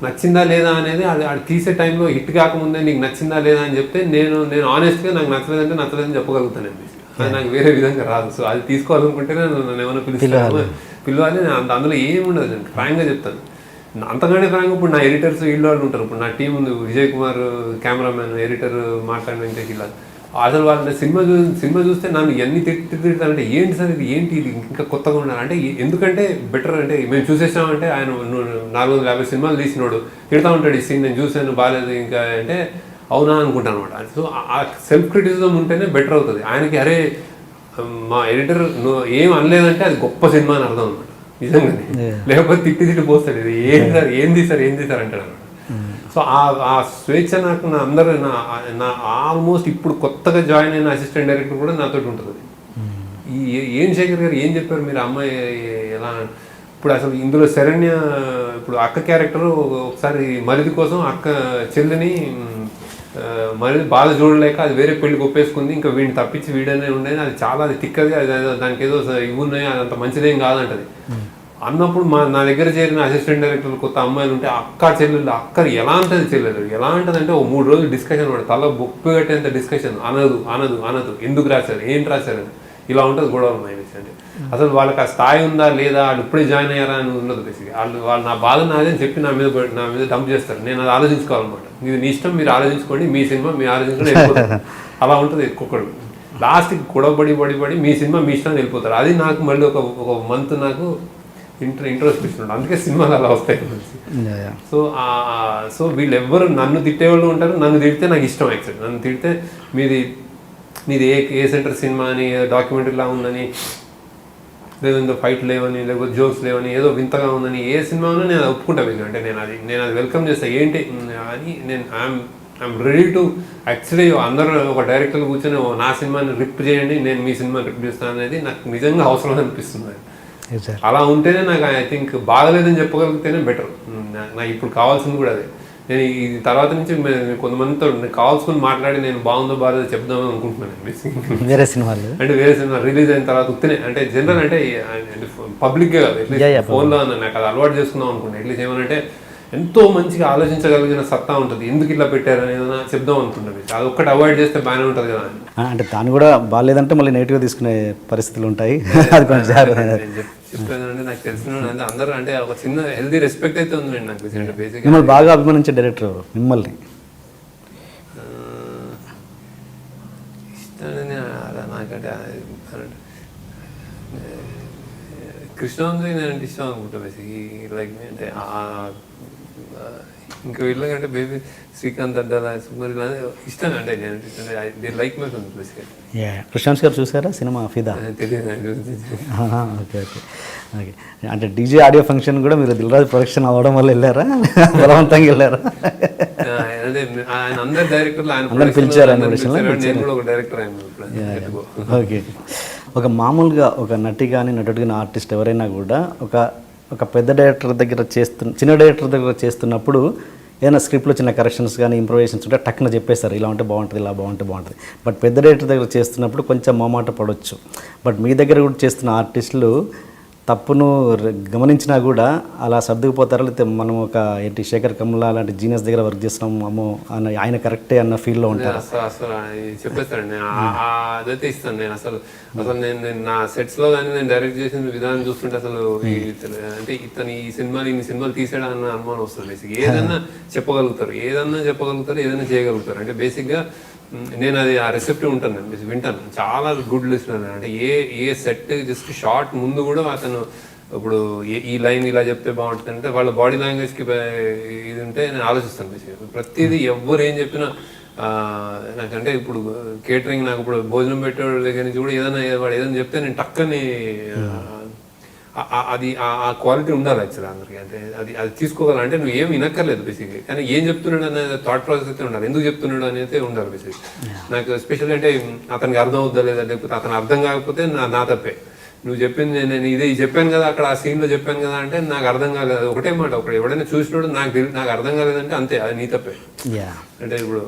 నచ్చిందా లేదా అనేది అది తీసే టైంలో హిట్ కాకముందే నీకు నచ్చిందా లేదా అని చెప్తే నేను ఆనెస్ట్గా నాకు నచ్చలేదంటే నచ్చలేదని చెప్పగలుగుతాను అండి. అది నాకు వేరే విధంగా రాదు. సో అది తీసుకోవాలనుకుంటేనే నన్ను ఏమైనా పిలవాలి. అందులో ఏమి ఉండదు, నేను ఫ్రాంక్గా చెప్తాను. అంతకంటే ఫ్రాంక్ ఇప్పుడు నా ఎడిటర్స్ వీళ్ళు వాళ్ళు ఉంటారు. ఇప్పుడు నా టీం ఉంది, విజయ్ కుమార్ కెమెరామెన్, ఎడిటర్, మాట్లాడిన వెంకటేష్, ఇలా అసలు వాళ్ళ సినిమా చూస్తే నన్ను ఎన్ని తిడతారంటే ఏంటి సార్ ఇది, ఏంటి ఇది ఇంకా కొత్తగా ఉండాలి అంటే. ఎందుకంటే బెటర్ అంటే మేము చూసేసామంటే ఆయన 450 సినిమాలు తీసినోడు తిడతా ఉంటాడు, ఈ సీన్ నేను చూసాను బాగాలేదు ఇంకా అంటే అవునా అనుకుంటాను అనమాట. సో ఆ సెల్ఫ్ క్రిటిసిజం ఉంటేనే బెటర్ అవుతుంది. ఆయనకి అరే మా ఎడిటర్ నువ్వు ఏం అనలేదంటే అది గొప్ప సినిమా అని అర్థం అనమాట నిజంగానే. లేకపోతే తిట్టి పోస్తాడు, ఇది ఏంది సార్ అంటాడు అనమాట. సో ఆ స్వేచ్ఛ నాకు అందరూ నా ఆల్మోస్ట్ ఇప్పుడు కొత్తగా జాయిన్ అయిన అసిస్టెంట్ డైరెక్టర్ కూడా నాతో ఉంటుంది. ఏం శేఖర్ గారు ఏం చెప్పారు మీరు, అమ్మాయి ఎలా ఇప్పుడు అసలు ఇందులో శరణ్య ఇప్పుడు అక్క క్యారెక్టర్ ఒకసారి మరిది కోసం అక్క చెల్లిని మరిది బాధ చూడలేక అది వేరే పెళ్లి ఒప్పేసుకుంది, ఇంకా వీడిని తప్పించి వీడనే ఉండేది, అది చాలా అది తిక్కది, అది దానికి ఏదో ఇవి ఉన్నాయి, అది అంత మంచిదేం కాదంటది అన్నప్పుడు నా దగ్గర చేరిన అసిస్టెంట్ డైరెక్టర్లు కొత్త అమ్మాయిలు ఉంటే అక్క చెల్లెళ్ళు, అక్క ఎలా అంటది చెల్లెలు ఎలా అంటదంటే ఓ 3 రోజులు డిస్కషన్ పడు, తల బొప్పు కట్టేంత డిస్కషన్, అనదు ఎందుకు రాశారు ఏంటి రాశారు అని ఇలా ఉంటుంది గొడవలు ఉన్నాయి. అంటే అసలు వాళ్ళకి ఆ స్థాయి ఉందా లేదా, వాళ్ళు ఇప్పుడే జాయిన్ అయ్యారా అని ఉండదు బేసిక్గా. వాళ్ళు నా బాధ నాదని చెప్పి నా మీద డంప్ చేస్తారు. నేను అది ఆలోచించుకోవాలన్నమాట. ఇది నీ ఇష్టం, మీరు ఆలోచించుకోండి, మీ సినిమా మీ ఆలోచించుకొని వెళ్ళిపోతారు. అలా ఉంటుంది ఒక్కొక్కడు. లాస్ట్కి గొడవబడి మీ సినిమా మీ ఇష్టం వెళ్ళిపోతారు. అది నాకు మళ్ళీ ఒక మంత్ నాకు ఇంట్రోస్పెక్షన్ ఉంటుంది. అందుకే సినిమాలు అలా వస్తాయి. సో వీళ్ళు ఎవ్వరు నన్ను తిట్టేవాళ్ళు ఉంటారు, నన్ను తిడితే నాకు ఇష్టం. యాక్చువల్లీ నన్ను తిడితే మీది ఏ సెంటర్ సినిమా అని డాక్యుమెంటరీలా ఉందని లేదంటే ఫైట్ లేవని లేకపోతే జోక్స్ లేవని ఏదో వింతగా ఉందని ఏ సినిమా ఉన్నా నేను అది ఒప్పుకుంటా బేసిక్గా. అంటే నేను అది వెల్కమ్ చేస్తాను. ఏంటి అని నేను ఐఎమ్ రెడీ టు యాక్చువల్లీ అందరూ ఒక డైరెక్టర్ కూర్చొని నా సినిమాని రిప్ చేయండి, నేను మీ సినిమాని రిప్ చేస్తాను అనేది నాకు నిజంగా అవసరం అనిపిస్తుంది. అలా ఉంటేనే నాకు ఐ థింక్ బాగలేదని చెప్పగలిగితేనే బెటర్. నాకు ఇప్పుడు కావాల్సింది కూడా అదే. నేను ఈ తర్వాత నుంచి కొంతమందితో కావాల్సుకుని మాట్లాడి నేను బాగుందో బాగాలేదో చెప్దామని అనుకుంటున్నాను. వేరే సినిమాలు అంటే వేరే సినిమా రిలీజ్ అయిన తర్వాత ఉత్తనే అంటే జనరల్ అంటే పబ్లిక్గా కాదు, ఎట్లీస్ట్ ఫోన్లో నాకు అది అలవాటు చేసుకుందాం అనుకుంటున్నాను. ఎట్లీస్ట్ ఏమనంటే ఎంతో మంచిగా ఆలోచించగలిగిన సత్తా ఉంటుంది, ఎందుకు ఇట్లా పెట్టారని ఏదైనా చెప్దాం అనుకుంటున్నాను. అది ఒక్కటి అవాయిడ్ చేస్తే బాగానే ఉంటుంది కదా అని. అంటే దాన్ని కూడా బాగాలేదంటే మళ్ళీ నెగిటివ్గా తీసుకునే పరిస్థితులు ఉంటాయి. అది కొంచెం చెప్పేదంటే నాకు తెలిసిన అంటే అందరూ అంటే ఒక చిన్న హెల్దీ రెస్పెక్ట్ అయితే ఉందండి నాకు బేసిక్. మిమ్మల్ని బాగా అభిమానించే డైరెక్టర్ మిమ్మల్ని ఇష్టం నాకంటే కృష్ణవంశీ నేను ఇష్టం అనుకుంటా బేసిక్. లైక్ అంటే ఇంకా వీళ్ళకంటే బేబీ శ్రీకాంత్ అడ్డాల సుమరి ఇష్టం అంటే నేను like my film basic. Prashanth garu చూసారా సినిమా ఫిదా? తెలియదు. Okay okay okay. అంటే డీజే ఆడియో ఫంక్షన్ కూడా మీరు దిల్రాజు ప్రొడక్షన్ అవ్వడం వల్ల వెళ్ళారా, బలవంతంగా వెళ్ళారా? అంటే ఆయన అందరు డైరెక్టర్లు అందరు పిలిచారు. నేను కూడా ఒక డైరెక్టర్ ఆయన. ఓకే. ఒక మామూలుగా ఒక నటి కానీ నటుడు కానీ ఆర్టిస్ట్ ఎవరైనా కూడా ఒక పెద్ద డైరెక్టర్ దగ్గర చిన్న డైరెక్టర్ దగ్గర చేస్తున్నప్పుడు ఏదైనా స్క్రిప్ట్లో చిన్న కరెక్షన్స్ కానీ ఇంప్రూవేషన్స్ ఉంటే టక్కున చెప్పేస్తారు, ఇలా ఉంటే బాగుంటుంది, ఇలా బాగుంటుంది. బట్ పెద్ద డైరెక్టర్ దగ్గర చేస్తున్నప్పుడు కొంచెం మొహమాట పడవచ్చు. బట్ మీ దగ్గర కూడా చేస్తున్న ఆర్టిస్టులు తప్పును గమనించినా కూడా అలా సర్దుకుపోతారు. లేకపోతే మనం ఒక ఏంటి శేఖర్ కమలా అలాంటి జీనియస్ దగ్గర వర్క్ చేస్తున్నాం అమ్మో అన్న ఆయన కరెక్టే అన్న ఫీల్లో ఉంటారు. అసలు చెప్పేస్తాను అదైతే ఇస్తాను. నేను అసలు నేను నా సెట్స్లో కానీ నేను డైరెక్ట్ చేసిన విధానం చూస్తుంటే అసలు అంటే ఇతను ఈ సినిమాలు తీసాడా అన్న అనుమానం వస్తుంది. బేసిక్ ఏదన్నా చెప్పగలుగుతారు, ఏదైనా చేయగలుగుతారు. అంటే బేసిక్గా నేను అది ఆ రెసెప్టివ్ ఉంటాను, వింటాను. చాలా గుడ్ లిస్నర్. అంటే ఏ సెట్ జస్ట్ షార్ట్ ముందు కూడా అతను ఇప్పుడు ఈ లైన్ ఇలా చెప్తే బాగుంటుంది అంటే వాళ్ళ బాడీ లాంగ్వేజ్కి ఇది ఉంటే నేను ఆలోచిస్తాను బేసిక్గా. ప్రతిదీ ఎవరు ఏం చెప్పినా నాకంటే ఇప్పుడు కేటరింగ్ నాకు ఇప్పుడు భోజనం పెట్టేవాడు దగ్గర నుంచి కూడా వాడు ఏదైనా చెప్తే నేను టక్కని అది ఆ క్వాలిటీ ఉండాలి యాక్చువల్లీ అందరికీ. అంటే అది తీసుకోగల అంటే నువ్వు ఏం వినక్కర్లేదు బేసిక్గా, కానీ ఏం చెప్తున్నాడు అనేది థాట్ ప్రాసెస్ అయితే ఉండాలి, ఎందుకు చెప్తున్నాడు అనేది ఉండాలి బేసిక్. నాకు ఎస్పెషల్ అంటే అతనికి అర్థం అవుద్దా లేదా, లేకపోతే అతను అర్థం కాకపోతే నా తప్పే. నువ్వు చెప్పింది నేను ఇదే చెప్పాను కదా, అక్కడ ఆ సీన్లో చెప్పాను కదా అంటే నాకు అర్థం కాలేదు ఒకటే మాట. ఒకటి ఎవడైనా చూసినోడు నాకు అర్థం కాలేదంటే అంతే, అది నీ తప్పే. అంటే ఇప్పుడు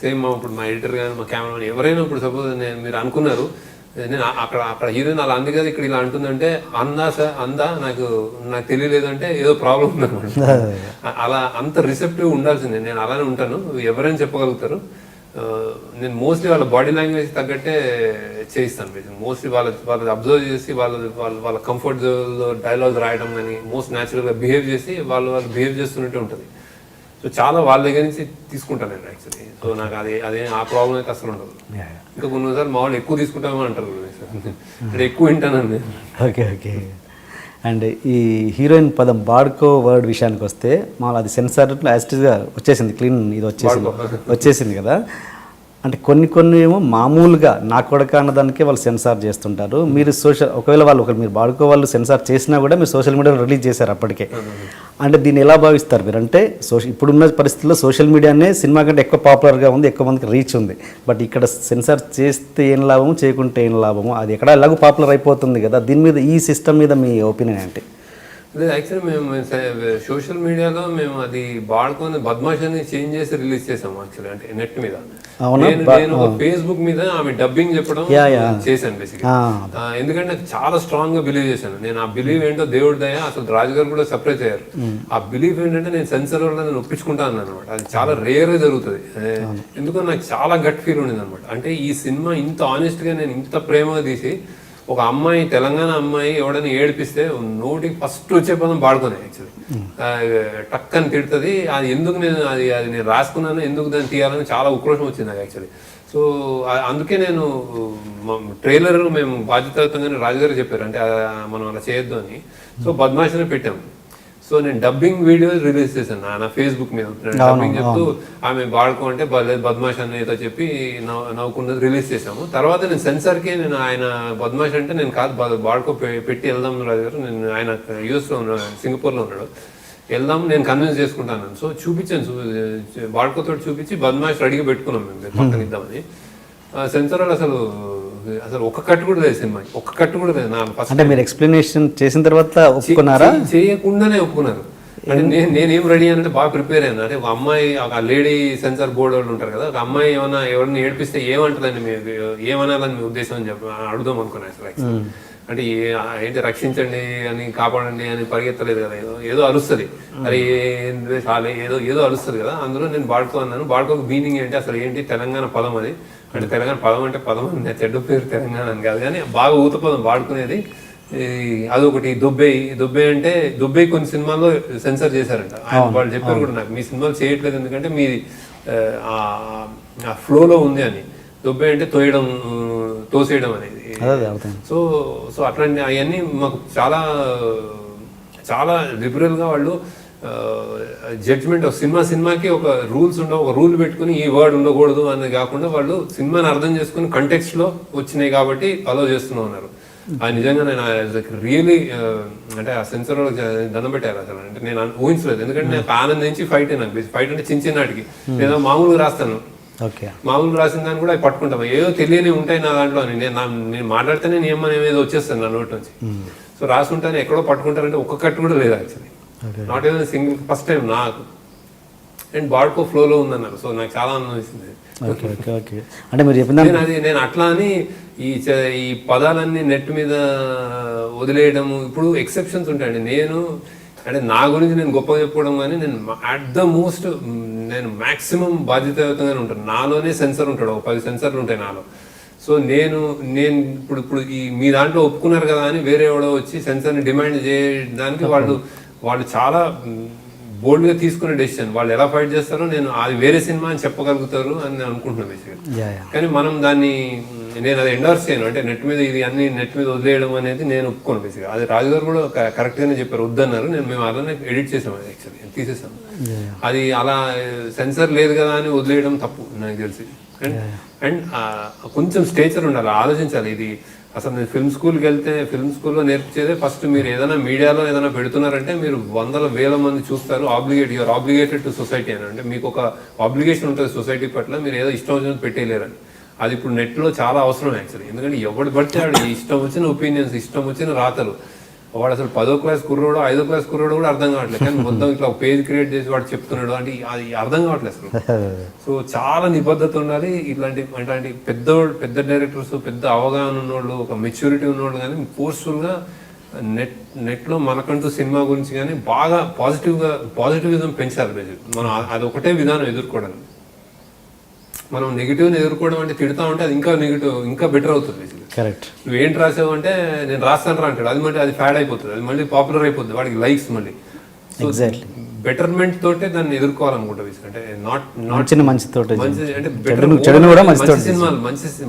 సేమ్ ఇప్పుడు మా ఎడిటర్ కానీ మా కెమెరామెన్ ఎవరైనా ఇప్పుడు సపోజ్ మీరు అనుకున్నారు నేను అక్కడ హీరోయిన్ అలా అంది కదా ఇక్కడ ఇలా అంటుందంటే అందా నాకు తెలియలేదంటే ఏదో ప్రాబ్లం ఉందన్నమాట. అలా అంత రిసెప్టివ్ ఉండాల్సిందే. నేను అలానే ఉంటాను, ఎవరైనా చెప్పగలుగుతారు. నేను మోస్ట్లీ వాళ్ళ బాడీ లాంగ్వేజ్ తగ్గట్టే చేయిస్తాను. మోస్ట్లీ వాళ్ళది అబ్జర్వ్ చేసి వాళ్ళ కంఫర్ట్ జోన్లో డైలాగ్ రాయడం కానీ మోస్ట్ న్యాచురల్గా బిహేవ్ చేసి వాళ్ళు బిహేవ్ చేస్తున్నట్టే ఉంటుంది. సో చాలా వాళ్ళ దగ్గర నుంచి తీసుకుంటాను నేను యాక్చువల్లీ. సో నాకు అదే ఆ ప్రాబ్లం అయితే అసలు ఉండదు. ఇంకా కొన్నిసార్లు మా వాళ్ళు ఎక్కువ తీసుకుంటామని అంటారు, అంటే ఎక్కువ వింటానండి. Okay okay. అండ్ ఈ హీరోయిన్ పదం బాడ్కో వర్డ్ విషయానికి వస్తే మామూలు అది సెన్సార్ యాస్టిస్గా వచ్చేసింది, క్లీన్ ఇది వచ్చేసింది కదా. అంటే కొన్ని ఏమో మామూలుగా నా కొడక అన్నదానికే వాళ్ళు సెన్సార్ చేస్తుంటారు. మీరు ఒకవేళ మీరు బాడుకో వాళ్ళు సెన్సార్ చేసినా కూడా మీరు సోషల్ మీడియాలో రిలీజ్ చేశారు అప్పటికే. అంటే దీన్ని ఎలా భావిస్తారు మీరు? అంటే ఇప్పుడున్న పరిస్థితుల్లో సోషల్ మీడియానే సినిమా కంటే ఎక్కువ పాపులర్గా ఉంది, ఎక్కువ మందికి రీచ్ ఉంది. బట్ ఇక్కడ సెన్సార్ చేస్తే ఏం లాభము, చేయకుంటే ఏం లాభము, అది ఎక్కడ ఎలాగో పాపులర్ అయిపోతుంది కదా. దీని మీద ఈ సిస్టమ్ మీద మీ ఒపీనియన్ ఏంటి? లేదు యాక్చువల్లీ మేము సోషల్ మీడియాలో మేము అది బాడుకొని బద్మాష్ అని చేంజ్ చేసి రిలీజ్ చేసాము యాక్చువల్లీ. అంటే నెట్ మీద నేను ఫేస్బుక్ మీద ఆమె డబ్బింగ్ చెప్పడం చేశాను బేసిక్. ఎందుకంటే నాకు చాలా స్ట్రాంగ్ గా బిలీవ్ చేశాను. నేను ఆ బిలీవ్ ఏంటో దేవుడి దయ, అసలు రాజు గారు కూడా సర్ప్రైజ్ అయ్యారు. ఆ బిలీవ్ ఏంటంటే నేను సెన్సర్ వల్ల నేను ఒప్పించుకుంటాను అనమాట. అది చాలా రేర్ గా జరుగుతుంది. ఎందుకంటే నాకు చాలా గట్ ఫీల్ ఉండేది అనమాట. అంటే ఈ సినిమా ఇంత ఆనెస్ట్ గా నేను ఇంత ప్రేమగా తీసి ఒక అమ్మాయి, తెలంగాణ అమ్మాయి ఎవడైనా ఏడిపిస్తే నోటికి ఫస్ట్ వచ్చే పదం బాడుకోనే యాక్చువల్లీ. టక్కని తిడుతుంది. అది ఎందుకు నేను రాసుకున్నాను, ఎందుకు దాన్ని తీయాలని చాలా ఉక్రోషం వచ్చింది నాకు యాక్చువల్లీ. సో అందుకే నేను ట్రైలర్ మేము బాధ్యతగానే రాజుగారు చెప్పారు, అంటే మనం అలా చేయొద్దు అని. సో బద్మాషనే పెట్టాము. సో నేను డబ్బింగ్ వీడియో రిలీజ్ చేశాను నా ఫేస్బుక్ మీద డబ్బింగ్ చెప్తూ ఆమె బాడుకో అంటే బద్మాష్ అనేదో చెప్పి నవ్వుకున్నది రిలీజ్ చేసాము. తర్వాత నేను సెన్సార్కి నేను ఆయన బద్మాష్ అంటే నేను కాదు బాడుకో పెట్టి వెళ్దాం రాజు గారు, నేను ఆయన యూఎస్లో ఉన్నాడు, సింగపూర్లో ఉన్నాడు, వెళ్దాం నేను కన్విన్స్ చేసుకుంటాను. సో చూపించాను, బాడుకోతో చూపించి బద్మాష్ రెడీగా పెట్టుకున్నాం మేము పక్కన ఇద్దామని. సెన్సార్ అసలు ఒక్క కట్టు కూడా లేదు సినిమా, ఒక్క కట్టు కూడా లేదు. నా ఫస్ట్ అంటే మీరు ఎక్స్ప్లెనేషన్ చేసిన తర్వాత ఒప్పుకున్నారా? చేయకుండానే ఒప్పుకున్నారు. అంటే నేనేం రెడీ అంటే బాగా ప్రిపేర్ అయ్యాను. అంటే ఒక అమ్మాయి, ఆ లేడీ సెన్సార్ బోర్డు వాళ్ళు ఉంటారు కదా, ఒక అమ్మాయి ఎవరిని ఏడిపిస్తే ఏమంటుందని ఏమనాలని మీ ఉద్దేశం అని చెప్పి అడుగుదాం అనుకున్నాను అసలు. అంటే ఏంటి రక్షించండి అని కాపాడండి అని పరిగెత్తలేదు కదా, ఏదో అరుస్తుంది, అది ఏదో అరుస్తుంది కదా. అందులో నేను బాడుకో అన్నాను. బాడుకోకు మీనింగ్ ఏంటి అసలు, ఏంటి తెలంగాణ పదం అది. అంటే తెలంగాణ పదం అంటే పదం చెడ్డ పేరు తెలంగాణ అని కాదు, కానీ బాగా ఊత పదం వాడుకునేది. అదొకటి దుబ్బే అంటే దుబ్బే కొన్ని సినిమాల్లో సెన్సర్ చేశారంట. వాళ్ళు చెప్పారు కూడా నాకు, మీ సినిమాలు చేయట్లేదు ఎందుకంటే మీ ఆ ఫ్లోలో ఉంది అని. దుబ్బే అంటే తోసేయడం అనేది. సో అట్లాంటి అవన్నీ మాకు చాలా చాలా లిబరల్గా వాళ్ళు జడ్జ్మెంట్ సినిమాకి ఒక రూల్స్ ఉండవు, ఒక రూల్ పెట్టుకుని ఈ వర్డ్ ఉండకూడదు అనేది కాకుండా వాళ్ళు సినిమాని అర్థం చేసుకుని కంటెక్స్ట్లో వచ్చినాయి కాబట్టి అలో చేస్తూనే ఉన్నారు. అది నిజంగా నేను రియలీ అంటే ఆ సెన్సర్ దండం పెట్టారు అసలు. అంటే నేను ఊహించలేదు, ఎందుకంటే నేను ఆనందించి ఫైట్ అంటే చిన్నటికి నేను మామూలుగా రాస్తాను, మామూలుగా రాసిన దాన్ని కూడా అవి పట్టుకుంటాం, ఏదో తెలియని ఉంటాయి నా దాంట్లో. నేను మాట్లాడితేనే నియమం ఏదో వచ్చేస్తాను నా నోటి నుంచి. సో రాసుకుంటాను, ఎక్కడో పట్టుకుంటారంటే ఒక్క కట్టు కూడా లేదు actually, not even single, first time నాకు. అండ్ బాడ్కో ఫ్లోలో ఉందన్నారు. సో నాకు చాలా ఆనందం వేసింది. అంటే మీరు చెప్పిన నేను అట్లా అని ఈ పదాలన్నీ నెట్ మీద వదిలేయడము. ఇప్పుడు ఎక్సెప్షన్స్ ఉంటాయండి. అంటే నా గురించి నేను గొప్పగా చెప్పుకోవడం, కానీ నేను అట్ ద మోస్ట్ నేను మాక్సిమం బాధ్యతాయుతంగానే ఉంటాను. నాలోనే సెన్సర్ ఉంటాడు, 10 సెన్సర్లు ఉంటాయి నాలో. సో నేను ఇప్పుడు ఈ మీ దాంట్లో ఒప్పుకున్నారు కదా అని వేరే ఎవడో వచ్చి సెన్సర్ని డిమాండ్ చేయడానికి వాళ్ళు చాలా బోల్డ్గా తీసుకునే డెసిషన్. వాళ్ళు ఎలా ఫైట్ చేస్తారో నేను అది వేరే సినిమా అని చెప్పగలుగుతారు అని నేను అనుకుంటున్నాను బేసిక్గా. కానీ మనం నేను అది ఎండోర్స్ చేయను. అంటే నెట్ మీద ఇది అన్ని నెట్ మీద వదిలేయడం అనేది నేను ఒప్పుకోను బేసిక్గా. అది రాజుగారు కూడా కరెక్ట్గానే చెప్పారు, వద్దన్నారు. మేము అలానే ఎడిట్ చేసాం, అది యాక్చువల్లీ తీసేసాం. అది అలా సెన్సర్ లేదు కదా అని వదిలేయడం తప్పు నాకు తెలిసి. అండ్ కొంచెం స్టేచర్ ఉండాలి, ఆలోచించాలి. ఇది అసలు నేను ఫిల్మ్ స్కూల్కి వెళ్తే ఫిల్మ్ స్కూల్లో నేర్పించేదే ఫస్ట్ మీరు ఏదైనా మీడియాలో ఏదైనా పెడుతున్నారంటే మీరు 100,000 మంది చూస్తారు. యూఆర్ ఆబ్లిగేటెడ్ టు సొసైటీ అని. అంటే మీకు ఒక ఆబ్లిగేషన్ ఉంటుంది సొసైటీ పట్ల, మీరు ఏదో ఇష్టం వచ్చినట్టు పెట్టేయలేరని. అది ఇప్పుడు నెట్లో చాలా అవసరం యాక్చువల్లీ. ఎందుకంటే ఎవడు పడితే వాడు ఇష్టం వచ్చిన ఒపీనియన్స్, ఇష్టం వచ్చిన రాతలు, వాడు అసలు 10వ క్లాస్ కుర్రోడో 5వ క్లాస్ కుర్రోడో కూడా అర్థం కావట్లేదు, కానీ మొత్తం ఇట్లా ఒక పేజ్ క్రియేట్ చేసి వాడు చెప్తున్నాడు అంటే అది అర్థం కావట్లేదు అసలు. సో చాలా నిబద్ధత ఉండాలి. ఇట్లాంటి పెద్ద డైరెక్టర్స్, పెద్ద అవగాహన ఉన్నోళ్ళు, ఒక మెచ్యూరిటీ ఉన్నోళ్ళు కానీ ఫోర్స్ఫుల్గా నెట్లో మనకంటూ సినిమా గురించి కానీ బాగా పాజిటివిజం పెంచాలి. మనం అది ఒకటే విధానం ఎదుర్కోవడానికి. మనం నెగిటివ్ని ఎదుర్కోవడం అంటే తిడతా ఉంటే అది ఇంకా నెగిటివ్, ఇంకా బెటర్ అవుతుంది. కరెక్ట్. నువ్వు ఏంటి రాసావు అంటే నేను రాస్తాను రా అంటాడు, అది మళ్ళీ అది ఫ్యాడ్ అయిపోతుంది, అది మళ్ళీ పాపులర్ అయిపోతుంది, వాడికి లైక్స్ మళ్ళీ. బెటర్మెంట్ తోటే దాన్ని ఎదుర్కోవాలనుకుంటా. అంటే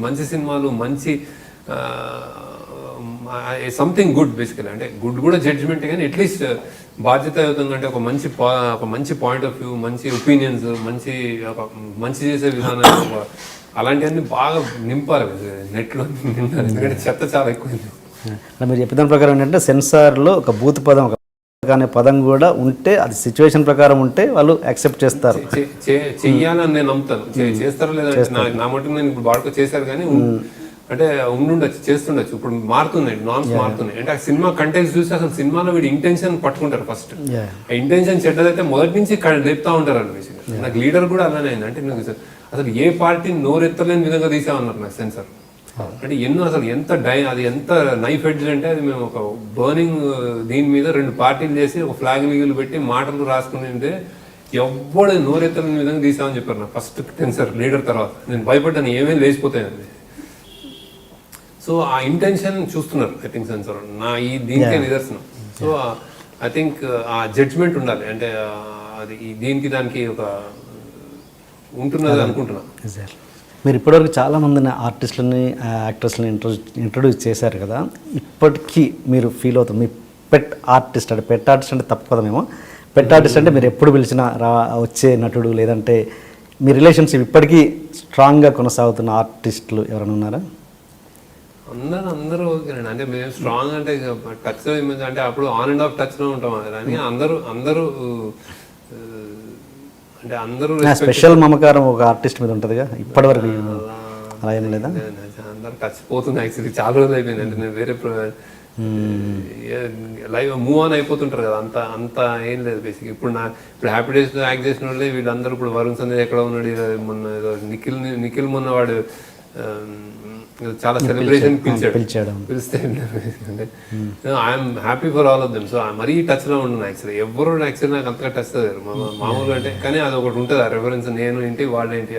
మంచి సినిమాలు మంచి సంథింగ్ గుడ్ బేసికలీ. అంటే గుడ్ కూడా జడ్జిమెంట్, కానీ అట్లీస్ట్ బాధ్యతాయుతంగా, అంటే ఒక మంచి పాయింట్ ఆఫ్ వ్యూ, మంచి ఒపీనియన్స్, మంచి చేసే విధానం, అలాంటివన్నీ బాగా నింపాలి నెట్లో. ఎందుకంటే చెత్త చాలా ఎక్కువైంది. మీరు చెప్పిన ప్రకారం ఏంటంటే సెన్సార్లో ఒక బూత్ పదం అనే పదం కూడా ఉంటే, అది సిచ్యువేషన్ ప్రకారం ఉంటే వాళ్ళు యాక్సెప్ట్ చేస్తారు. చెయ్యాలని నేను నమ్ముతాను. చేస్తారో లేదంటే నా మటుకు నేను ఇప్పుడు బాడుకో చేశారు, కానీ అంటే ఉండుండొచ్చు, చేస్తుండొచ్చు. ఇప్పుడు మారుతున్నాయి, నార్మ్స్ మారుతున్నాయి. అంటే ఆ సినిమా కంటెంట్స్ చూసి అసలు సినిమాలో వీడి ఇంటెన్షన్ పట్టుకుంటారు ఫస్ట్. ఆ ఇంటెన్షన్ చెడ్డదైతే మొదటి నుంచి లేపుతా ఉంటారు అనిపిస్తుంది. నాకు లీడర్ కూడా అలానే అయింది. అంటే నాకు అసలు ఏ పార్టీని నోరెత్తలేని విధంగా తీసామన్నారు నాకు సెన్సార్. అంటే అసలు అది ఎంత నైఫ్ ఎడ్జ్ అంటే, అది మేము ఒక బర్నింగ్ దీని మీద 2 పార్టీలు చేసి ఒక ఫ్లాగ్ లీగులు పెట్టి మాటలు రాసుకుని ఉంటే ఎవ్వడు నోరెత్తలేని విధంగా తీసామని చెప్పారు నాకు ఫస్ట్ సెన్సార్ లీడర్. తర్వాత నేను భయపడ్డాను, ఏమేమి లేచిపోతాయండి. సో ఆ ఇంటెన్షన్ చూస్తున్నారు ఐ థింక్ సెన్సార్ దీనికే నిదర్శనం. సో ఐ థింక్ ఆ జడ్జ్మెంట్ ఉండాలి. అంటే అది దీనికి దానికి ఒక ఉంటున్నది అనుకుంటున్నా. మీరు ఇప్పటివరకు చాలామందిని ఆర్టిస్టులని, యాక్టర్స్ని ఇంట్రడ్యూస్ చేశారు కదా, ఇప్పటికీ మీరు ఫీల్ అవుతారు, మీ పెట్ ఆర్టిస్ట్ అంటే తప్పు కదా మేము పెట్ ఆర్టిస్ట్ అంటే మీరు ఎప్పుడు పిలిచినా వచ్చే నటుడు లేదంటే మీ రిలేషన్షిప్ ఇప్పటికీ స్ట్రాంగ్గా కొనసాగుతున్న ఆర్టిస్టులు ఎవరైనా ఉన్నారా? అందరూ ఓకేనండి. అంటే మేము స్ట్రాంగ్ అంటే టచ్ అంటే అప్పుడు ఆన్ అండ్ ఆఫ్ టచ్లో ఉంటాం కానీ అందరూ అంటే అందరూ స్పెషల్ మమకారం ఒక ఆర్టిస్ట్ మీద ఉంటుందిగా ఇప్పటివరకు అలా ఏం లేదా? అందరూ టచ్ పోతుంది యాక్చువల్లీ చాలా రోజులు అయిపోయింది. అంటే నేను వేరే లైవ్ మూవ్ ఆన్ అయిపోతుంటారు కదా, అంత ఏం లేదు బేసిక్. ఇప్పుడు హ్యాపీ డేస్ యాక్ట్ చేసిన వాళ్ళే వీళ్ళందరూ ఇప్పుడు వరుణ్ సందేశ్ ఎక్కడ ఉన్నాడు, మొన్న ఏదో నిఖిల్ మొన్న వాడు చాలా సెలబ్రేషన్ పిలిచాడు, పిలిస్తే I'm happy for all of them. So మరీ టచ్ లో ఉన్నాను యాక్చువల్లీ. ఎవరు యాక్చువల్లీ నాకు అంతగా టచ్ లేదు మామూలుగా అంటే, కానీ అది ఒకటి ఉంటుంది ఆ రెఫరెన్స్, నేను ఏంటి వాళ్ళేంటి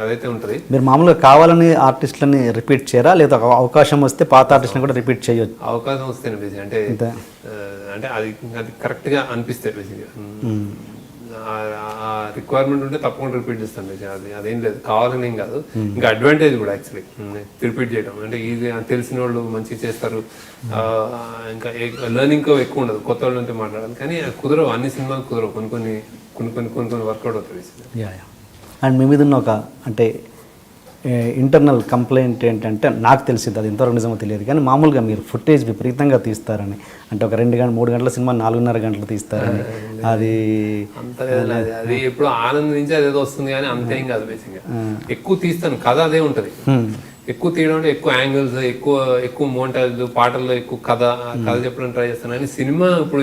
అదైతే ఉంటుంది. మీరు మామూలుగా కావాలని ఆర్టిస్టులని రిపీట్ చేయరా లేదా అవకాశం వస్తే పాత ఆర్టిస్ట్ని కూడా రిపీట్ చేయొచ్చు? అవకాశం వస్తేనే బేసిక్ అంటే అది కరెక్ట్గా అనిపిస్తే బేసిక్గా ఆ రిక్వైర్మెంట్ ఉంటే తప్పకుండా రిపీట్ చేస్తాను బేసిక్. అదేం లేదు, కావాలని ఏం కాదు. ఇంకా అడ్వాంటేజ్ కూడా యాక్చువల్లీ రిపీట్ చేయడం అంటే ఈజీ, తెలిసిన వాళ్ళు మంచిగా చేస్తారు, ఇంకా లెర్నింగ్ ఎక్కువ ఉండదు, కొత్త వాళ్ళంటే మాట్లాడాలి. కానీ కుదరవు, అన్ని సినిమాలు కుదరవు, కొన్ని వర్కౌట్ అవుతాయి. అండ్ మీ మీద ఉన్న ఒక అంటే ఇంటర్నల్ కంప్లైంట్ ఏంటంటే, నాకు తెలిసింది అది ఎంతవరకు నిజమో తెలియదు కానీ మామూలుగా మీరు ఫుటేజ్ విపరీతంగా తీస్తారని, అంటే ఒక 2 గంటలు 3 గంటల సినిమా 4.5 గంటలు తీస్తారని. అది అంత అది ఎప్పుడు ఆనందించి అదేదో వస్తుంది కానీ అంతేం కాదు. బేసిక్గా ఎక్కువ తీస్తాను, కథ అదే ఉంటుంది. ఎక్కువ తీయడం అంటే ఎక్కువ యాంగిల్స్, ఎక్కువ మోంటాజ్లు, పాటల్లో ఎక్కువ కథ చెప్పడం ట్రై చేస్తాను. కానీ సినిమా ఇప్పుడు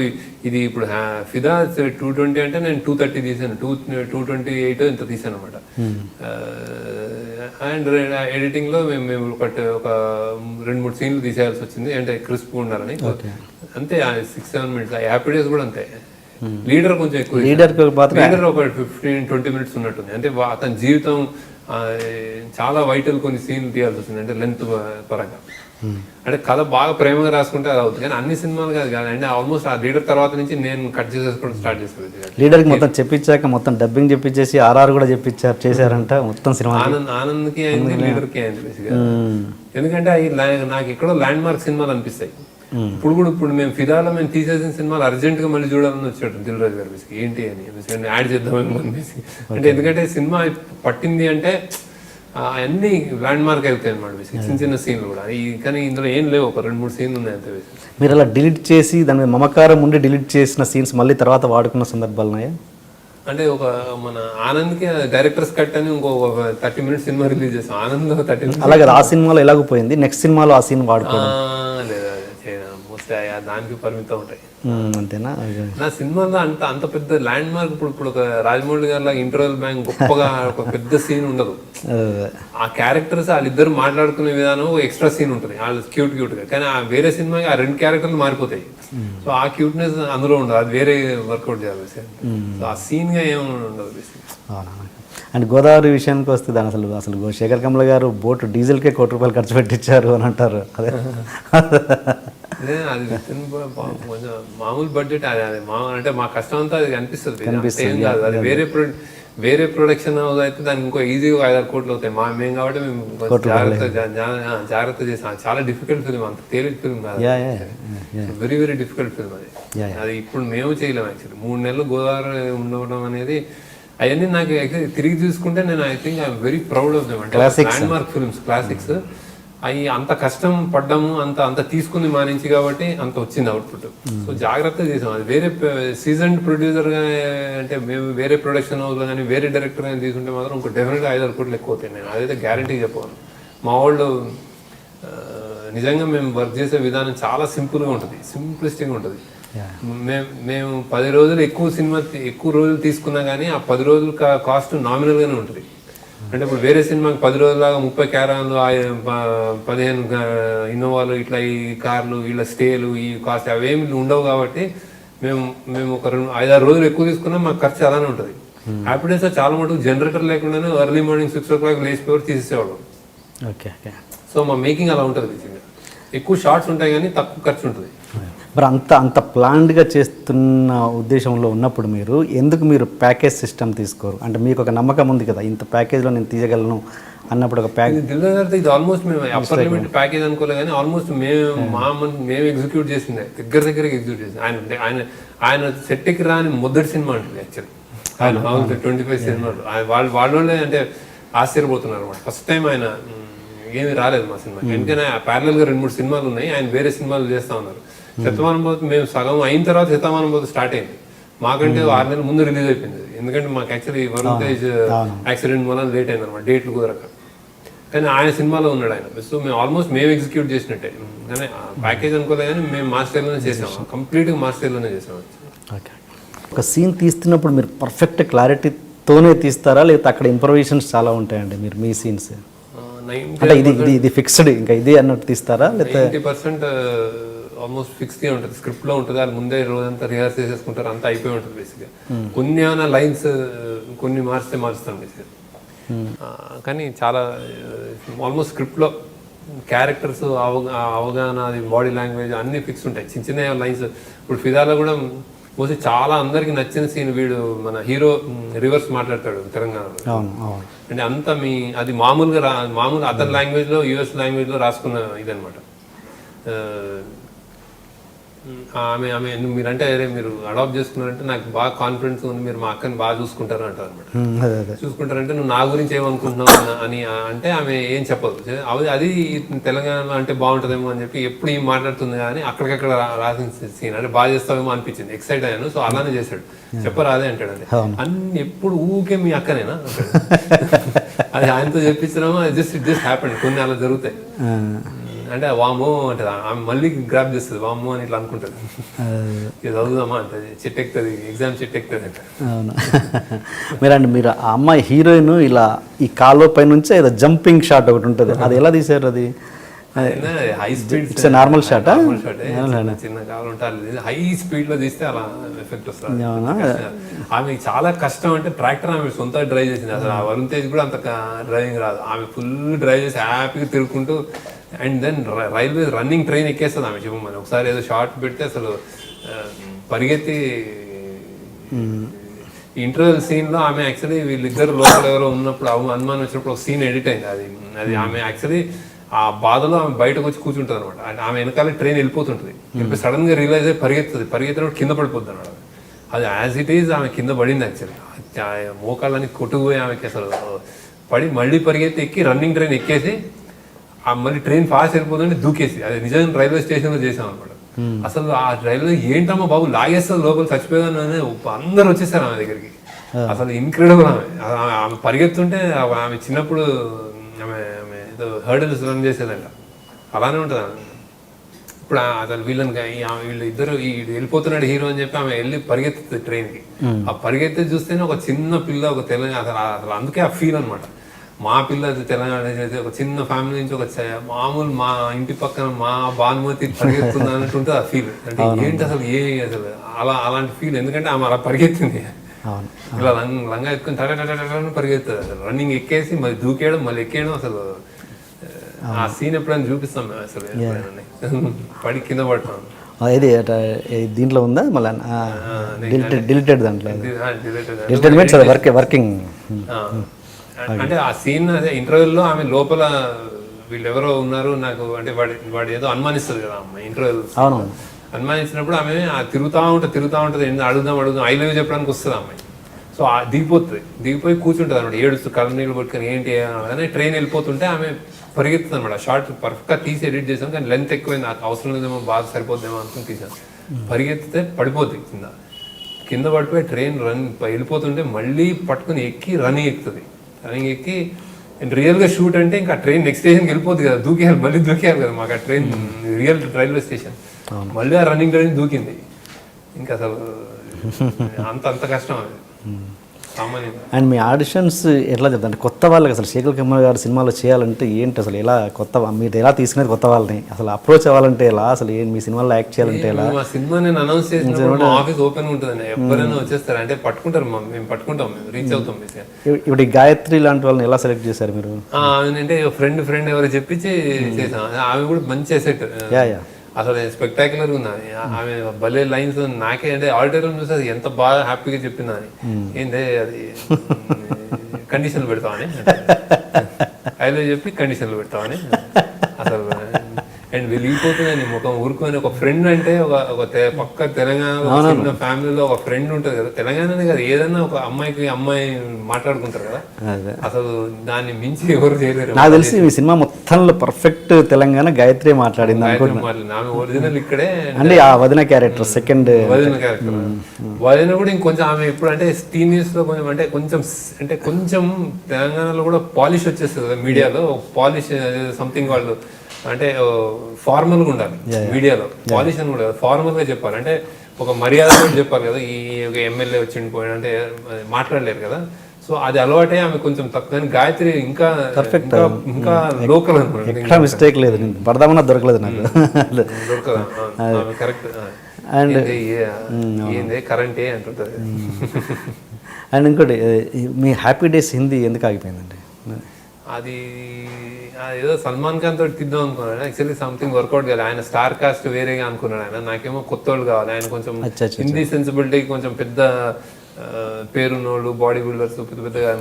ఫిదా 220 అంటే నేను 230 తీసాను, 228 ఇంత తీసాను అనమాట. అండ్ ఎడిటింగ్ లో మేము ఒక 2-3 సీన్లు తీసేయాల్సి వచ్చింది, అంటే క్రిస్ప్ ఉండాలని. అంతే 6-7 మినిట్స్. హ్యాపీ డేస్ కూడా అంతే. లీడర్ కొంచెం ఎక్కువ, లీడర్ ఒక 15-20 మినిట్స్ ఉన్నట్టుంది. అంటే అతని జీవితం చాలా వైటల్ కొన్ని సీన్లు తీయాల్సి వస్తుంది, అంటే లెంత్ పరంగా. అంటే కథ బాగా ప్రేమగా రాసుకుంటే అది అవుతుంది, కానీ అన్ని సినిమాలు కాదు అంటే ఆల్మోస్ట్ ఆ లీడర్ తర్వాత నుంచి నేను కట్ చేసేసుకోవడం స్టార్ట్ చేసేది. లీడర్కి మొత్తం చెప్పించాక మొత్తం డబ్బింగ్ చెప్పించేసి ఆర్ఆర్ కూడా చేశారంట మొత్తం సినిమా. ఆనంద్కి అయింది, లీడర్కి అయింది బేసిక్గా. ఎందుకంటే అవి నాకు ఎక్కడో ల్యాండ్ మార్క్ సినిమాలు అనిపిస్తాయి. ఇప్పుడు మేము ఫిదాలో మేము తీసేసిన సినిమాలు అర్జెంట్ గా మళ్ళీ చూడాలని వచ్చాడు దిల్ రాజు గారు బేసిక్. ఏంటి అని యాడ్ చేద్దామని అనిపిస్తుంది. అంటే ఎందుకంటే సినిమా పట్టింది అంటే అన్ని ల్యాండ్ మార్క్ అవుతాయి అన్నమాట బేసిక్, చిన్న సీన్లు కూడా. కానీ ఇందులో ఏం లేవు, ఒక 2-3 సీన్లు ఉన్నాయి అంతే బేసిక్. మీరు అలా డిలీట్ చేసి దాని మీద మమకారం ఉండి డిలీట్ చేసిన సీన్స్ మళ్ళీ తర్వాత వాడుకున్న సందర్భాలు ఉన్నాయా? అంటే ఒక మన ఆనంద్కి డైరెక్టర్స్ కట్ అని ఇంకో 30 మినిట్స్ సినిమా రిలీజ్ చేసాం. ఆనంద్ 30 మినిట్స్ అలాగే ఆ సినిమాలో ఎలాగపోయింది, నెక్స్ట్ సినిమాలో ఆ సీన్ వాడుకోవడం దానికి పరిమితం ఉంటాయి అంతేనా? నా సినిమాలో అంత పెద్ద ల్యాండ్ మార్క్ ఇప్పుడు ఒక రాజమౌళి గారి ఇంటర్వెల్ బ్యాంక్ గొప్పగా ఒక పెద్ద సీన్ ఉండదు. ఆ క్యారెక్టర్స్ వాళ్ళిద్దరు మాట్లాడుకునే విధానం ఎక్స్ట్రా సీన్ ఉంటుంది, వాళ్ళు క్యూట్ గా. కానీ ఆ వేరే సినిమాకి ఆ 2 క్యారెక్టర్లు మారిపోతాయి. సో ఆ క్యూట్నెస్ అందులో ఉండదు, అది వేరే వర్కౌట్ చేయాలి. సో ఆ సీన్ గా ఏమి ఉండదు. అండ్ గోదావరి విషయానికి వస్తే దాని అసలు శేఖర్ కమల గారు బోటు డీజిల్కే ₹1,00,00,000 ఖర్చు పెట్టించారు అని అంటారు. అదే అది కొంచెం మామూలు బడ్జెట్. అది అంటే మా కష్టం అంతా అది కనిపిస్తుంది, ఏం కాదు. అది వేరే ప్రొడక్షన్ హౌస్ అయితే దానికి ఇంకో ఈజీగా 5-6 కోట్లు అవుతాయి. మేము కాబట్టి మేము జాగ్రత్త చేసాం. చాలా డిఫికల్ట్ ఫిల్మ్, అంత తేలిక ఫిల్మ్ కాదు, వెరీ వెరీ డిఫికల్ట్ ఫిల్మ్ అది. అది ఇప్పుడు మేము చేయలేము యాక్చువల్లీ. 3 నెలలు గోదావరి ఉండడం అనేది అవన్నీ నాకు తిరిగి చూసుకుంటే నేను I think I'm very proud of them. అంటే ల్యాండ్ మార్క్ ఫిల్మ్స్, క్లాసిక్స్. అవి అంత కష్టం పడ్డాము, అంత తీసుకుంది మా నుంచి కాబట్టి అంత వచ్చింది అవుట్పుట్. సో జాగ్రత్తగా చేసాం. అది వేరే సీజన్ ప్రొడ్యూసర్గా అంటే మేము వేరే ప్రొడక్షన్ హౌస్లో కానీ వేరే డైరెక్టర్ కానీ తీసుకుంటే మాత్రం ఇంకో డెఫినెట్గా 5-6 కోట్లు ఎక్కువ అవుతాయి. నేను అదైతే గ్యారంటీ చెప్పాను. మా వాళ్ళు నిజంగా మేము వర్క్ చేసే విధానం చాలా సింపుల్గా ఉంటుంది, సింప్లిస్టిక్గా ఉంటుంది. మేము 10 రోజులు ఎక్కువ రోజులు తీసుకున్నా కానీ ఆ 10 రోజులు కాస్ట్ నామినల్గానే ఉంటుంది. అంటే ఇప్పుడు వేరే సినిమాకి 10 రోజులాగా 30 క్యారాన్లు, 15 ఇన్నోవాలు, ఇట్లా ఈ కార్లు, వీళ్ళ స్టేలు, ఈ కాస్ట్ అవేమి ఉండవు. కాబట్టి మేము ఒక 5-6 రోజులు ఎక్కువ తీసుకున్నా మాకు ఖర్చు అలానే ఉంటుంది. హ్యాపీ డేస్ చాలా మటుకు జనరేటర్ లేకుండానే ఎర్లీ మార్నింగ్ 6 o'clock లేచిపోయి తీసేసేవాళ్ళం. సో మా మేకింగ్ అలా ఉంటుంది. ఎక్కువ షార్ట్స్ ఉంటాయి కానీ తక్కువ ఖర్చు ఉంటుంది. మరి అంత ప్లాన్డ్గా చేస్తున్న ఉద్దేశంలో ఉన్నప్పుడు మీరు ప్యాకేజ్ సిస్టమ్ తీసుకోరు? అంటే మీకు ఒక నమ్మకం ఉంది కదా, ఇంత ప్యాకేజ్లో నేను తీయగలను అన్నప్పుడు ఒక ప్యాకేజ్. ఇది ఆల్మోస్ట్ మేము అప్పర్ లిమిట్ ప్యాకేజ్ అనుకోలే కానీ ఆల్మోస్ట్ మేము ఎగ్జిక్యూట్ చేసింది దగ్గర ఎగ్జిక్యూట్ చేసింది. ఆయన సెట్కి రాని మొదటి సినిమా ఉంటుంది యాక్చువల్లీ. ఆయన 25 సినిమాలు వాళ్ళే అంటే ఆశ్చర్యపోతున్నారు అనమాట. ఫస్ట్ టైం ఆయన ఏమీ రాలేదు మా సినిమా, ఎందుకంటే ప్యారలల్గా 2-3 సినిమాలు ఉన్నాయి, ఆయన వేరే సినిమాలు చేస్తూ ఉన్నారు. శతమానం పోతే మేము సగం అయిన తర్వాత శతమానం పోతే స్టార్ట్ అయింది. మాకంటే 6 నెలల ముందు రిలీజ్ అయిపోయింది, ఎందుకంటే మాకు యాక్చువల్లీ వరుణ్ తేజ్ యాక్సిడెంట్ వల్ల లేట్ అయింది అనమాట, డేట్లు కుదరక. కానీ ఆయన సినిమాలో ఉన్నాడు ఆయన. సో మేము ఆల్మోస్ట్ మేము ఎగ్జిక్యూట్ చేసినట్టే, కానీ ప్యాకేజ్ అనుకోలే కానీ మేము మా స్టైల్లోనే చేసాము, కంప్లీట్గా మా స్టైల్లోనే చేసాము. ఓకే, ఒక సీన్ తీస్తున్నప్పుడు మీరు పర్ఫెక్ట్ క్లారిటీతోనే తీస్తారా, లేకపోతే అక్కడ ఇంప్రొవైజేషన్స్ చాలా ఉంటాయండి మీ సీన్స్? అంటే ఇది ఫిక్స్డ్ ఇంకా ఇది అన్నట్టు తీస్తారా, లేకపోతే 90% ఆల్మోస్ట్ ఫిక్స్గా ఉంటుంది, స్క్రిప్ట్లో ఉంటుంది, అది ముందే రోజంతా రిహార్స్ చేసేసుకుంటారు, అంతా అయిపోయి ఉంటుంది బేసిక్గా. కొన్ని ఏమైనా లైన్స్ కొన్ని మారుస్తాం బేసిక్గా, కానీ చాలా ఆల్మోస్ట్ స్క్రిప్ట్లో క్యారెక్టర్స్ అవగాహన, అది బాడీ లాంగ్వేజ్ అన్నీ ఫిక్స్ ఉంటాయి. చిన్న లైన్స్ ఇప్పుడు ఫిదాలో కూడా మోస్ట్లీ చాలా అందరికి నచ్చిన సీన్, వీడు మన హీరో రివర్స్ మాట్లాడతాడు తెలంగాణలో, అంటే అంతా అది మామూలుగా అతని లాంగ్వేజ్లో యూఎస్ లాంగ్వేజ్లో రాసుకున్న ఇదనమాట. ఆమె మీరంటే అరే మీరు అడాప్ట్ చేసుకున్నారంటే నాకు బాగా కాన్ఫిడెన్స్ ఉంది, మీరు మా అక్కని బాగా చూసుకుంటారు అంటారు అనమాట. చూసుకుంటారంటే నువ్వు నా గురించి ఏమనుకుంటున్నావు అని అంటే ఆమె ఏం చెప్పదు. అది తెలంగాణలో అంటే బాగుంటుందేమో అని చెప్పి ఎప్పుడు ఏం మాట్లాడుతుంది కానీ అక్కడికక్కడ రాసిన సీన్ అంటే బాగా చేస్తావేమో అనిపించింది, ఎక్సైట్ అయ్యాను. సో అలానే చేశాడు, చెప్పరాదే అంటాడు అండి. అన్ని ఎప్పుడు ఊకే మీ అక్కనేనా అది ఆయనతో చెప్పించడమో జస్ట్ హ్యాపెండ్, కొన్ని అలా జరుగుతాయి. అంటే వామో అంటే ఆమె మళ్ళీ గ్రాప్ చేస్తుంది, వామో అని ఇట్లా అనుకుంటుంది, ఇది చదువుదామా అంటే చిట్ ఎక్కుతుంది, ఎగ్జామ్ చిట్ ఎక్కుతుంది అంటే. అవును, మీరు ఆ అమ్మాయి హీరోయిన్ ఇలా ఈ కాలో పై నుంచి ఏదో జంపింగ్ షాట్ ఒకటి ఉంటుంది, అది ఎలా తీసారు? అది హై స్పీడ్ నార్మల్ షాట్, చిన్న కాలు ఉంటారు, హై స్పీడ్ లో తీస్తే అలా ఎఫెక్ట్ వస్తుంది. ఆమె చాలా కష్టం, అంటే ట్రాక్టర్ ఆమె సొంత డ్రైవ్ చేసింది, అసలు ఆ వరుణ్ తేజ్ కూడా అంత డ్రైవింగ్ రాదు, ఆమె ఫుల్ డ్రైవ్ చేసి హ్యాపీగా తిరుగుకుంటూ. And then railway running train ఎక్కేస్తుంది ఆమె. చెప్పమని ఒకసారి ఏదో షార్ట్ పెడితే అసలు పరిగెత్తి ఇంటర్వెల్ సీన్ లో ఆమె యాక్చువల్లీ వీళ్ళిద్దరు లోపల ఎవరో ఉన్నప్పుడు అనుమానం వచ్చినప్పుడు ఒక సీన్ ఎడిట్ అయింది. అది ఆమె యాక్చువల్లీ ఆ బాధలో ఆమె బయటకు వచ్చి కూర్చుంటుంది అనమాట. ఆమె వెనకాల ట్రైన్ వెళ్ళిపోతుంటుంది, సడన్ గా రియలైజ్ అయ్యి పరిగెత్తినప్పుడు కింద పడిపోద్ది అనమాట. అది యాజ్ ఇట్ ఈజ్ ఆమె కింద పడింది యాక్చువల్లీ, మోకాళ్ళని కొట్టుకుపోయి ఆమెకి అసలు పడి మళ్ళీ పరిగెత్తి ఎక్కి రన్నింగ్ ట్రైన్ ఎక్కేసి మళ్ళీ ట్రైన్ ఫాస్ట్ వెళ్ళిపోతుంటే దూకేసి, అది నిజంగా రైల్వే స్టేషన్ లో చేసాం అనమాట. అసలు ఆ రైల్వే ఏంటమ్మా బాబు లాగేస్తుంది లోపల చచ్చిపోయాను అని అందరు వచ్చేసారు ఆమె దగ్గరికి. అసలు ఇన్క్రెడిబుల్ ఆమె పరిగెత్తుంటే ఆమె చిన్నప్పుడు ఆమె ఏదో హర్డల్స్ రన్ చేసేదంట, అలానే ఉంటుంది ఆమె. ఇప్పుడు అసలు వీళ్ళు ఇద్దరు వెళ్ళిపోతున్నాడు హీరో అని చెప్పి ఆమె వెళ్ళి పరిగెత్తుతుంది ట్రైన్కి. ఆ పరిగెత్తే చూస్తేనే ఒక చిన్న పిల్ల, ఒక తెలంగాణ, అసలు అందుకే ఆ ఫీల్ అనమాట. మా పిల్ల తెలంగాణ చేసి ఒక చిన్న ఫ్యామిలీ నుంచి ఒక మామూలు మా ఇంటి పక్కన మా భానుమతి పరిగెత్తుంది అన్నట్టు ఉంటుంది ఆ ఫీల్. అంటే ఏంటి అసలు అసలు అలాంటి ఫీల్, ఎందుకంటే ఆమె అలా పరిగెత్తింది, ఇలా లంగా ఎత్తుకుని పరిగెత్తుంది. అసలు రన్నింగ్ ఎక్కేసి మళ్ళీ దూకేయడం మళ్ళీ ఎక్కేయడం, అసలు ఆ సీన్ ఎప్పుడైనా చూపిస్తాం మేము అసలు పడి కింద పడతాం. ఇది దీంట్లో ఉందా మళ్ళీ డిలీటెడ్? దాంట్లో డిలీటెడ్ మీన్స్ వర్కింగ్. అంటే ఆ సీన్ అదే ఇంటర్వ్యూలో ఆమె లోపల వీళ్ళెవరో ఉన్నారు నాకు అంటే వాడు ఏదో అనుమానిస్తుంది కదా అమ్మాయి ఇంటర్వ్యూలో. అనుమానించినప్పుడు ఆమె తిరుగుతూ ఉంటుంది అడుగుదాం ఐ లవ్ యూ చెప్పడానికి వస్తుంది అమ్మాయి. సో దిగిపోయి కూర్చుంటుంది అనమాట, ఏడుస్తూ కళ్ళ నీళ్ళు పట్టుకొని ఏంటి అని. ట్రైన్ వెళ్ళిపోతుంటే ఆమె పరిగెత్తుంది అనమాట. షార్ట్ పర్ఫెక్ట్గా తీసి ఎడిట్ చేసాం, కానీ లెంత్ ఎక్కువైంది, నాకు అవసరం లేదేమో బాగా సరిపోద్దేమో అనుకుని తీసాను. పరిగెత్తితే పడిపోద్ది కింద పడిపోయి ట్రైన్ వెళ్ళిపోతుంటే మళ్ళీ పట్టుకుని ఎక్కి రన్నింగ్ ఎక్కి రియల్గా షూట్ అంటే ఇంకా ట్రైన్ నెక్స్ట్ స్టేషన్కి వెళ్ళిపోద్ది కదా, మళ్ళీ దూకేయాలి కదా మాకు ఆ ట్రైన్ రియల్ రైల్వే స్టేషన్. మళ్ళీ ఆ రన్నింగ్ ట్రైన్ దూకింది. ఇంకా అసలు అంత కష్టం అది సామాన్యంగా. అండ్ మీ ఆడిషన్స్ ఎట్లా చెప్తారు? అంటే కొత్త వాళ్ళకి అసలు శేఖర్ కమల్ గారు సినిమాలో చేయాలంటే ఏంటి అసలు, ఎలా మీరు ఎలా తీసుకునేది కొత్త వాళ్ళని, అసలు అప్రోచ్ అవ్వాలంటే ఎలా, అసలు మీ సినిమాలో యాక్ట్ చేయాలంటే ఎలా? మా సినిమా నేను అనౌన్స్ చేసినప్పుడు మా ఆఫీస్ ఓపెన్ ఉంటుందండి, ఎవరైనా వచ్చేస్తారు, అంటే మేము పట్టుకుంటాం, మేము రీచ్ అవుతాం. ఇప్పుడు ఈ గాయత్రి లాంటి వాళ్ళని ఎలా సెలెక్ట్ చేశారు మీరు? అంటే ఫ్రెండ్ ఎవరో చెప్పించి చేసాం. ఆమె కూడా మంచి అసెట్, అసలు స్పెక్టాక్యులర్ ఉందా ఆమె భలే లైన్స్. నాకే అంటే ఆడిటోరియం చూస్తే అది ఎంత బాగా హ్యాపీగా చెప్పిందా అని. ఏందే అది కండిషన్లు పెడతామని ఐలో చెప్పి కండిషన్లు పెడతామని అసలు అండ్ వెళ్ళిపోతుందని ముఖం ఊరుకొని. ఒక ఫ్రెండ్ అంటే ఒక పక్క తెలంగాణ ఫ్యామిలీలో ఒక ఫ్రెండ్ ఉంటుంది కదా, తెలంగాణనే కదా, ఏదన్నా ఒక అమ్మాయి మాట్లాడుకుంటారు కదా, అసలు దాన్ని మించి ఎవరు చేయలేరు. నాకు తెలిసి మీ సినిమా మొత్తంలో పర్ఫెక్ట్ తెలంగాణ గాయత్రి మాట్లాడింది ఆమె ఒరిజినల్ ఇక్కడే అంటే ఆ వదిన క్యారెక్టర్ సెకండ్ వదిన క్యారెక్టర్. వదిన కూడా ఇంకొంచెం ఆమె ఇప్పుడు అంటే టీనేజ్ లో కొంచెం తెలంగాణలో కూడా పాలిష్ వచ్చేస్తుంది కదా మీడియాలో. పాలిష్ సంథింగ్ వాళ్ళు అంటే ఫార్మల్ గా ఉండాలి మీడియాలో. పాలిష్ అని కూడా ఫార్మల్ గా చెప్పాలి, అంటే ఒక మర్యాద కూడా చెప్పాలి కదా. ఈ ఒక ఎమ్మెల్యే వచ్చిండి పోయిన అంటే మాట్లాడలేరు కదా. సో అది అలవాటే ఆమె కొంచెం తక్కువ. గాయత్రి ఇంకా పర్ఫెక్ట్, ఇంకా లోకల్ అనమాట, మిస్టేక్ లేదు. పడదామన్నా దొరకలేదు నాకు, దొరకదా కరెక్ట్. అండ్ ఏంది కరెంటే అంటుంటది. అండ్ ఇంకోటి, మీ హ్యాపీ డేస్ హిందీ ఎందుకు ఆగిపోయిందండి? అది ఏదో సల్మాన్ ఖాన్ తోటి తిద్దాం అనుకున్నాడు. యాక్చువల్లీ సంథింగ్ వర్కౌట్ కాదు. ఆయన స్టార్ కాస్ట్ వేరేగా అనుకున్నాడు ఆయన. నాకేమో కొత్త వాళ్ళు కావాలి. ఆయన కొంచెం హిందీ సెన్సిబిలిటీ కొంచెం పెద్ద పేరున్నోళ్ళు, బాడీ బిల్డర్స్ పెద్ద పెద్దగా.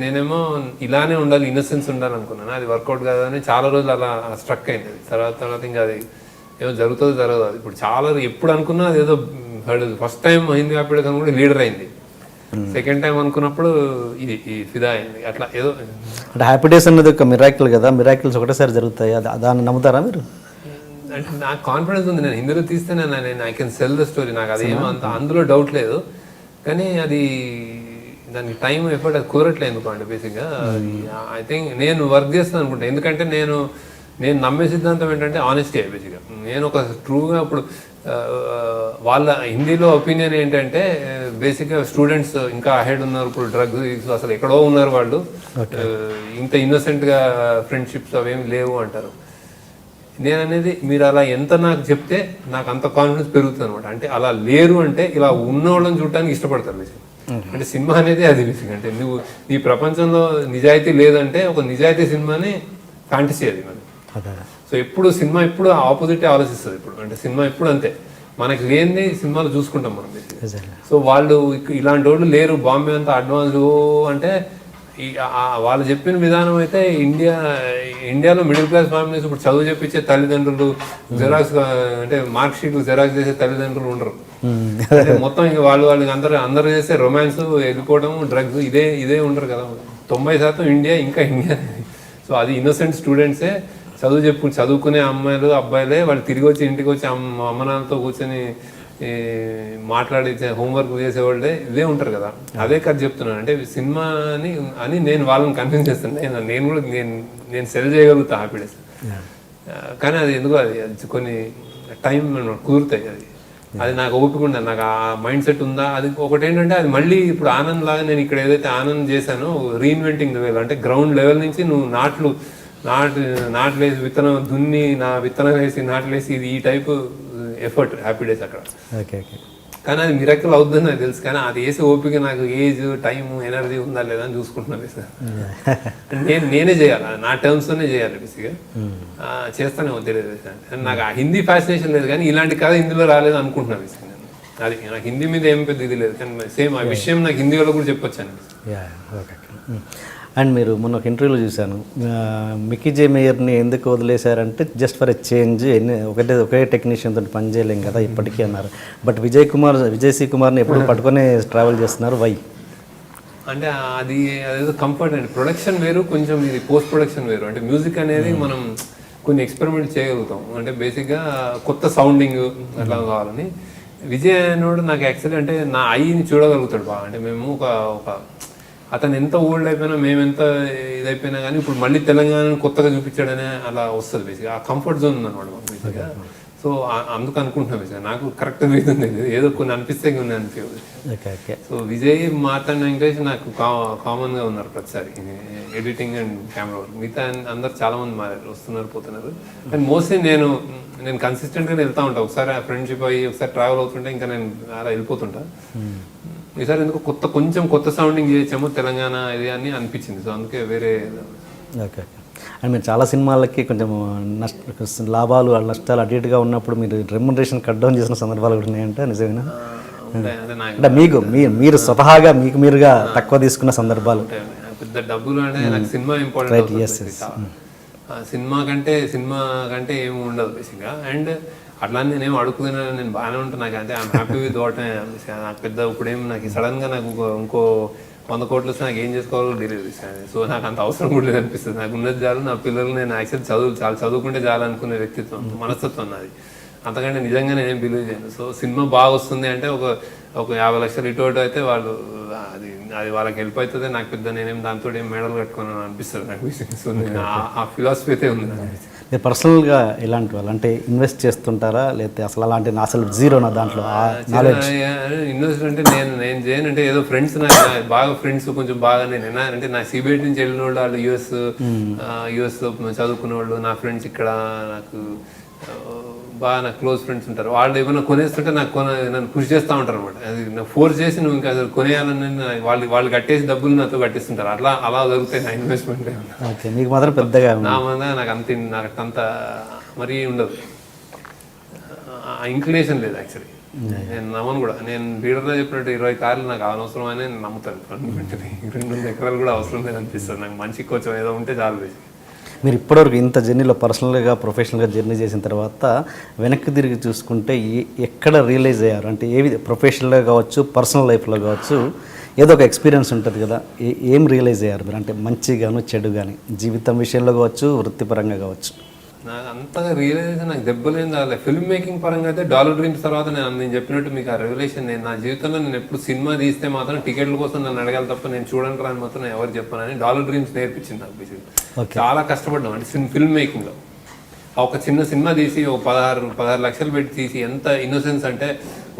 నేనేమో ఇలానే ఉండాలి, ఇన్నోసెన్స్ ఉండాలి అనుకున్నాను. అది వర్కౌట్ కాదని చాలా రోజులు అలా స్ట్రక్ అయింది. తర్వాత ఇంకా అది ఏమో జరుగుతుందో జరగదు. అది ఇప్పుడు చాలా ఎప్పుడు అనుకున్నా అది ఏదో first time Hindi happy days కూడా లీడర్ అయింది. సెకండ్ టైం అనుకున్నప్పుడు ఇది ఫిదా అయింది. అట్లా ఏదో అంటే హ్యాపీ డేస్ అన్నది ఒక మిరాకిల్ కదా, మిరాకిల్స్ ఒకటేసారి జరుగుతాయి, దాన్ని నమ్ముతారా మీరు? అంటే నాకు కాన్ఫిడెన్స్ ఉంది. నేను హిందీలో తీస్తే నేను I can sell the story. నాకు అది ఏమంత అందులో డౌట్ లేదు. కానీ అది దానికి టైం ఎఫర్ట్ అది కుదరట్లేదు ఎందుకు అంటే బేసిక్గా ఐ థింక్ నేను వర్క్ చేస్తాను అనుకుంటా. ఎందుకంటే నేను నమ్మే సిద్ధాంతం ఏంటంటే ఆనెస్టీ. బేసిక్గా నేను ఒక ట్రూగా ఇప్పుడు వాళ్ళ హిందీలో ఒపీనియన్ ఏంటంటే బేసిక్గా స్టూడెంట్స్ ఇంకా అహెడ్ ఉన్నారు, ఇప్పుడు డ్రగ్స్ అసలు ఎక్కడో ఉన్నారు వాళ్ళు, ఇంత ఇన్నోసెంట్గా ఫ్రెండ్షిప్స్ అవేమి లేవు అంటారు. నేను అనేది మీరు అలా ఎంత నాకు చెప్తే నాకు అంత కాన్ఫిడెన్స్ పెరుగుతుంది అనమాట. అంటే అలా లేరు అంటే ఇలా ఉన్న వాళ్ళని చూడటానికి ఇష్టపడతారు బేసిక్. అంటే సినిమా అనేది అది బేసిక్. అంటే నువ్వు నీ ప్రపంచంలో నిజాయితీ లేదంటే ఒక నిజాయితీ సినిమాని ఫ్యాంటసీ అది మనకి. సో ఎప్పుడు సినిమా ఎప్పుడు ఆపోజిట్ ఆలోచిస్తుంది. ఇప్పుడు అంటే సినిమా ఎప్పుడు అంతే, మనకి లేనిది సినిమాలు చూసుకుంటాం మనం. సో వాళ్ళు ఇలాంటి వాళ్ళు లేరు, బాంబే అంతా అడ్వాన్స్ అంటే వాళ్ళు చెప్పిన విధానం అయితే ఇండియాలో మిడిల్ క్లాస్ ఫ్యామిలీస్ ఇప్పుడు చదువు చెప్పించే తల్లిదండ్రులు, జెరాక్స్ అంటే మార్క్ షీట్లు జెరాక్స్ చేసే తల్లిదండ్రులు ఉండరు. మొత్తం ఇంకా వాళ్ళకి అందరూ చేసే రొమాన్స్, వెళ్ళిపోవడం, డ్రగ్స్ ఇదే ఉండరు కదా. 90% ఇండియా ఇంకా ఇండియా. సో అది ఇన్నోసెంట్ స్టూడెంట్సే చదువుకునే అమ్మాయిలు అబ్బాయిలే వాళ్ళు తిరిగి వచ్చి ఇంటికి వచ్చి అమ్మ నాన్నతో కూర్చొని మాట్లాడి హోంవర్క్ చేసేవాళ్ళే ఇదే ఉంటారు కదా. అదే కథ చెప్తున్నాను. అంటే సినిమా అని నేను వాళ్ళని కన్విన్స్ చేస్తాను. నేను కూడా నేను సెల్ చేయగలుగుతా హ్యాపీనెస్. కానీ అది ఎందుకు అది కొన్ని టైం కుదురుతాయి. అది నాకు ఓపిక ఉండదు, నాకు ఆ మైండ్ సెట్ ఉందా. అది ఒకటి ఏంటంటే అది మళ్ళీ ఇప్పుడు ఆనంద్ లాగా నేను ఇక్కడ ఏదైతే ఆనంద్ చేశానో రీఇన్వెంటింగ్ ద వేల్, అంటే గ్రౌండ్ లెవెల్ నుంచి నువ్వు నాట్లేసి విత్తనం దున్ని విత్తనం వేసి నాట్లేసి ఇది ఈ టైపు ఎఫర్ట్ హ్యాపీ డేస్ అక్కడ. కానీ అది మిరాకిల్ అవుతుందని నాకు తెలుసు. కానీ అది వేసే ఓపిక నాకు ఏజ్, టైం, ఎనర్జీ ఉందా లేదా అని చూసుకుంటున్నాను సార్. నేనే చేయాలి, నా టర్మ్స్తోనే చేయాలి బేసిక్గా. చేస్తానే తెలియదు. నాకు ఆ హిందీ ఫ్యాసినేషన్ లేదు, కానీ ఇలాంటి కథ హిందీలో రాలేదు అనుకుంటున్నాను బేసిక్గా. అది నాకు హిందీ మీద ఏం పెద్ద ఇది లేదు, కానీ సేమ్ ఆ విషయం నాకు హిందీ వాళ్ళు కూడా చెప్పొచ్చాను. అండ్ మీరు మొన్న ఒక ఇంటర్వ్యూలో చూశాను, మికీ జే మేయర్ని ఎందుకు వదిలేశారంటే జస్ట్ ఫర్ ఎ చేంజ్, ఒకే టెక్నీషియన్ తోటి పని చేయలేం కదా ఇప్పటికీ అన్నారు. బట్ విజయ్ సి కుమార్ని ఎప్పుడు పట్టుకొని ట్రావెల్ చేస్తున్నారు, వై? అంటే అదేదో కంఫర్ట్ అండి. ప్రొడక్షన్ వేరు, కొంచెం ఇది పోస్ట్ ప్రొడక్షన్ వేరు. అంటే మ్యూజిక్ అనేది మనం కొన్ని ఎక్స్పెరిమెంట్ చేయగలుగుతాం. అంటే బేసిక్గా కొత్త సౌండింగ్ అట్లా కావాలని. విజయ్ అనేవాడు నాకు యాక్చువల్లీ అంటే నా ఐని చూడగలుగుతాడు బాగా. అంటే మేము ఒక అతను ఎంత ఓల్డ్ అయిపోయినా, మేము ఎంత ఇదైపోయినా కానీ ఇప్పుడు మళ్ళీ తెలంగాణను కొత్తగా చూపించాడనే అలా వస్తుంది బేసిక్గా. ఆ కంఫర్ట్ జోన్ ఉందన్నమాట మాకు బేసిక్గా. సో అందుకు అనుకుంటున్నాను బేసిక్గా. నాకు కరెక్ట్ అవుతుంది, ఏదో కొన్ని అనిపిస్తే కొన్ని అనిపించదు. సో విజయ్, మార్తాండ్ వెంకటేష్ నాకు కామన్గా ఉన్నారు ప్రతిసారి ఎడిటింగ్ అండ్ కెమెరా వర్క్. మిగతా అందరు చాలా మంది మారారు, వస్తున్నారు పోతున్నారు. అండ్ మోస్ట్లీ నేను కన్సిస్టెంట్గా వెళ్తూ ఉంటాను. ఒకసారి ఫ్రెండ్షిప్ అయ్యి ఒకసారి ట్రావెల్ అవుతుంటే ఇంకా నేను అలా వెళ్ళిపోతుంటా. ఈసారి ఎందుకు కొంచెం కొత్త సౌండింగ్ చేయొచ్చేమో తెలంగాణ ఇది అని అనిపించింది. సో అందుకే వేరే. ఓకే. అండ్ మీరు చాలా సినిమాలకి కొంచెం లాభాలు నష్టాలు అటు ఇటుగా ఉన్నప్పుడు మీరు రెమ్యునరేషన్ కట్ డౌన్ చేసిన సందర్భాలు కూడా ఉన్నాయంటే నిజమేనా? అదే నాకు అంటే మీరు స్వతహాగా మీరుగా తక్కువ తీసుకున్న సందర్భాలు? పెద్ద డబ్బులు అంటే నాకు సినిమా ఇంపార్టెంట్. సినిమా కంటే ఏమి ఉండదు బేసిక్గా. అండ్ అట్లా నేనేం అడుగుతున్నాను, నేను బాగానే ఉంటాను, నాకు అంటే ఐఎమ్ హ్యాపీ విత్ వాట్. నాకు పెద్ద ఇప్పుడేం నాకు సడన్గా నాకు ఇంకో 100 కోట్లు వస్తే నాకు ఏం చేసుకోవాలో తెలియదు. సో నాకు అంత అవసరం కూడా లేదు అనిపిస్తుంది. నాకు ఉన్నది చాలు, నా పిల్లలు నేను యాక్చువల్ చదువుకుంటే చాలు అనుకునే వ్యక్తిత్వం, మనస్తత్వం నాది. అంతకంటే నిజంగా నేనేం బిలీవ్ చేయను. సో సినిమా బాగా వస్తుంది అంటే ఒక 50 లక్షలు ఇటు అయితే వాళ్ళు అది వాళ్ళకి హెల్ప్ అవుతుంది. నాకు పెద్ద నేనేం దాంతో ఏం మెడల్ కట్టుకున్నాను అనిపిస్తుంది నాకు. సో నేను ఆ ఫిలాసఫీ అయితే ఉంది. మీరు పర్సనల్గా ఎలాంటి వాళ్ళు అంటే ఇన్వెస్ట్ చేస్తుంటారా, లేకపోతే అసలు జీరో నా దాంట్లో నాలెడ్జ్? ఇన్వెస్ట్ అంటే నేను చేయను. అంటే ఏదో ఫ్రెండ్స్ నాకు బాగా ఫ్రెండ్స్ కొంచెం బాగా నేను అంటే నా సిబిఐటి నుంచి వెళ్ళిన వాళ్ళు యుఎస్లో చదువుకునే వాళ్ళు నా ఫ్రెండ్స్ ఇక్కడ నాకు బాగా నాకు క్లోజ్ ఫ్రెండ్స్ ఉంటారు. వాళ్ళు ఏమైనా కొనేస్తుంటే నన్ను పుష్ చేస్తూ ఉంటారు అనమాట. అది నాకు ఫోర్స్ చేసి నువ్వు ఇంకా అసలు కొనేయాలని వాళ్ళు కట్టేసి డబ్బులు నాతో కట్టిస్తుంటారు. అలా జరుగుతాయి నా ఇన్వెస్ట్మెంట్. మీకు మాత్రం పెద్దగా నాకు అంత మరీ ఉండదు, ఇంక్లినేషన్ లేదు యాక్చువల్లీ. నేను నమ్మను కూడా. నేను లీడర్లో చెప్పినట్టు 20 కార్లు నాకు అనవసరం అని నేను నమ్ముతాను. 2 ఎకరాలు కూడా అవసరం లేదు అనిపిస్తుంది నాకు. మంచి కొంచెం ఏదో ఉంటే చాలు. మీరు ఇప్పటివరకు ఇంత జర్నీలో పర్సనల్గా ప్రొఫెషనల్గా జర్నీ చేసిన తర్వాత వెనక్కి తిరిగి చూసుకుంటే ఎక్కడ రియలైజ్ అయ్యారు? అంటే ప్రొఫెషనల్గా కావచ్చు, పర్సనల్ లైఫ్లో కావచ్చు, ఏదో ఒక ఎక్స్పీరియన్స్ ఉంటుంది కదా, ఏం రియలైజ్ అయ్యారు మీరు? అంటే మంచి కానీ చెడు కానీ జీవితం విషయంలో కావచ్చు, వృత్తిపరంగా కావచ్చు. నాకు అంతగా రియలైజేషన్ నాకు దెబ్బలేం కాదు. ఫిల్మ్ మేకింగ్ పరంగా అయితే డాలర్ డ్రీమ్స్ తర్వాత నేను చెప్పినట్టు మీకు ఆ రెవల్యూషన్, నేను నా జీవితంలో నేను ఎప్పుడు సినిమా తీస్తే మాత్రం టికెట్ల కోసం నన్ను అడగాలి తప్ప నేను చూడడానికి రాని మాత్రం నేను ఎవరు చెప్పానని డాలర్ డ్రీమ్స్ నేర్పించింది నాకు. బేసిక్గా చాలా కష్టపడ్డాం అంటే ఫిల్మ్ మేకింగ్లో. ఒక చిన్న సినిమా తీసి ఒక 16 లక్షలు పెట్టి తీసి ఎంత ఇన్నోసెన్స్ అంటే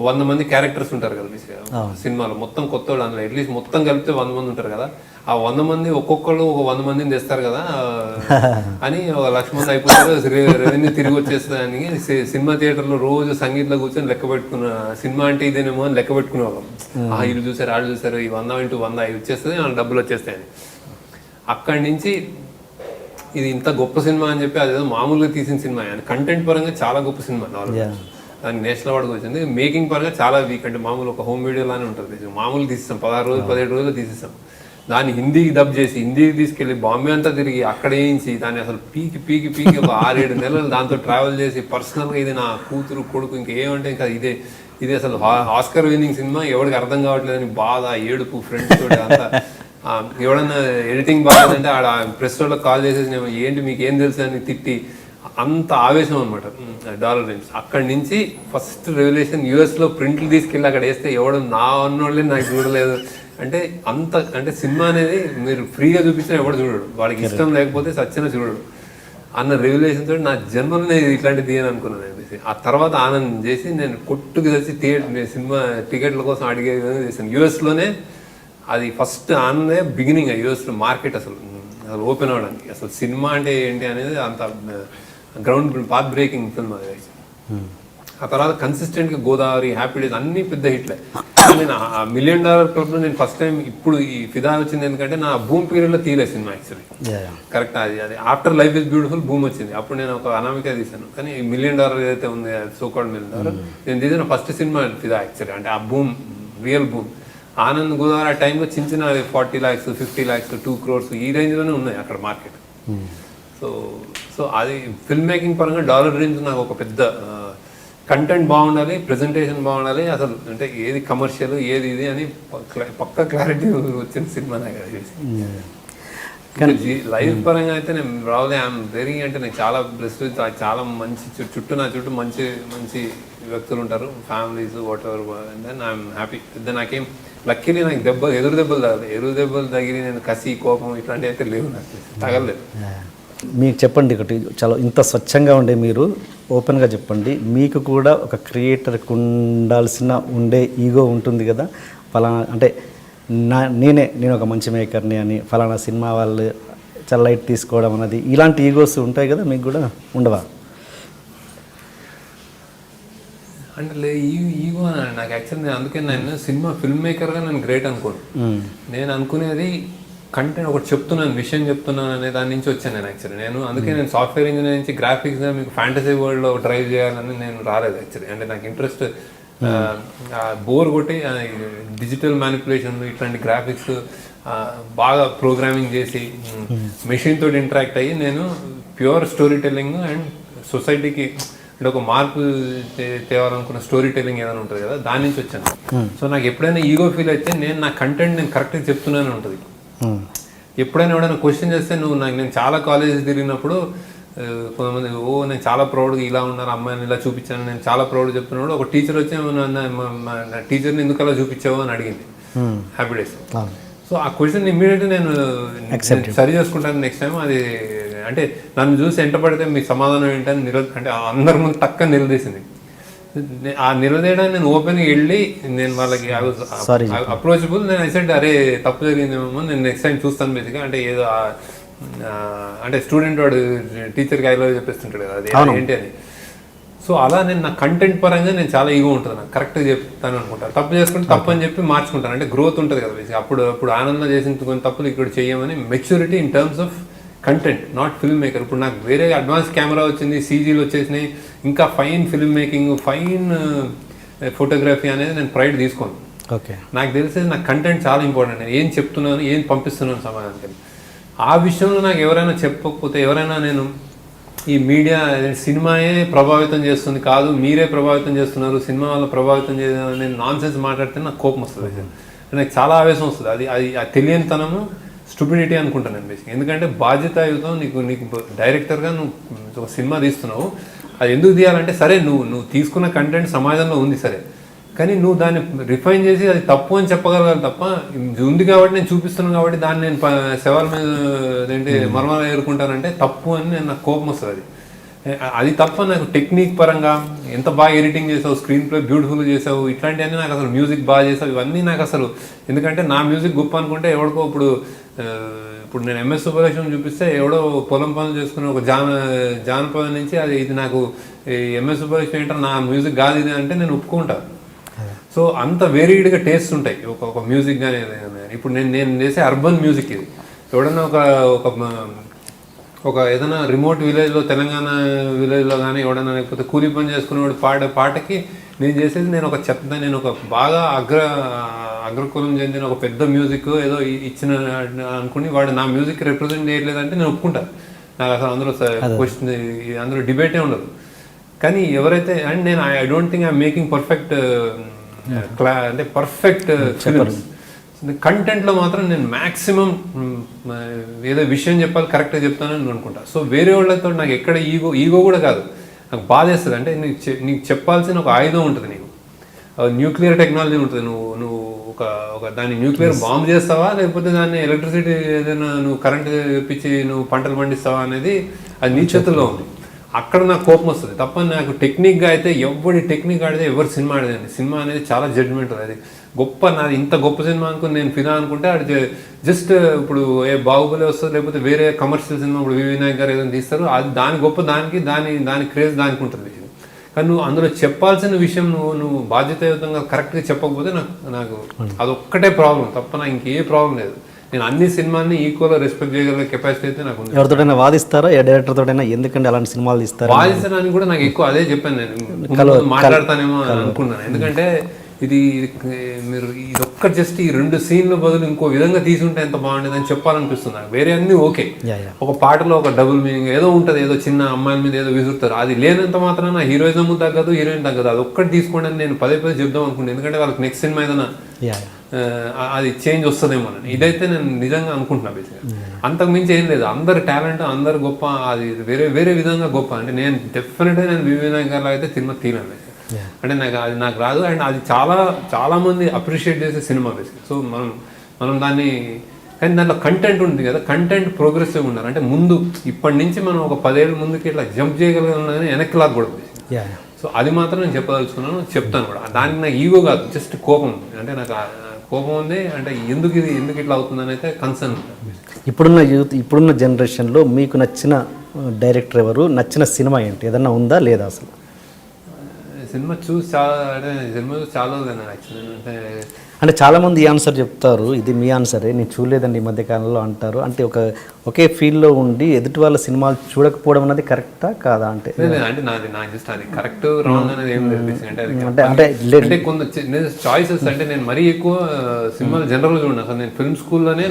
100 మంది క్యారెక్టర్స్ ఉంటారు కదా సినిమాలో, మొత్తం కొత్త వాళ్ళు అందులో అట్లీస్ట్ మొత్తం కలిపితే 100 మంది ఉంటారు కదా. ఆ 100 మంది ఒక్కొక్కళ్ళు ఒక 100 మందిని తెస్తారు కదా అని 1 లక్ష మంది అయిపోతారు, రెవెన్యూ తిరిగి వచ్చేస్తానికి సినిమా థియేటర్లో రోజు సంగీతంలో కూర్చొని లెక్క పెట్టుకున్న సినిమా అంటే ఇదేనేమో అని లెక్క పెట్టుకునే వాళ్ళం. వీళ్ళు చూసారు వాళ్ళు చూసారు, ఈ 100 × 100 అవి వచ్చేస్తుంది, డబ్బులు వచ్చేస్తాయని. అక్కడి నుంచి ఇది ఇంత గొప్ప సినిమా అని చెప్పి అదేదో మామూలుగా తీసిన సినిమా అని కంటెంట్ పరంగా చాలా గొప్ప సినిమా. దానికి నేషనల్ అవార్డుకి వచ్చింది. మేకింగ్ పరంగా చాలా వీక్, అంటే మామూలు ఒక హోమ్ వీడియో లానే ఉంటుంది. మామూలు తీసేస్తాం 16 రోజులు 17 రోజులు తీసేస్తాం. దాన్ని హిందీకి డబ్ చేసి హిందీకి తీసుకెళ్ళి బాంబే అంతా తిరిగి అక్కడ వేయించి దాన్ని అసలు పీకి ఒక 6-7 నెలలు దాంతో ట్రావెల్ చేసి పర్సనల్గా ఇది నా కూతురు కొడుకు ఇంకేమంటే ఇంకా ఇదే అసలు ఆస్కర్ విన్నింగ్ సినిమా, ఎవరికి అర్థం కావట్లేదని బాధ, ఏడుపు, ఫ్రెండ్స్ తోటి అంతా. ఎవడన్నా ఎడిటింగ్ బాగాలేదంటే ఆడ ప్రెస్ వాళ్ళకి కాల్ చేసేసి ఏంటి మీకు ఏం తెలుసు అని తిట్టి అంత ఆవేశం అనమాట డాలర్ డ్రీమ్స్. అక్కడి నుంచి ఫస్ట్ రెవల్యూషన్ యూఎస్లో ప్రింట్లు తీసుకెళ్ళి అక్కడ వేస్తే ఎవడు నా అన్నోళ్ళే నాకు చూడలేదు అంటే అంత. అంటే సినిమా అనేది మీరు ఫ్రీగా చూపించినా ఎవడు చూడడు, వాడికి ఇష్టం లేకపోతే సచ్చిన చూడడు అన్న రెవల్యూషన్ తోటి నా జన్మలో నేను ఇట్లాంటిది తీయను అనుకున్నాను అనిపిస్తే. ఆ తర్వాత ఆనందం చేసి నేను కొట్టుకు తెచ్చి సినిమా టికెట్ల కోసం అడిగే విధంగా చేశాను. యూఎస్లోనే అది ఫస్ట్ ఆనందే బిగినింగ్. యూఎస్లో మార్కెట్ అసలు ఓపెన్ అవ్వడానికి, అసలు సినిమా అంటే ఏంటి అనేది అంత గ్రౌండ్ పాత్ బ్రేకింగ్ ఫిల్మ్ అది. ఆ తర్వాత కన్సిస్టెంట్గా గోదావరి, హ్యాపీ డేస్ అన్ని పెద్ద హిట్లే. నేను $1 మిలియన్ క్లబ్లో నేను ఫస్ట్ టైం ఇప్పుడు ఈ ఫిదా వచ్చింది ఎందుకంటే నా భూమ్ పీరియడ్లో తీయలేదు సినిమా యాక్చువల్లీ. కరెక్ట్, అది after life is beautiful boom వచ్చింది. అప్పుడు నేను ఒక అనామిక తీశాను. కానీ $1 మిలియన్ ఏదైతే ఉంది సోకాల్డ్ $1 మిలియన్ నేను తీసిన ఫస్ట్ సినిమా ఫిదా యాక్చువల్లీ. అంటే ఆ boom real boom. Anand Godavari ఆ టైంలో చిన్న 40 lakhs 50 lakhs 2 crores ఈ రేంజ్లోనే ఉన్నాయి అక్కడ మార్కెట్. సో అది ఫిల్మ్ మేకింగ్ పరంగా డాలర్ డ్రీమ్స్ నాకు ఒక పెద్ద కంటెంట్ బాగుండాలి, ప్రెజెంటేషన్ బాగుండాలి, అసలు అంటే ఏది కమర్షియల్ ఏది ఇది అని పక్కా క్లారిటీ వచ్చిన సినిమా నాకు అది. లైఫ్ పరంగా అయితే నేను రావులే ఐఎమ్ వెరీ అంటే నేను చాలా బ్లెస్డ్, చాలా మంచి నా చుట్టూ మంచి మంచి వ్యక్తులు ఉంటారు, families whatever. Then I'm happy. Then నాకేం లక్కీలీ నాకు ఎదురు దెబ్బలు తగిలి నేను కసి కోపం ఇట్లాంటివి అయితే లేవు, నాకు తగలలేదు. మీకు చెప్పండి ఒకటి, చాలా ఇంత స్వచ్ఛంగా ఉండే మీరు ఓపెన్గా చెప్పండి, మీకు కూడా ఒక క్రియేటర్కి ఉండే ఈగో ఉంటుంది కదా, ఫలానా అంటే నేను ఒక మంచి మేకర్ని అని, ఫలానా సినిమా వాళ్ళు చాలా లైట్ తీసుకోవడం అన్నది, ఇలాంటి ఈగోస్ ఉంటాయి కదా, మీకు కూడా ఉండవా? అంటే ఈగో నాకు యాక్చువల్ నేను అందుకే నేను సినిమా ఫిల్మ్ మేకర్గా నేను గ్రేట్ అనుకోను. నేను అనుకునేది కంటెంట్ ఒకటి చెప్తున్నాను, విషయం చెప్తున్నాను అనే దాని నుంచి వచ్చాను నేను యాక్చువల్లీ. అందుకే నేను సాఫ్ట్వేర్ ఇంజనీర్ నుంచి గ్రాఫిక్స్ మీకు ఫ్యాంటసీ వరల్డ్లో డ్రైవ్ చేయాలని నేను రాలేదు యాక్చువల్లీ. అంటే నాకు ఇంట్రెస్ట్ బోర్ కొట్టి డిజిటల్ మ్యానిపులేషన్ ఇట్లాంటి గ్రాఫిక్స్ బాగా ప్రోగ్రామింగ్ చేసి మెషిన్ తోటి ఇంటరాక్ట్ అయ్యి నేను ప్యూర్ స్టోరీ టెల్లింగ్ అండ్ సొసైటీకి అంటే ఒక మార్పు తేవాలనుకున్న స్టోరీ టెల్లింగ్ ఏదైనా ఉంటుంది కదా, దాని నుంచి వచ్చాను. సో నాకు ఎప్పుడైనా ఈగో ఫీల్ అయితే నా కంటెంట్ నేను కరెక్ట్గా చెప్తున్నానే ఉంటుంది. ఎప్పుడైనా ఎవడైనా క్వశ్చన్ చేస్తే నేను చాలా కాలేజెస్ తిరిగినప్పుడు కొంతమంది నేను చాలా ప్రౌడ్గా ఇలా ఉన్నారు, అమ్మాయిని ఇలా చూపించాను, నేను చాలా ప్రౌడ్ చెప్తున్నాడు. ఒక టీచర్ వచ్చి టీచర్ని ఎందుకు అలా చూపించావు అని అడిగింది హ్యాపీ డేస్. సో ఆ క్వశ్చన్ ఇమ్మీడియట్గా నేను సరి చేసుకుంటాను నెక్స్ట్ టైం. అది అంటే నన్ను చూసి ఎంట పడితే మీ సమాధానం ఏంటని అంటే అందరి ముందు టక్క నిలదీసింది. ఆ నిలదీయడానికి నేను ఓపెన్గా వెళ్ళి నేను వాళ్ళకి అప్రోచబుల్. నేను ఐసెడ్ అరే తప్పు జరిగిందేమో, నేను నెక్స్ట్ టైం చూస్తాను బేసిక్గా. అంటే ఏదో అంటే స్టూడెంట్ వాడు టీచర్కి ఐలో చెప్పేస్తుంటాడు కదా, అది ఏంటి అని. సో అలా నేను నా కంటెంట్ పరంగా నేను చాలా ఈగో ఉంటుంది, నాకు కరెక్ట్గా చెప్తాను అనుకుంటాను. తప్పు చేసుకుంటే తప్పు అని చెప్పి మార్చుకుంటాను. అంటే గ్రోత్ ఉంటుంది కదా బేసిక్. అప్పుడు ఆనందం చేసిన కొన్ని తప్పులు ఇక్కడ చేయమని maturity in terms of content, not film maker. ఇప్పుడు నాకు వేరే అడ్వాన్స్ కెమెరా వచ్చింది, సీజీలు వచ్చేసినాయి, ఇంకా fine film making, fine photography అనేది నేను ప్రైడ్ తీసుకోను. ఓకే, నాకు తెలిసేది నాకు కంటెంట్ చాలా ఇంపార్టెంట్. నేను ఏం చెప్తున్నాను, ఏం పంపిస్తున్నాను సమాజానికి. ఆ విషయంలో నాకు ఎవరైనా చెప్పకపోతే, ఎవరైనా నేను ఈ మీడియా సినిమాయే ప్రభావితం చేస్తుంది కాదు, మీరే ప్రభావితం చేస్తున్నారు, సినిమా వల్ల ప్రభావితం చేయడం నేను నాన్ సెన్స్ మాట్లాడితే నాకు కోపం వస్తుంది. నాకు చాలా ఆవేశం వస్తుంది. అది తెలియనితనము, స్టూపిడిటీ అనుకుంటాను నేను బేసిక్. ఎందుకంటే బాధ్యతాయుతం నీకు డైరెక్టర్గా నువ్వు ఒక సినిమా తీస్తున్నావు, అది ఎందుకు తీయాలంటే సరే నువ్వు తీసుకున్న కంటెంట్ సమాజంలో ఉంది సరే, కానీ నువ్వు దాన్ని రిఫైన్ చేసి అది తప్పు అని చెప్పగలగాలి తప్ప, ఉంది కాబట్టి నేను చూపిస్తున్నాను కాబట్టి దాన్ని నేను శవాల మీద ఏంటి మర్మాలు ఏరుకుంటానంటే తప్పు అని నాకు కోపం వస్తుంది. అది తప్ప నాకు టెక్నిక్ పరంగా ఎంత బాగా ఎడిటింగ్ చేసావు, స్క్రీన్ ప్లే బ్యూటిఫుల్గా చేసావు, ఇట్లాంటివన్నీ నాకు అసలు మ్యూజిక్ బాగా చేసావు, ఇవన్నీ నాకు అసలు. ఎందుకంటే నా మ్యూజిక్ గొప్ప అనుకుంటే ఎవరికో ఇప్పుడు నేను ఎంఎస్ సుబ్బలక్ష్మి చూపిస్తే ఎవడో పొలం పనులు చేసుకుని ఒక జానపదం నుంచి ఇది నాకు ఎంఎస్ సుబ్బలక్ష్మి ఏంటంటే నా మ్యూజిక్ కాదు ఇది అంటే నేను ఒప్పుకుంటాను. సో అంత వేరీడ్గా టేస్ట్ ఉంటాయి ఒక మ్యూజిక్ కానీ. ఇప్పుడు నేను చేసే అర్బన్ మ్యూజిక్ ఇది. ఎవడన్నా ఒక ఏదైనా రిమోట్ విలేజ్లో, తెలంగాణ విలేజ్లో కానీ ఎవడన్నా లేకపోతే కూలీ పని చేసుకునేవాడు పాడే పాటకి నేను చేసేది నేను ఒక బాగా అగ్రకులం చెందిన ఒక పెద్ద మ్యూజిక్ ఏదో ఇచ్చిన అనుకుని వాడు నా మ్యూజిక్ రిప్రజెంట్ చేయలేదంటే నేను ఒప్పుకుంటాను. నాకు అసలు అందులో డిబేటే ఉండదు. కానీ ఎవరైతే అండ్ నేను I don't think I'm making perfect అంటే పర్ఫెక్ట్ ఫిల్మ్స్. కంటెంట్లో మాత్రం నేను మ్యాక్సిమం ఏదో విషయం చెప్పాలి కరెక్ట్గా చెప్తానని అనుకుంటా. సో వేరే వాళ్ళతో నాకు ఎక్కడ ఈగో కూడా కాదు, నాకు బాధేస్తుంది. అంటే నీకు చెప్పాల్సిన ఒక ఆయుధం ఉంటుంది, నీకు న్యూక్లియర్ టెక్నాలజీ ఉంటుంది. నువ్వు ఒక దాన్ని న్యూక్లియర్ బాంబ్ చేస్తావా, లేకపోతే దాన్ని ఎలక్ట్రిసిటీ ఏదైనా నువ్వు కరెంట్ తెప్పించి నువ్వు పంటలు పండిస్తావా అనేది అది నీ చేతుల్లో ఉంది. అక్కడ నాకు కోపం వస్తుంది తప్ప నాకు టెక్నిక్గా అయితే ఎవరి టెక్నిక్ ఆడితే ఎవరు సినిమా ఆడేదండి. సినిమా అనేది చాలా జడ్జ్మెంట్. అది గొప్ప నాది ఇంత గొప్ప సినిమా అనుకుని నేను ఫిదా అనుకుంటే అది జస్ట్ ఇప్పుడు బాహుబలి వస్తుంది, లేకపోతే వేరే కమర్షియల్ సినిమా ఇప్పుడు వినాయక్ గారు ఏదైనా తీస్తారు, అది దాని గొప్ప దాని క్రేజ్ దానికి ఉంటుంది. కానీ నువ్వు అందులో చెప్పాల్సిన విషయం నువ్వు బాధ్యతాయుతంగా కరెక్ట్గా చెప్పకపోతే నాకు అదొక్కటే ప్రాబ్లం తప్ప నాకు ఇంకే ప్రాబ్లం లేదు. నేను అన్ని సినిమాని ఈక్వల్గా రెస్పెక్ట్ చేయగల కెపాసిటీ అయితే నాకు ఉంది. ఎవరితోటైనా వాదిస్తారా, ఏ డైరెక్టర్ తోటైనా ఎందుకంటే అలాంటి సినిమాలు తీస్తారా? వాదిస్తానని కూడా నాకు ఎక్కువ అదే చెప్పాను, నేను మాట్లాడతానేమో అనుకున్నాను. ఎందుకంటే మీరు ఇదొక్క జస్ట్ ఈ 2 సీన్ల బదులు ఇంకో విధంగా తీసుంటే ఎంత బాగుండేది అని చెప్పాలనిపిస్తుంది నాకు. వేరే అన్నీ ఓకే, ఒక పాటలో ఒక డబుల్ మీనింగ్ ఏదో ఉంటుంది, ఏదో చిన్న అమ్మాయిల మీద ఏదో విసురుతారు, అది లేనంత మాత్రాన హీరోయిజం తగ్గదు, హీరోయిన్ తగ్గదు. అది ఒక్కటి తీసుకోండి అని నేను పదే చెప్దాం అనుకుంటాను. ఎందుకంటే వాళ్ళకి నెక్స్ట్ సినిమా ఏదైనా అది చేంజ్ వస్తుందేమో అని. ఇదైతే నేను నిజంగా అనుకుంటున్నా బేసిక్గా. అంతకు మించి ఏం లేదు, అందరు టాలెంట్, అందరు గొప్ప, అది వేరే విధంగా గొప్ప. అంటే నేను డెఫినెట్గా నేను వివేక్ గారిలో అయితే తిరుమల తీరాను. అంటే నాకు రాదు. అండ్ అది చాలా మంది అప్రిషియేట్ చేసే సినిమా బేసిక్. సో మనం దాన్ని, కానీ దాంట్లో కంటెంట్ ఉంది కదా, కంటెంట్ ప్రోగ్రెసివ్ ఉండాలి. అంటే ముందు ఇప్పటి నుంచి మనం ఒక 10 ఏళ్ళ ముందుకి ఇట్లా జంప్ చేయగలిగిన వెనక్కి లాగకూడదు. సో అది మాత్రం నేను చెప్పదలుచుకున్నాను, చెప్తాను కూడా. దానికి నాకు ఈగో కాదు, జస్ట్ కోపం. అంటే నాకు కోపం ఉంది, అంటే ఎందుకు ఇట్లా అవుతుందని అయితే కన్సర్న్. ఇప్పుడున్న జనరేషన్లో మీకు నచ్చిన డైరెక్టర్ ఎవరు, నచ్చిన సినిమా ఏంటి, ఏదన్నా ఉందా లేదా? అసలు సినిమా చూసి చాలా అంటే సినిమా చూసి చాలా రోజులు యాక్చువల్లీ అంటే చాలామంది ఈ ఆన్సర్ చెప్తారు, ఇది మీ ఆన్సరే, నేను చూడలేదండి ఈ మధ్య కాలంలో అంటారు. అంటే ఒకే ఫీల్డ్లో ఉండి ఎదుటి వాళ్ళ సినిమాలు చూడకపోవడం అనేది కరెక్టా కాదా? అంటే అంటే నాకు జస్ట్ అది కరెక్ట్ రాంగ్ అనేది ఏం లేదు. అంటే కొంత చాయిసెస్ అంటే నేను మరీ ఎక్కువ సినిమాలు జనరల్ చూడను అసలు. నేను ఫిల్మ్ స్కూల్లోనే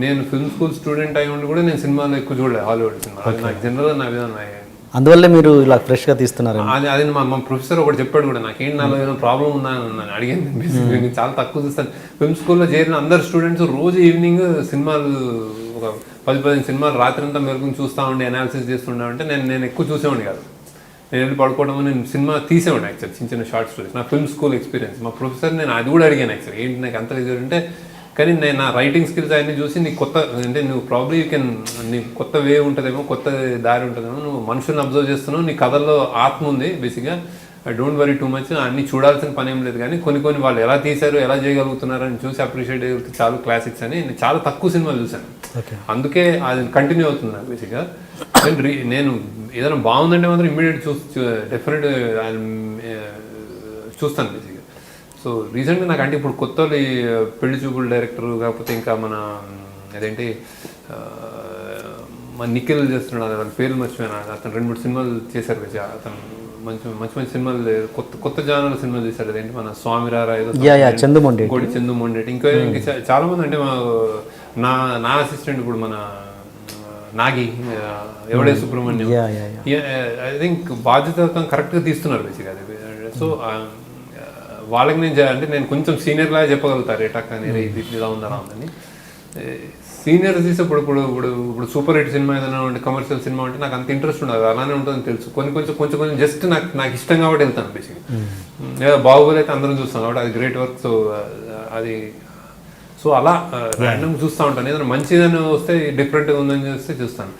నేను ఫిల్మ్ స్కూల్ స్టూడెంట్ అయి ఉండి కూడా నేను సినిమాలు ఎక్కువ చూడలేదు, హాలీవుడ్ సినిమా. నాకు జనరల్గా నా విధానం అందువల్లే మీరు ఇలా ఫ్రెష్గా తీస్తున్నారు. అది మా ప్రొఫెసర్ ఒకటి చెప్పాడు కూడా, నాకేంటి నాలో ఏదో ప్రాబ్లం ఉందా అని అడిగాను. నేను చాలా తక్కువ చూస్తాను. ఫిల్మ్ స్కూల్లో చేరిన అందరు స్టూడెంట్స్ రోజు ఈవినింగ్ సినిమాలు ఒక 10-15 సినిమాలు రాత్రి అంతా మెరుగుని చూస్తూ ఉండి అనాలిసిస్ చేస్తుండే. అంటే నేను ఎక్కువ చూసేవాడిని కాదు. నేను వెళ్ళి పడుకోవడం, నేను సినిమా తీసేవాడిని యాక్చువల్, చిన్న షార్ట్ స్టోరీస్. నా ఫిల్మ్ స్కూల్ ఎక్స్పీరియన్స్ మా ప్రొఫెసర్ నేను అది కూడా అడిగాను యాక్చువల్, ఏంటి నాకు అంత ఇది అంటే. కానీ నేను నా రైటింగ్ స్కిల్స్ అవన్నీ చూసి నీకు కొత్త అంటే నువ్వు ప్రాబ్లీ నీకు కొత్త వే ఉంటుందేమో, కొత్త దారి ఉంటుందేమో, నువ్వు మనుషులను అబ్జర్వ్ చేస్తున్నావు, నీ కథల్లో ఆత్మ ఉంది బేసిక్గా. డోంట్ వరీ టూ మచ్, అన్ని చూడాల్సిన పని ఏం లేదు. కానీ కొన్ని వాళ్ళు ఎలా తీశారు, ఎలా చేయగలుగుతున్నారు అని చూసి అప్రిషియేట్ చేయగలిగితే చాలు క్లాసిక్స్ అని. నేను చాలా తక్కువ సినిమాలు చూశాను, అందుకే అది కంటిన్యూ అవుతుంది నాకు బేసిక్గా. నేను ఏదైనా బాగుందంటే మాత్రం ఇమ్మీడియట్ డెఫినెట్ చూస్తాను బేసిక్గా. సో రీసెంట్గా నాకు అంటే ఇప్పుడు కొత్త పెళ్లి చూపుల డైరెక్టర్, కాకపోతే ఇంకా మన అదేంటి మన నిఖిల్ చేస్తున్నాడు, వాళ్ళ పేర్లు మర్చిపోయాను. అతను 2-3 సినిమాలు చేశారు కదా, అతను మంచి సినిమాలు, కొత్త జానర్ సినిమాలు చేశాడు. అదేంటి మన స్వామిరారా ఏదో చందుమొండేటి, ఇంకా చాలా మంది. అంటే నా అసిస్టెంట్ ఇప్పుడు మన నాగి ఎవడే సుబ్రహ్మణ్యం, ఐ థింక్ బాధ్యత కరెక్ట్గా తీస్తున్నారు బేసిక్గా. సో వాళ్ళకి నేను కొంచెం సీనియర్ లాగా చెప్పగలుగుతారు రేటాక్ అనేది ఇలా ఉందా ఉందని. సీనియర్ తీసి ఇప్పుడు సూపర్ హిట్ సినిమా ఏదైనా ఉంటే, కమర్షియల్ సినిమా అంటే నాకు అంత ఇంట్రెస్ట్ ఉండదు, అలానే ఉంటుందని తెలుసు. కొంచెం జస్ట్ నాకు ఇష్టం కాబట్టి వెళ్తాను బేసిక్గా. బాహుబలి అయితే అందరం చూస్తాం కాబట్టి అది గ్రేట్ వర్క్. సో అది అలా ర్యాండమ్ చూస్తూ ఉంటాను. ఏదైనా మంచిదని వస్తే, డిఫరెంట్గా ఉందని చూస్తే చూస్తాను.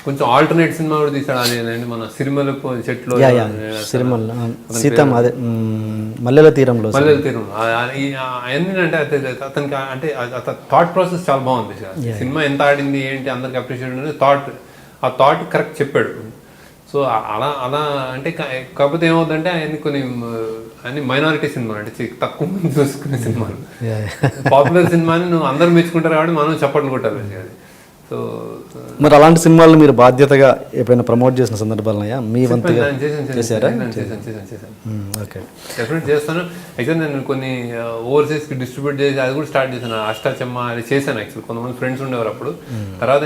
కొంచెం ఆల్టర్నేట్ సినిమా కూడా తీసాడు, అదేనండి మన సిరిమల చెట్లు, మల్లెల తీరంలో ఏంటంటే అతనికి అంటే థాట్ ప్రాసెస్ చాలా బాగుంది. సినిమా ఎంత ఆడింది ఏంటి అందరికి అప్రిషియేట్ అనేది ఆ థాట్ కరెక్ట్ చెప్పాడు. సో అలా అంటే కాకపోతే ఏమవుతుందంటే అన్ని మైనారిటీ సినిమా అంటే తక్కువ మంది చూసుకునే సినిమాలు. పాపులర్ సినిమాని నువ్వు అందరు మెచ్చుకుంటారు కాబట్టి మనం చప్పట్లు కొట్టాలి అది. సో మరి అలాంటి సినిమాలు మీరు బాధ్యతగా ఎప్పుడైనా ప్రమోట్ చేసిన సందర్భాలు ఉన్నాయా? మీ వంతుగా చేశారా? ఓకే, డెఫినెట్ చేస్తాను. యాక్చువల్ నేను కొన్ని ఓవర్సీస్కి డిస్ట్రిబ్యూట్ చేసి అది కూడా స్టార్ట్ చేశాను. అష్టాచమ్మ అది చేశాను యాక్చువల్. కొంతమంది ఫ్రెండ్స్ ఉండేవారు అప్పుడు. తర్వాత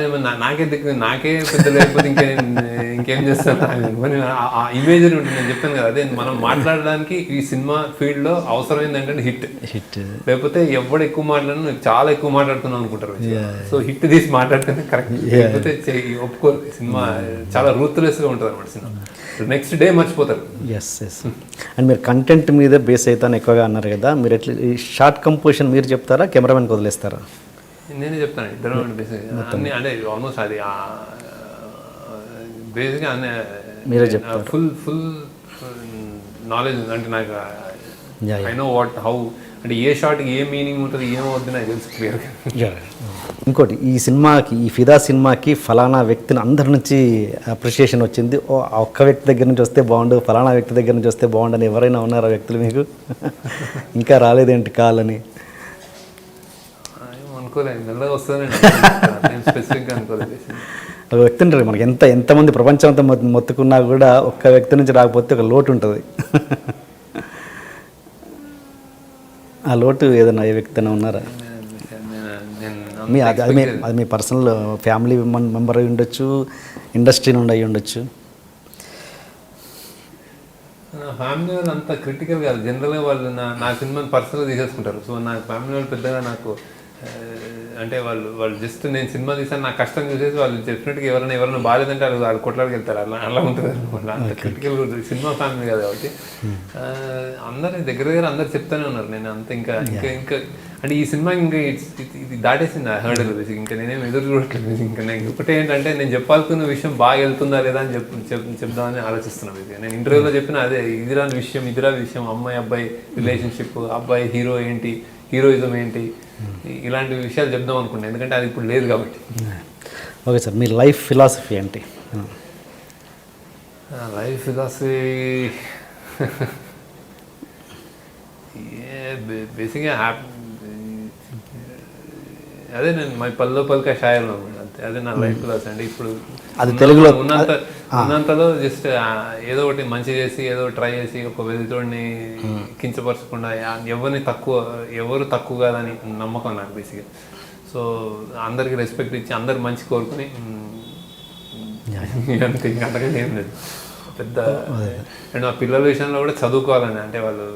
నాకే పెద్ద లేకపోతే ఇంకేం చేస్తాను ఆ ఇమేజ్ ఉంటుంది. నేను చెప్తాను కదా, అదే మనం మాట్లాడడానికి ఈ సినిమా ఫీల్డ్లో అవసరమైంది ఏంటంటే హిట్. లేకపోతే ఎవడు ఎక్కువ మాట్లాడినా చాలా ఎక్కువ మాట్లాడుతున్నావు అనుకుంటారు. సో హిట్ తీసి మాట్లాడితే కరెక్ట్, లేకపోతే ఒప్పుకోరు. సినిమా చాలా రూత్లెస్గా ఉంటుంది అన్నమాట. సినిమా నెక్స్ట్ డే మర్చిపోతారు. ఎస్. అండ్ మీరు కంటెంట్ మీద బేస్ అవుతాను ఎక్కువగా అన్నారు కదా, మీరు ఎట్లా ఈ షార్ట్ కంపోజిషన్ మీరు చెప్తారా, కెమెరామెన్కి వదిలేస్తారా? నేనే చెప్తాను, ఇద్దరు అన్ని. అంటే ఆల్మోస్ట్ అది బేసిక్గా అన్నీ మీరే చెప్తారు. ఫుల్ నాలెడ్జ్ అంటే నాకు ఐ నో వాట్ హౌ అంటే ఏ షార్ట్కి ఏ మీనింగ్ ఉంటుంది, ఏమవుతుంది నాకు తెలుసు క్లియర్గా. ఇంకోటి, ఈ సినిమాకి, ఈ ఫిదా సినిమాకి ఫలానా వ్యక్తిని అందరి నుంచి అప్రిషియేషన్ వచ్చింది, ఒక్క వ్యక్తి దగ్గర నుంచి వస్తే బాగుండు, ఫలానా వ్యక్తి దగ్గర నుంచి వస్తే బాగుండు అని ఎవరైనా ఉన్నారా వ్యక్తులు మీకు? ఇంకా రాలేదేంటి కాలని? అనుకోలేదు, మెల్లగా వస్తుందండి, స్పెసిఫిక్గా అనుకోలేదు. ఒక వ్యక్తి ఉంటారు మనకి, ఎంతమంది ప్రపంచం అంతా మొత్తుకున్నా కూడా ఒక్క వ్యక్తి నుంచి రాకపోతే ఒక లోటు ఉంటుంది. ఆ లోటు ఏదైనా ఏ వ్యక్తి అయినా ఉన్నారా? అది మీ పర్సనల్ ఫ్యామిలీ మెంబర్ అయి ఉండొచ్చు, ఇండస్ట్రీ నుండి అయి ఉండొచ్చు. ఫ్యామిలీ వాళ్ళు అంత క్రిటికల్ కాదు, జనరల్గా వాళ్ళు నా సినిమాని పర్సనల్గా తీసేసుకుంటారు. సో నా ఫ్యామిలీ వాళ్ళు పెద్దగా నాకు అంటే వాళ్ళు జస్ట్ నేను సినిమా తీసాను నా కష్టం చూసేసి వాళ్ళు డెఫినెట్గా ఎవరైనా బాగాలేదంటే వాళ్ళు కొట్లాడికి వెళ్తారు. అలా ఉంటుంది అనమాట. అంత క్రిటికల్ సినిమా ఫ్యామిలీ కాదు కాబట్టి అందరు దగ్గర అందరు చెప్తానే ఉన్నారు. నేను అంత ఇంకా అంటే ఈ సినిమా ఇంకా ఇది దాటేసింది ఆ హర్డల్. ఇంకా నేనేం ఎదురు చూడట్లేదు. ఇంకా నేను ఒకటే ఏంటంటే నేను చెప్పాల్సిన విషయం బాగా వెళ్తుందా లేదా అని చెప్దామని ఆలోచిస్తున్నాను. ఇది నేను ఇంటర్వ్యూలో చెప్పిన అదే, ఇదిరా విషయం అమ్మాయి అబ్బాయి రిలేషన్షిప్, అబ్బాయి హీరో ఏంటి, హీరోయిజం ఏంటి, ఇలాంటి విషయాలు చెప్దాం అనుకుంటున్నాను. ఎందుకంటే అది ఇప్పుడు లేదు కాబట్టి. ఓకే సార్, మీ లైఫ్ ఫిలాసఫీ ఏంటి? లైఫ్ ఫిలాసఫీ బేసిక్గా అదే నేను మా పల్లె పలిక షాయర్లో అంతే, అదే నా లైఫ్ ఫిలాసఫీ అండి. ఇప్పుడు అది తెలుగులో ఉన్నంతలో జస్ట్ ఏదో ఒకటి మంచి చేసి ఏదో ట్రై చేసి ఒక వెలుతోడిని కించపరచకుండా ఎవరు తక్కువ కాదని నమ్మకం నాకు బేసిక్గా. సో అందరికి రెస్పెక్ట్ ఇచ్చి అందరు మంచి కోరుకుని అంతే, ఇంకా అంతకంటే ఏం లేదు పెద్ద. అండ్ మా పిల్లల విషయంలో కూడా చదువుకోవాలని, అంటే వాళ్ళు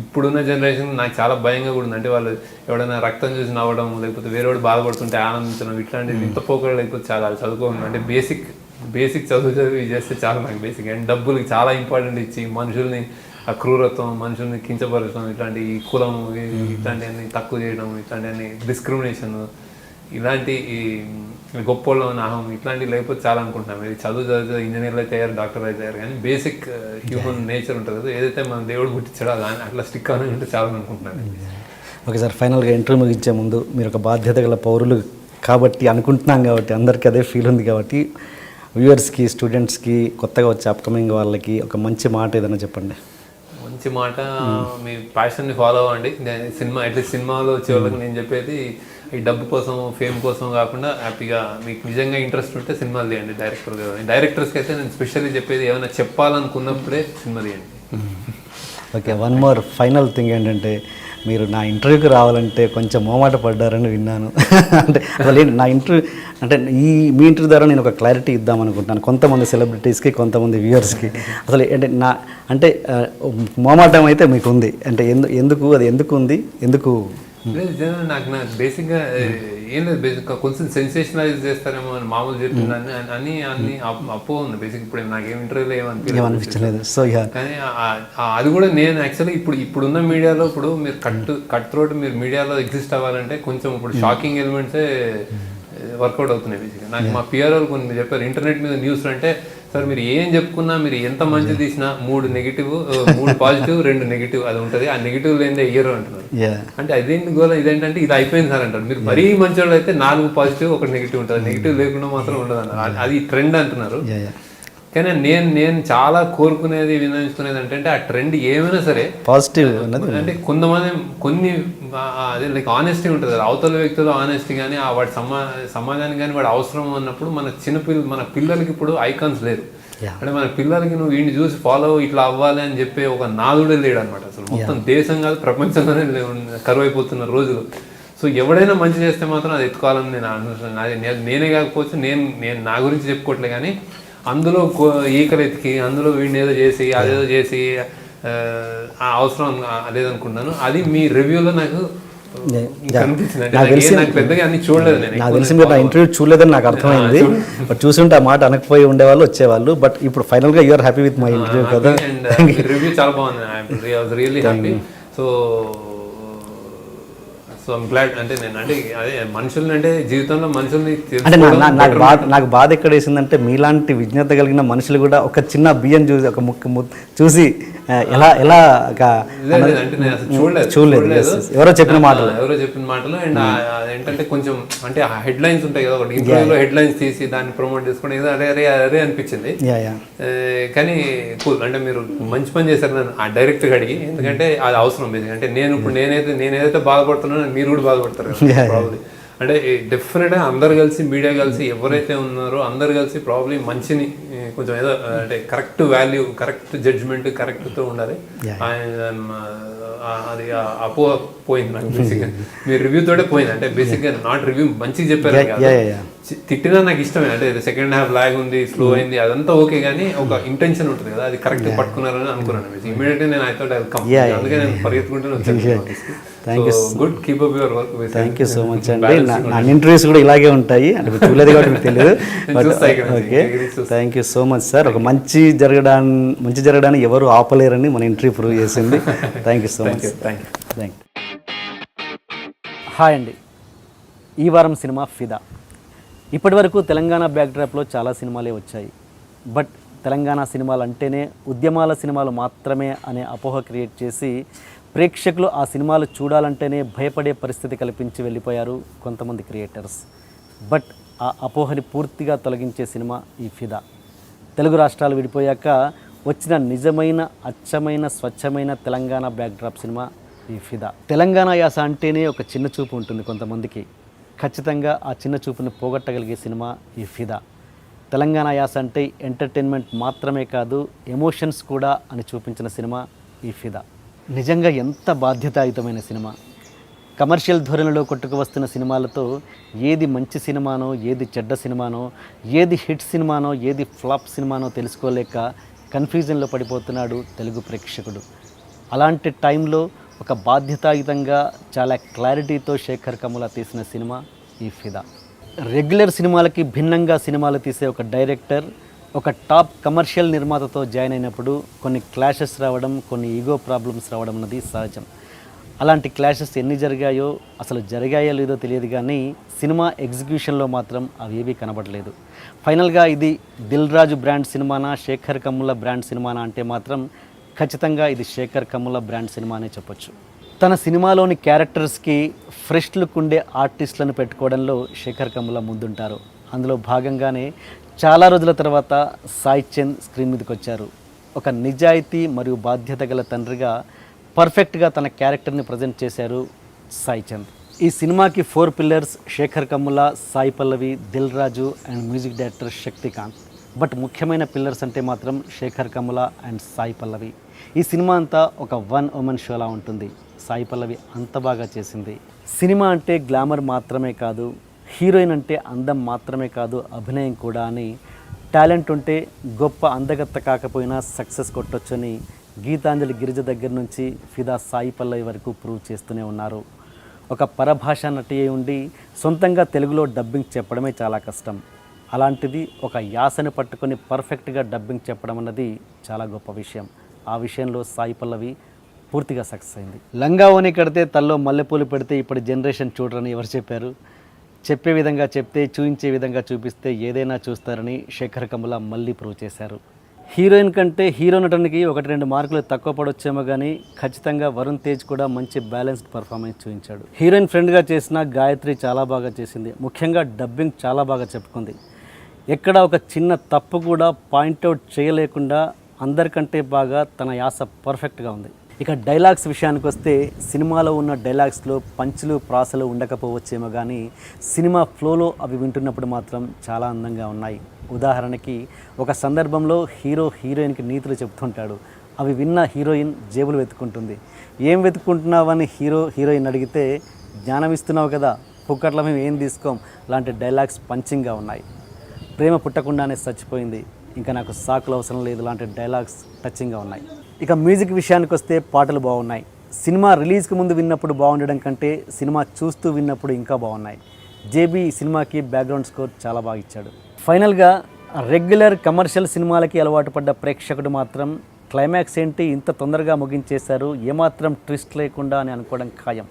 ఇప్పుడున్న జనరేషన్ నాకు చాలా భయంగా కూడా ఉంది. అంటే వాళ్ళు ఎవడైనా రక్తం చూసి నవ్వడం, లేకపోతే వేరేవాడు బాధపడుతుంటే ఆనందించడం, ఇట్లాంటివి ఇంత పోకడ లేకపోతే చాలా చదువుకోవాలి. అంటే బేసిక్ చదివి చేస్తే చాలా నాకు బేసిక్. అండ్ డబ్బులకి చాలా ఇంపార్టెంట్ ఇచ్చి మనుషుల్ని ఆ క్రూరత్వం, మనుషుల్ని కించపరచడం, ఇట్లాంటి కులం ఇట్లాంటివన్నీ తక్కువ చేయడం, ఇట్లాంటివన్నీ డిస్క్రిమినేషన్, ఇలాంటి గొప్పోళ్ళ అహం ఇట్లాంటివి లేకపోతే చాలా అనుకుంటున్నాం. ఇది చదువు ఇంజనీర్లు అయితే అయ్యారు, డాక్టర్ అయితే అయ్యారు, కానీ బేసిక్ హ్యూమన్ నేచర్ ఉంటుంది కదా, ఏదైతే మన దేవుడు పుట్టించాడో దాన్ని అట్లా స్టిక్ అని ఉంటే చాలా అనుకుంటున్నాను. ఓకే సార్, ఫైనల్గా ఇంటర్వ్యూ ముగించే ముందు మీరు ఒక బాధ్యత గల పౌరులు కాబట్టి అనుకుంటున్నాం, కాబట్టి అందరికీ అదే ఫీల్ ఉంది కాబట్టి వ్యూవర్స్కి, స్టూడెంట్స్కి, కొత్తగా వచ్చే అప్కమింగ్ వాళ్ళకి ఒక మంచి మాట ఏదైనా చెప్పండి. మంచి మాట, మీ ప్యాషన్ని ఫాలో అవ్వండి. సినిమా అట్లీస్ట్ సినిమాలో వచ్చే వాళ్ళకి నేను చెప్పేది, ఈ డబ్బు కోసం ఫేమ్ కోసం కాకుండా హ్యాపీగా మీకు నిజంగా ఇంట్రెస్ట్ ఉంటే సినిమాలు తీయండి. డైరెక్టర్స్కి అయితే నేను స్పెషల్లీ చెప్పేది, ఏమైనా చెప్పాలనుకున్నప్పుడే సినిమా తీయండి. Okay, one more final thing ఏంటంటే, మీరు నా ఇంటర్వ్యూకి రావాలంటే కొంచెం మొహమాట పడ్డారని విన్నాను. అంటే అసలు నా ఇంటర్వ్యూ అంటే మీ ఇంటర్వ్యూ ద్వారా నేను ఒక క్లారిటీ ఇద్దాం అనుకుంటున్నాను కొంతమంది సెలబ్రిటీస్కి, కొంతమంది వ్యూవర్స్కి. అసలు అంటే మొహమాటం అయితే మీకు ఉంది అంటే ఎందుకు ఉంది, ఎందుకు? నాకు బేసిక్గా ఏం లేదు, బేసిక్గా కొంచెం సెన్సేషనలైజ్ చేస్తారేమో అని మామూలు చెప్తున్నాను అని అప్పో ఉంది బేసిక్. ఇప్పుడు నాకేం ఇంటర్వ్యూలో ఏమనిపించలేదు. సో కానీ అది కూడా నేను యాక్చువల్గా ఇప్పుడున్న మీడియాలో, ఇప్పుడు మీరు కట్ త్రోట్ మీరు మీడియాలో ఎగ్జిస్ట్ అవ్వాలంటే కొంచెం ఇప్పుడు షాకింగ్ ఎలిమెంట్సే వర్కౌట్ అవుతున్నాయి బేసిక్గా. నాకు మా పిఆర్ వాళ్ళు కొన్ని చెప్పారు, ఇంటర్నెట్ మీద న్యూస్లో అంటే, సార్ మీరు ఏం చెప్పుకున్నా, మీరు ఎంత మంచి తీసినా 3 నెగిటివ్ 3 పాజిటివ్ 2 నెగిటివ్ అది ఉంటుంది, ఆ నెగిటివ్ లేదే ఇయ్యరు అంటున్నారు. అంటే అదేంటి గోల్, ఇదేంటంటే ఇది అయిపోయింది సార్ అంటారు. మీరు మరీ మంచి వాళ్ళు అయితే 4 పాజిటివ్ 1 నెగిటివ్ ఉంటుంది, నెగిటివ్ లేకుండా మాత్రం ఉండదు అన్నారు. అది ట్రెండ్ అంటున్నారు. కానీ నేను చాలా కోరుకునేది, వినియోగించుకునేది అంటే ఆ ట్రెండ్ ఏమైనా సరే పాజిటివ్ అంటే కొన్ని అదే లైక్ ఆనెస్టీ ఉంటుంది కదా, అవతల వ్యక్తులు ఆనెస్టీ కానీ వాడి సమాజానికి కానీ వాడు అవసరం అన్నప్పుడు మన పిల్లలకి ఇప్పుడు ఐకాన్స్ లేరు. అంటే మన పిల్లలకి నువ్వు వీడిని చూసి ఫాలో ఇట్లా అవ్వాలి అని చెప్పి ఒక నాదుడే లేడు అనమాట. అసలు మొత్తం దేశం కాదు ప్రపంచంలోనే కరువైపోతున్న రోజులు. సో ఎవడైనా మంచి చేస్తే మాత్రం అది ఎత్తుకోవాలని నేను అనుకుంటున్నాను. నేనే కాకపోవచ్చు, నేను నా గురించి చెప్పుకోవట్లే, కానీ అందులో ఈకలు ఎతికి అందులో వీడిని ఏదో చేసి అదేదో చేసి అవసరం అదేదనుకుంటున్నాను. అది మీ రివ్యూలో నాకు కనిపించింది. నాకు పెద్దగా అన్ని చూడలేదు, నాకు తెలిసి మీరు నా ఇంటర్వ్యూ చూడలేదని నాకు అర్థమైంది. బట్ చూసుంటే ఆ మాట అనకపోయి ఉండేవాళ్ళు, వచ్చేవాళ్ళు. బట్ ఇప్పుడు ఫైనల్గా you're happy with my interview కదా. అండ్ రివ్యూ చాలా బాగుంది, I was really happy. So I'm glad. అంటే నేను అంటే అదే మనుషుల్ని, అంటే జీవితంలో మనుషుల్ని అంటే నాకు బాధ ఎక్కడ వేసిందంటే, మీలాంటి విజ్ఞత కలిగిన మనుషులు కూడా ఒక చిన్న బియ్యం చూసి, ఒక ముక్క చూసి ఎలా అంటే నేను చూడలేదు. ఎవరో చెప్పిన మాటలు. అండ్ ఏంటంటే కొంచెం అంటే హెడ్ లైన్స్ ఉంటాయి కదా, ఒకటి ఇంటర్వ్యూలో హెడ్ లైన్స్ తీసి దాన్ని ప్రమోట్ చేసుకుని ఏదో అరే అనిపించింది. కానీ కూల్, అంటే మీరు మంచి పని చేశారు నన్ను ఆ డైరెక్ట్గా అడిగి, ఎందుకంటే అది అవసరం బేసిక్. అంటే నేనేదైతే బాధపడుతున్నానో మీరు కూడా బాధపడతారు ప్రాబ్లీ. అంటే డెఫినెట్గా అందరు కలిసి, మీడియా కలిసి, ఎవరైతే ఉన్నారో అందరు కలిసి ప్రాబ్లీ మంచిని కొంచెం ఏదో అంటే కరెక్ట్ వాల్యూ, కరెక్ట్ జడ్జ్మెంట్ కరెక్ట్తో ఉండాలి. అది అపో పోయింది నాకు బేసిక్గా. మీ రివ్యూతోటే పోయింది. అంటే బేసిక్గా నాట్ రివ్యూ మంచిగా చెప్పారు కదా, తిట్టినా నాకు ఇష్టమే. అంటే సెకండ్ హాఫ్ లాగ్ ఉంది, స్లో అయింది, అదంతా ఓకే, కానీ ఒక ఇంటెన్షన్ ఉంటుంది కదా, అది కరెక్ట్ పట్టుకున్నారని అనుకున్నాను. ఇమీడియట్గా నేను I thought I will come, అందుకే నేను పరిగెత్తుకుంటూ వచ్చాను. Good, keep up your work. Thank you so much అండి. నా ఇంటర్వ్యూస్ కూడా ఇలాగే ఉంటాయి, అంటే చూడలేదు కాబట్టి మీకు తెలియదు. Okay, thank you so much sir. ఒక మంచి జరగడాన్ని ఎవరు ఆపలేరని మన ఇంటర్వ్యూ ప్రూవ్ చేసింది. Thank you so much. Thank you. Hi అండి, ఈ వారం సినిమా ఫిదా. ఇప్పటి వరకు తెలంగాణ బ్యాక్డ్రాప్లో చాలా సినిమాలే వచ్చాయి. బట్ తెలంగాణ సినిమాలు అంటేనే ఉద్యమాల సినిమాలు మాత్రమే అనే అపోహ క్రియేట్ చేసి ప్రేక్షకులు ఆ సినిమాలు చూడాలంటేనే భయపడే పరిస్థితి కల్పించి వెళ్ళిపోయారు కొంతమంది క్రియేటర్స్. బట్ ఆ అపోహని పూర్తిగా తొలగించే సినిమా ఈ ఫిదా. తెలుగు రాష్ట్రాలు విడిపోయాక వచ్చిన నిజమైన అచ్చమైన స్వచ్ఛమైన తెలంగాణ బ్యాక్డ్రాప్ సినిమా ఈ ఫిదా. తెలంగాణ యాస అంటేనే ఒక చిన్న చూపు ఉంటుంది కొంతమందికి. ఖచ్చితంగా ఆ చిన్న చూపుని పోగొట్టగలిగే సినిమా ఈ ఫిదా. తెలంగాణ యాస అంటే ఎంటర్టైన్మెంట్ మాత్రమే కాదు, ఎమోషన్స్ కూడా అని చూపించిన సినిమా ఈ ఫిదా. నిజంగా ఎంత బాధ్యతాయుతమైన సినిమా. కమర్షియల్ ధోరణిలో కొట్టుకు వస్తున్న సినిమాలతో ఏది మంచి సినిమానో, ఏది చెడ్డ సినిమానో, ఏది హిట్ సినిమానో, ఏది ఫ్లాప్ సినిమానో తెలుసుకోలేక కన్ఫ్యూజన్లో పడిపోతున్నాడు తెలుగు ప్రేక్షకుడు. అలాంటి టైంలో ఒక బాధ్యతాయుతంగా చాలా క్లారిటీతో శేఖర్ కమ్ముల తీసిన సినిమా ఈ ఫిదా. రెగ్యులర్ సినిమాలకి భిన్నంగా సినిమాలు తీసే ఒక డైరెక్టర్ ఒక టాప్ కమర్షియల్ నిర్మాతతో జాయిన్ అయినప్పుడు కొన్ని క్లాషెస్ రావడం, కొన్ని ఈగో ప్రాబ్లమ్స్ రావడం అన్నది సహజం. అలాంటి క్లాషెస్ ఎన్ని జరిగాయో, అసలు జరిగాయో లేదో తెలియదు, కానీ సినిమా ఎగ్జిక్యూషన్లో మాత్రం అవేవీ కనబడలేదు. ఫైనల్గా ఇది దిల్ రాజు బ్రాండ్ సినిమానా, శేఖర్ కమ్ముల బ్రాండ్ సినిమానా అంటే మాత్రం ఖచ్చితంగా ఇది శేఖర్ కమ్ముల బ్రాండ్ సినిమా అనే చెప్పొచ్చు. తన సినిమాలోని క్యారెక్టర్స్కి ఫ్రెష్ లుక్ ఉండే ఆర్టిస్టులను పెట్టుకోవడంలో శేఖర్ కమ్ముల ముందుంటారు. అందులో భాగంగానే చాలా రోజుల తర్వాత సాయి చంద్ స్క్రీన్ మీదకి వచ్చారు. ఒక నిజాయితీ మరియు బాధ్యత గల తండ్రిగా పర్ఫెక్ట్గా తన క్యారెక్టర్ని ప్రజెంట్ చేశారు సాయి చంద్. ఈ సినిమాకి 4 pillars Sekhar Kammula, Sai Pallavi, Dil Raju and music director Shakthikanth. But ముఖ్యమైన పిల్లర్స్ అంటే మాత్రం శేఖర్ కమ్ముల అండ్ సాయి పల్లవి. ఈ సినిమా అంతా ఒక 1 ఉమెన్ షోలా ఉంటుంది. సాయి పల్లవి అంత బాగా చేసింది. సినిమా అంటే గ్లామర్ మాత్రమే కాదు, హీరోయిన్ అంటే అందం మాత్రమే కాదు, అభినయం కూడా అని, టాలెంట్ ఉంటే గొప్ప అందగత్త కాకపోయినా సక్సెస్ కొట్టొచ్చని గీతాంజలి గిరిజ దగ్గర నుంచి ఫిదా సాయి పల్లవి వరకు ప్రూవ్ చేస్తూనే ఉన్నారు. ఒక పరభాష నటి అయి ఉండి సొంతంగా తెలుగులో డబ్బింగ్ చెప్పడమే చాలా కష్టం. అలాంటిది ఒక యాసను పట్టుకొని పర్ఫెక్ట్గా డబ్బింగ్ చెప్పడం అన్నది చాలా గొప్ప విషయం. ఆ విషయంలో సాయి పల్లవి పూర్తిగా సక్సెస్ అయింది. లంగా ఓని కడితే తల్లో మల్లెపూలు పెడితే ఇప్పుడు జనరేషన్ చూడరని ఎవరు చెప్పారు? చెప్పే విధంగా చెప్తే, చూపించే విధంగా చూపిస్తే ఏదైనా చూస్తారని శేఖర్ కమ్ముల మళ్ళీ ప్రూవ్ చేశారు. హీరోయిన్ కంటే హీరో నటనకి 1-2 మార్కులు తక్కువ పడొచ్చేమో కానీ ఖచ్చితంగా వరుణ్ తేజ్ కూడా మంచి బ్యాలెన్స్డ్ పర్ఫార్మెన్స్ చూపించాడు. హీరోయిన్ ఫ్రెండ్గా చేసిన గాయత్రి చాలా బాగా చేసింది. ముఖ్యంగా డబ్బింగ్ చాలా బాగా చెప్పుకుంది. ఎక్కడ ఒక చిన్న తప్పు కూడా పాయింట్అవుట్ చేయలేకుండా అందరికంటే బాగా తన యాస పర్ఫెక్ట్గా ఉంది. ఇక డైలాగ్స్ విషయానికి వస్తే సినిమాలో ఉన్న డైలాగ్స్లో పంచులు, ప్రాసలు ఉండకపోవచ్చేమో కానీ సినిమా ఫ్లోలో అవి వింటున్నప్పుడు మాత్రం చాలా అందంగా ఉన్నాయి. ఉదాహరణకి ఒక సందర్భంలో హీరో హీరోయిన్కి నీతులు చెప్తుంటాడు. అవి విన్న హీరోయిన్ జేబులు వెతుక్కుంటుంది. ఏం వెతుక్కుంటున్నావని హీరోయిన్ అడిగితే, జ్ఞానం ఇస్తున్నావు కదా, పుక్కట్ల మేము ఏం తీసుకోం లాంటి డైలాగ్స్ పంచింగ్గా ఉన్నాయి. ప్రేమ పుట్టకుండానే చచ్చిపోయింది, ఇంకా నాకు సాకులు అవసరం లేదు లాంటి డైలాగ్స్ టచింగ్గా ఉన్నాయి. ఇక మ్యూజిక్ విషయానికి వస్తే పాటలు బాగున్నాయి. సినిమా రిలీజ్కి ముందు విన్నప్పుడు బాగుండడం కంటే సినిమా చూస్తూ విన్నప్పుడు ఇంకా బాగున్నాయి. జేబీ ఈ సినిమాకి బ్యాక్గ్రౌండ్ స్కోర్ చాలా బాగా ఇచ్చాడు. ఫైనల్గా రెగ్యులర్ కమర్షియల్ సినిమాలకి అలవాటు పడ్డ ప్రేక్షకుడు మాత్రం క్లైమాక్స్ ఏంటి ఇంత తొందరగా ముగించేశారు, ఏమాత్రం ట్విస్ట్ లేకుండా అని అనుకోవడం ఖాయం.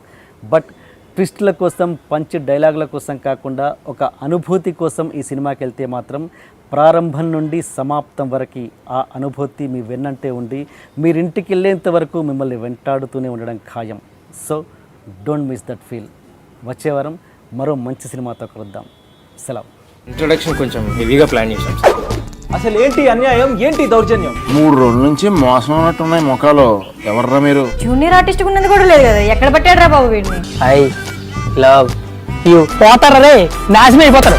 బట్ ట్విస్ట్ల కోసం, పంచ్ డైలాగుల కోసం కాకుండా ఒక అనుభూతి కోసం ఈ సినిమాకి వెళ్తే మాత్రం ప్రారంభం నుండి సమాప్తం వరకు ఆ అనుభూతి మీ వెన్నంటే ఉండి మీరింటికి వెళ్ళేంత వరకు మిమ్మల్ని వెంటాడుతూనే ఉండడం ఖాయం. So don't miss that feel. వచ్చే వారం మరో మంచి సినిమాతో కలుద్దాం. సెలవు. ఇంట్రొడక్షన్ కొంచెం హెవీగా ప్లాన్ చేశాం. అసలు ఏంటి అన్యాయం, ఏంటి దౌర్జన్యం? 3 రోజుల నుంచి మోసం ఉన్నట్టున్నాయి మొఖాలు. ఎవర్రా మీరు? జూనియర్ ఆర్టిస్ట్ ఉన్నది కూడా లేదు కదా, ఎక్కడ పట్టాడు రా బాబు వీడిని? I love you. పోతారా రే, నాశనం అయిపోతారు.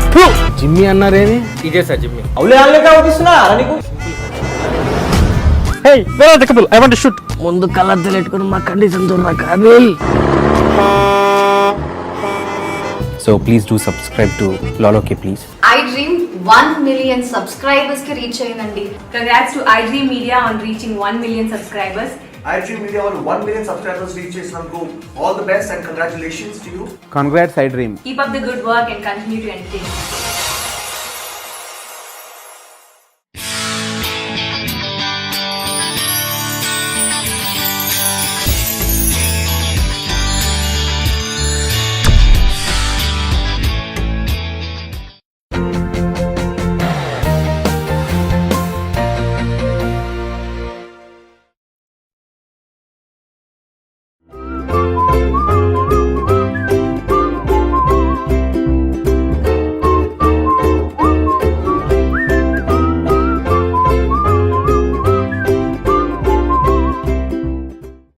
జిమ్మి అన్నారేమి? ఇదే సార్ జిమ్మి. అవులే ఆన్లే అవుతున్నా నీకు. Hey where are the couple, I want to shoot. ముందు కలర్ తెలియట్టుకుని మా కండిషన్ చూడరా కానీ. So please do subscribe to Lolo K please. iDream 1 million subscribers ki reach అయ్యిందండి. Congrats to iDream Media on reaching 1 million subscribers. iDream Media on 1 million subscribers reach చేసినందుకు all the best and congratulations to you. Congrats iDream. Keep up the good work and continue to entertain.